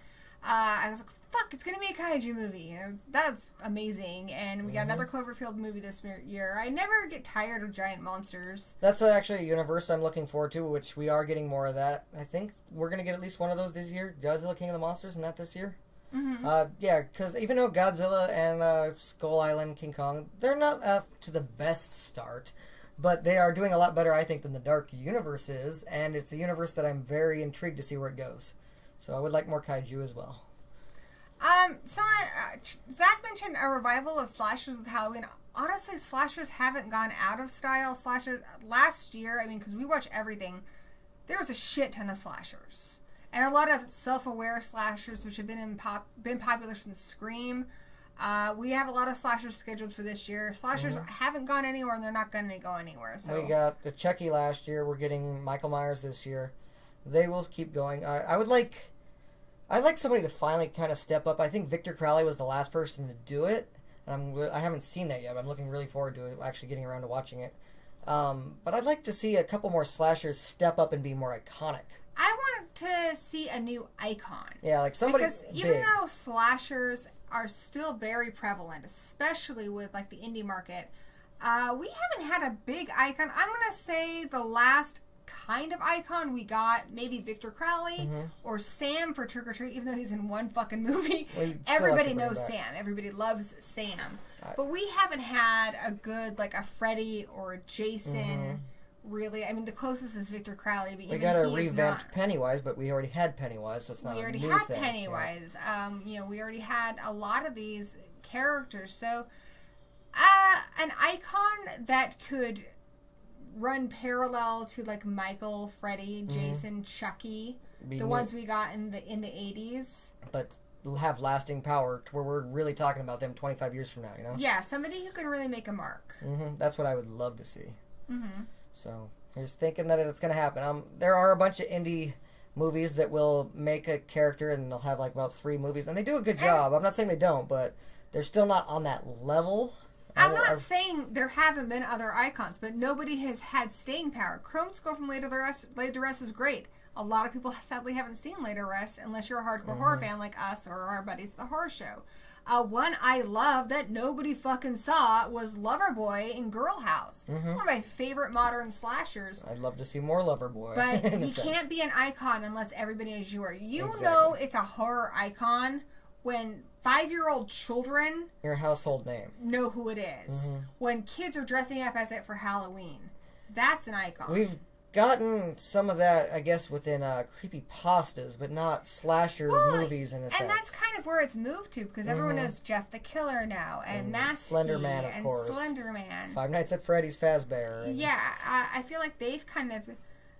I was like, fuck, it's going to be a kaiju movie. And that's amazing. And we got another Cloverfield movie this year. I never get tired of giant monsters. That's actually a universe I'm looking forward to, which we are getting more of that. I think we're going to get at least one of those this year. Godzilla King of the Monsters, and that this year? Mm-hmm. Yeah, because even though Godzilla and Skull Island, King Kong, they're not up to the best start, but they are doing a lot better, I think, than the Dark Universe is, and it's a universe that I'm very intrigued to see where it goes. So I would like more kaiju as well. Zach mentioned a revival of slashers with Halloween. Honestly, slashers haven't gone out of style. Slashers, last year, I mean, because we watch everything, there was a shit ton of slashers. And a lot of self-aware slashers, which have been popular since Scream. We have a lot of slashers scheduled for this year. Slashers haven't gone anywhere, and they're not going to go anywhere. So we got the Chucky last year. We're getting Michael Myers this year. They will keep going. I'd like somebody to finally kind of step up. I think Victor Crowley was the last person to do it. And I haven't seen that yet, but I'm looking really forward to it, actually getting around to watching it. But I'd like to see a couple more slashers step up and be more iconic. I want to see a new icon. Yeah, like somebody because big. Even though slashers are still very prevalent, especially with like the indie market, we haven't had a big icon. I'm gonna say the last kind of icon we got, maybe Victor Crowley or Sam for Trick or Treat, even though he's in one fucking movie. Everybody knows Sam. Everybody loves Sam. But we haven't had a good, like a Freddy or a Jason. Really, I mean, the closest is Victor Crowley. But we got a revamped Pennywise, but we already had Pennywise, so it's not. We already a new had thing. Pennywise. Yeah. We already had a lot of these characters. So, an icon that could run parallel to like Michael, Freddy, Jason, Chucky, the ones we got in the 80s, but have lasting power to where we're really talking about them 25 years from now. You know? Yeah, somebody who can really make a mark. That's what I would love to see. So here's thinking that it's going to happen. There are a bunch of indie movies that will make a character and they'll have like about 3 movies, and they do a good job. I'm not saying they don't, but they're still not on that level. I'm not saying there haven't been other icons, but nobody has had staying power. Chrome's Skull from Laid to Rest was great. A lot of people sadly haven't seen Laid to Rest unless you're a hardcore horror fan like us or our buddies at the horror show. One I love that nobody fucking saw was Loverboy in Girl House. One of my favorite modern slashers. I'd love to see more Loverboy. But you can't be an icon unless everybody knows you are. You know it's a horror icon when 5-year-old children, your household name, know who it is. When kids are dressing up as it for Halloween, that's an icon. We've gotten some of that, I guess, within creepypastas, but not slasher movies in a sense. And that's kind of where it's moved to, because everyone knows Jeff the Killer now, and Maskey, Slender Man, of course. Slender Man. Five Nights at Freddy's Fazbear. Yeah, I feel like they've kind of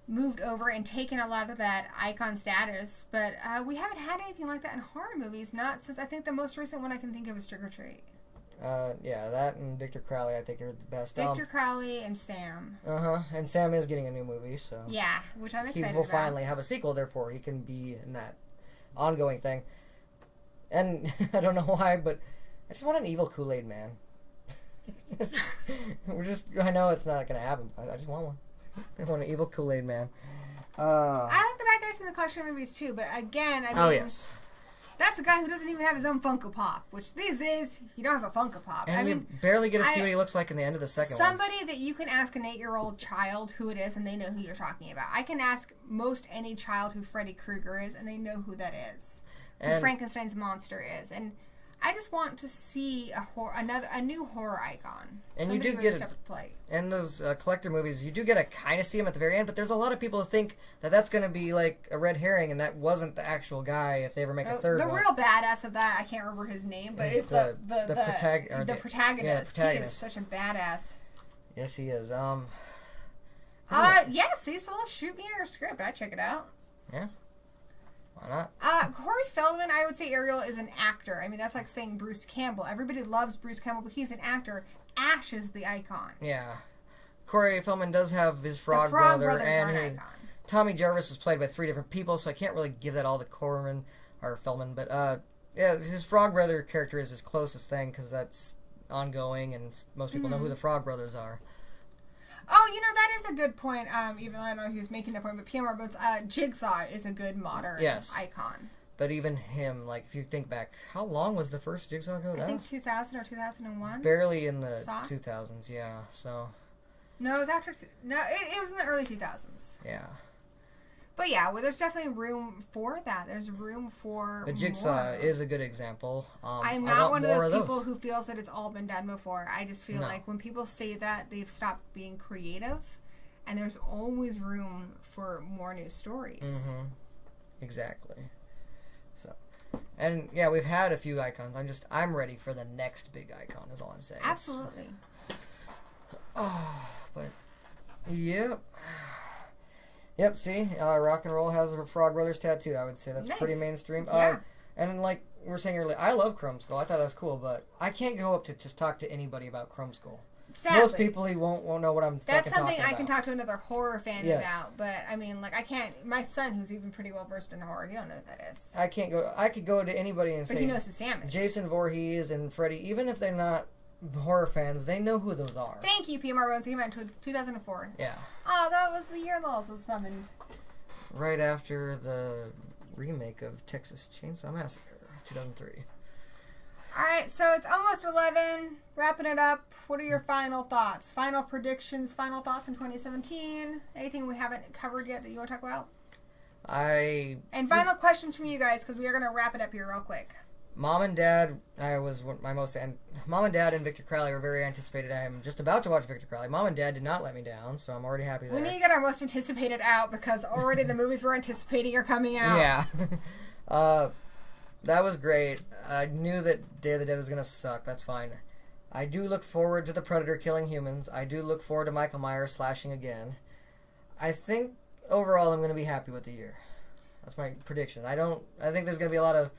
moved over and taken a lot of that icon status, but we haven't had anything like that in horror movies, not since, I think the most recent one I can think of is Trick or Treat. Yeah, that and Victor Crowley I think are the best. Victor Crowley and Sam. And Sam is getting a new movie, so. Yeah, which I'm excited about. He will finally have a sequel, therefore he can be in that ongoing thing. And I don't know why, but I just want an evil Kool-Aid Man. I know it's not going to happen. I just want one. I want an evil Kool-Aid man. I like the bad guy from the collection of movies too, but again, I mean, yes. That's a guy who doesn't even have his own Funko Pop, which these days, you don't have a Funko Pop. And you barely get to see what he looks like in the end of the second one. Somebody that you can ask an 8-year-old child who it is, and they know who you're talking about. I can ask most any child who Freddy Krueger is, and they know who that is. Who Frankenstein's monster is. And I just want to see a new horror icon. And somebody you do get in those collector movies, you do get to kind of see him at the very end, but there's a lot of people who think that that's going to be like a red herring, and that wasn't the actual guy if they ever make a third one. The real badass of that, I can't remember his name, but it's the protagonist. Yeah, the protagonist. He is such a badass. Yes, he is. Yeah, Cecil, shoot me your script. I'd check it out. Yeah. Why not? Corey Feldman, I would say Ariel is an actor. I mean, that's like saying Bruce Campbell. Everybody loves Bruce Campbell, but he's an actor. Ash is the icon. Yeah. Corey Feldman does have his frog brother, and Tommy Jarvis was played by 3 different people, so I can't really give that all to Corman or Feldman. But yeah, his frog brother character is his closest thing because that's ongoing, and most people know who the Frog Brothers are. Oh, you know, that is a good point. Even though I don't know who's making that point, but P.M. Boats, Jigsaw is a good modern icon. But even him, like, if you think back, how long was the first Jigsaw go? I think 2000 or 2001. Barely in the 2000s, yeah. So. No, it was after. No, it was in the early 2000s. Yeah. But yeah, well, there's definitely room for that. There's room for. But Jigsaw is a good example. I'm not one of those people who feels that it's all been done before. I just feel like when people say that, they've stopped being creative, and there's always room for more new stories. Mm-hmm. Exactly. So, and yeah, we've had a few icons. I'm ready for the next big icon. Is all I'm saying. Absolutely. But yep. Yep, see, Rock and Roll has a Frog Brothers tattoo. I would say that's pretty mainstream. Yeah. And like we were saying earlier, I love Chrome Skull. I thought that was cool, but I can't go up to just talk to anybody about Chrome Skull. Sadly, most people won't know what I'm fucking talking about. That's something I can talk to another horror fan about, but I mean, like, I can't. My son, who's even pretty well versed in horror, he don't know what that is. I can't go. I could go to anybody and but say, he knows who Sam is. Jason Voorhees and Freddy, even if they're not horror fans, they know who those are. Thank you, PMR Bones. He came out in 2004. Yeah. Oh, that was the year Laws was summoned. Right after the remake of Texas Chainsaw Massacre, 2003. Alright, so it's almost 11. Wrapping it up. What are your final thoughts? Final predictions, final thoughts in 2017? Anything we haven't covered yet that you want to talk about? And final questions from you guys, because we are going to wrap it up here real quick. Mom and Dad, Mom and Dad and Victor Crowley were very anticipated. I am just about to watch Victor Crowley. Mom and Dad did not let me down, so I'm already happy there. We need to get our most anticipated out, because already the movies we're anticipating are coming out. Yeah. That was great. I knew that Day of the Dead was going to suck. That's fine. I do look forward to the Predator killing humans. I do look forward to Michael Myers slashing again. I think overall I'm going to be happy with the year. That's my prediction. I think there's going to be a lot of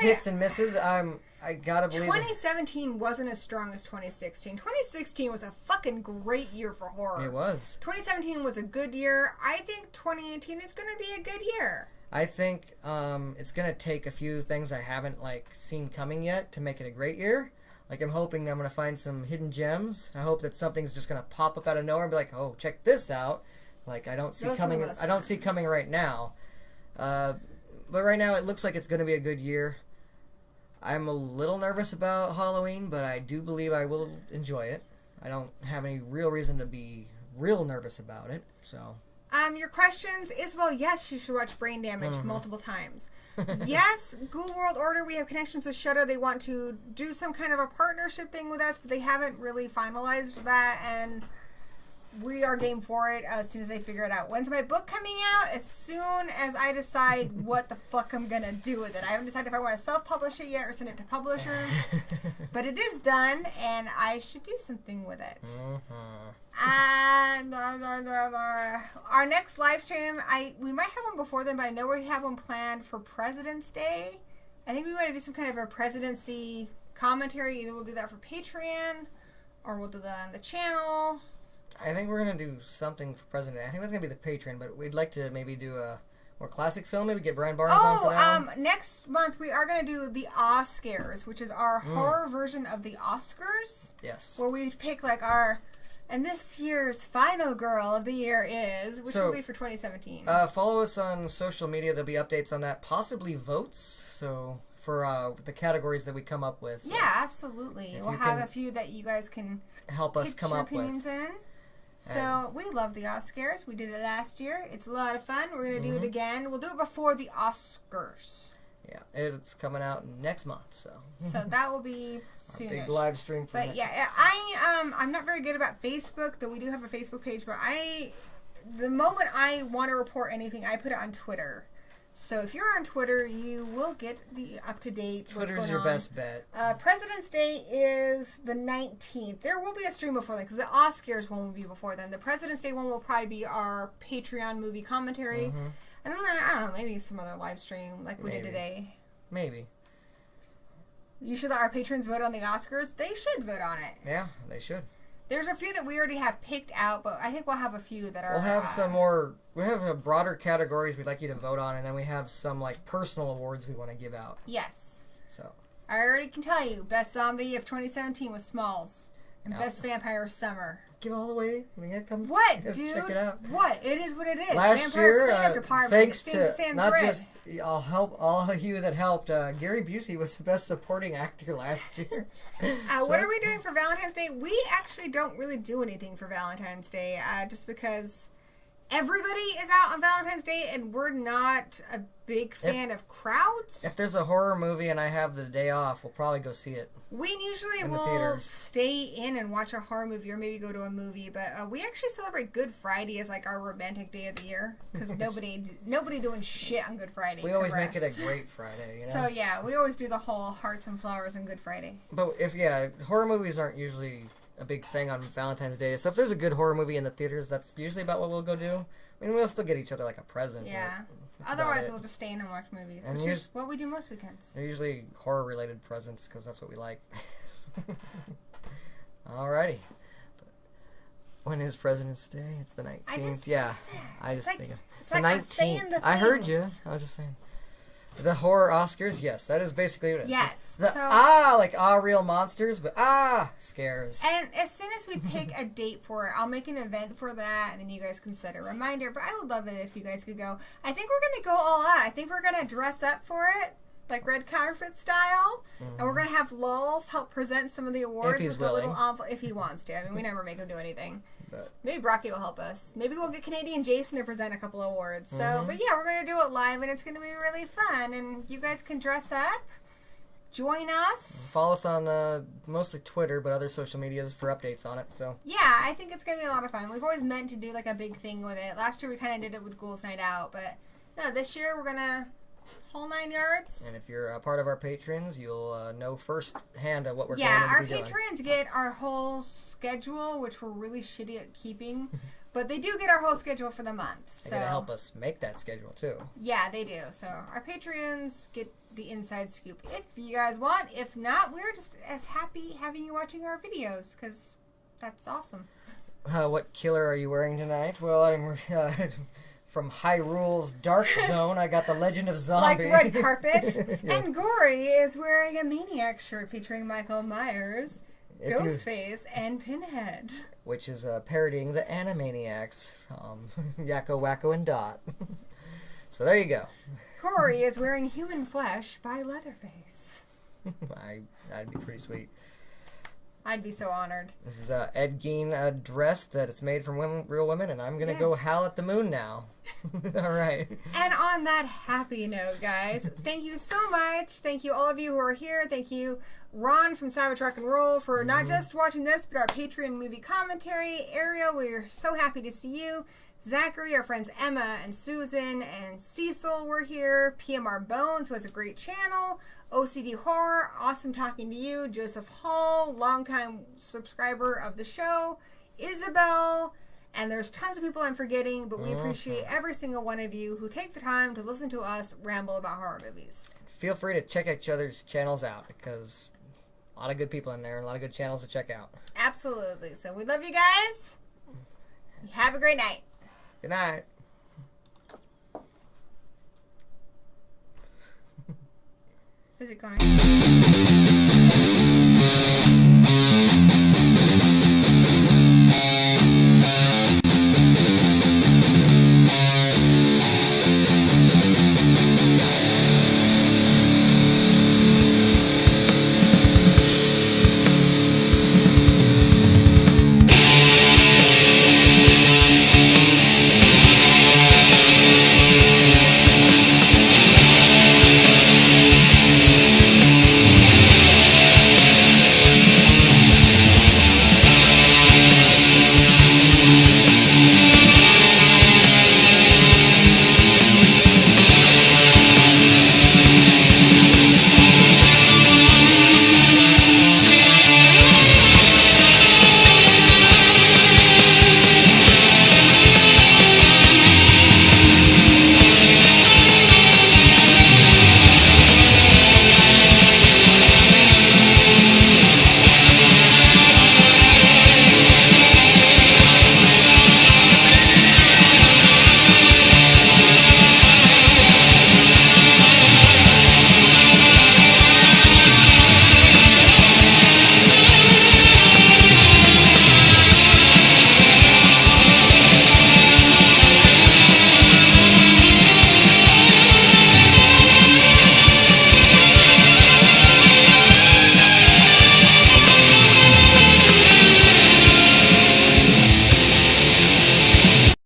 hits and misses. I gotta believe 2017 wasn't as strong as 2016. 2016 was a fucking great year for horror. It was. 2017 was a good year. I think 2018 is going to be a good year. I think it's going to take a few things I haven't seen coming yet to make it a great year. I'm hoping I'm going to find some hidden gems. I hope that something's just going to pop up out of nowhere and be like, "Oh, check this out." I don't see coming. I don't see coming right now. But right now it looks like it's going to be a good year. I'm a little nervous about Halloween, but I do believe I will enjoy it. I don't have any real reason to be real nervous about it. So. Your questions, Isabel, yes, you should watch Brain Damage multiple times. Yes, Ghoul World Order, we have connections with Shudder. They want to do some kind of a partnership thing with us, but they haven't really finalized that, and we are game for it as soon as they figure it out. When's my book coming out? As soon as I decide what the fuck I'm going to do with it. I haven't decided if I want to self-publish it yet or send it to publishers, but it is done, and I should do something with it. And our next live stream, we might have one before then, but I know we have one planned for President's Day. I think we want to do some kind of a presidency commentary. Either we'll do that for Patreon, or we'll do that on the channel. I think we're going to do something for President. I think that's going to be the Patreon, but we'd like to maybe do Or classic film? Maybe get Brian Barnes on for that one? Next month we are going to do the Oscars, which is our horror version of the Oscars. Yes. Where we pick like our... And this year's final girl of the year is, which will be for 2017. Follow us on social media. There'll be updates on that. Possibly votes. So for the categories that we come up with. So yeah, absolutely. We'll have a few that you guys can help us come up opinions with. In. So we love the Oscars. We did it last year. It's a lot of fun. We're going to do it again. We'll do it before the Oscars. Yeah, it's coming out next month, so that will be soon. Big live stream for But yeah, I'm not very good about Facebook, though we do have a Facebook page. But the moment I want to report anything, I put it on Twitter. So if you're on Twitter, you will get the up-to-date. Twitter's your best bet. President's Day is the 19th. There will be a stream before then because the Oscars one will be before then. The President's Day one will probably be our Patreon movie commentary. And then, I don't know, maybe some other live stream like we did today. Maybe. You should let our patrons vote on the Oscars. They should vote on it. Yeah, they should. There's a few that we already have picked out, but I think we'll have a few that are... We'll have some more... We have broader categories we'd like you to vote on, and then we have some, like, personal awards we want to give out. Yes. So. I already can tell you, Best Zombie of 2017 was Smalls. And Best Vampire was Summer. Give all the way. What, dude? Check it out. What? It is what it is. Last year, thanks to not red. just I'll help all of you that helped. Gary Busey was the best supporting actor last year. So what are we doing for Valentine's Day? We actually don't really do anything for Valentine's Day, just because everybody is out on Valentine's Day, and we're not a big fan of crowds. If there's a horror movie and I have the day off, we'll probably go see it. We usually will stay in and watch a horror movie or maybe go to a movie, but we actually celebrate Good Friday as like our romantic day of the year because nobody doing shit on Good Friday. We always make it a great Friday, you know? So yeah, we always do the whole hearts and flowers on Good Friday. But horror movies aren't usually a big thing on Valentine's Day. So if there's a good horror movie in the theaters, that's usually about what we'll go do. I mean, we'll still get each other like a present. Yeah. Otherwise, we'll just stay in and watch movies, which is what we do most weekends. They're usually horror-related presents because that's what we like. Alrighty. But when is President's Day? It's the 19th. I just think it's the 19th. I heard you. I was just saying. The horror Oscars, yes, that is basically what it is. Yes. Real monsters, but scares. And as soon as we pick a date for it, I'll make an event for that, and then you guys can set a reminder. But I would love it if you guys could go. I think we're going to go all out. I think we're going to dress up for it, like red carpet style, and we're going to have Lulz help present some of the awards. If he's with willing. A little envelope, if he wants to. I mean, we never make him do anything. But maybe Brocky will help us. Maybe we'll get Canadian Jason to present a couple of awards. So, but yeah, we're going to do it live, and it's going to be really fun. And you guys can dress up, join us. Follow us on mostly Twitter, but other social medias for updates on it. So yeah, I think it's going to be a lot of fun. We've always meant to do like a big thing with it. Last year we kind of did it with Ghouls Night Out, but no, this year we're going to whole 9 yards. And if you're a part of our patrons, you'll know firsthand what we're going to be doing. Yeah, our patrons get our whole schedule, which we're really shitty at keeping. But they do get our whole schedule for the month. So they're going to help us make that schedule, too. Yeah, they do. So our patrons get the inside scoop if you guys want. If not, we're just as happy having you watching our videos, because that's awesome. What killer are you wearing tonight? Well, I'm... From Hyrule's Dark Zone, I got the Legend of Zombie. Like red carpet. Yeah. And Gory is wearing a Maniac shirt featuring Michael Myers, Ghostface, and Pinhead. Which is parodying the Animaniacs from Yakko, Wacko, and Dot. So there you go. Gory is wearing Human Flesh by Leatherface. That'd be pretty sweet. I'd be so honored. This is Ed Gein dress that it's made from real women, and I'm going to go howl at the moon now. All right. And on that happy note, guys, thank you so much. Thank you all of you who are here. Thank you, Ron from Savage Rock and Roll, for not just watching this, but our Patreon movie commentary. Ariel, we're so happy to see you. Zachary, our friends Emma and Susan and Cecil were here. PMR Bones, who has a great channel. OCD Horror, awesome talking to you. Joseph Hall, longtime subscriber of the show. Isabel, and there's tons of people I'm forgetting, but we appreciate every single one of you who take the time to listen to us ramble about horror movies. Feel free to check each other's channels out, because a lot of good people in there and a lot of good channels to check out. Absolutely. So we love you guys. Have a great night. Good night. Is it going?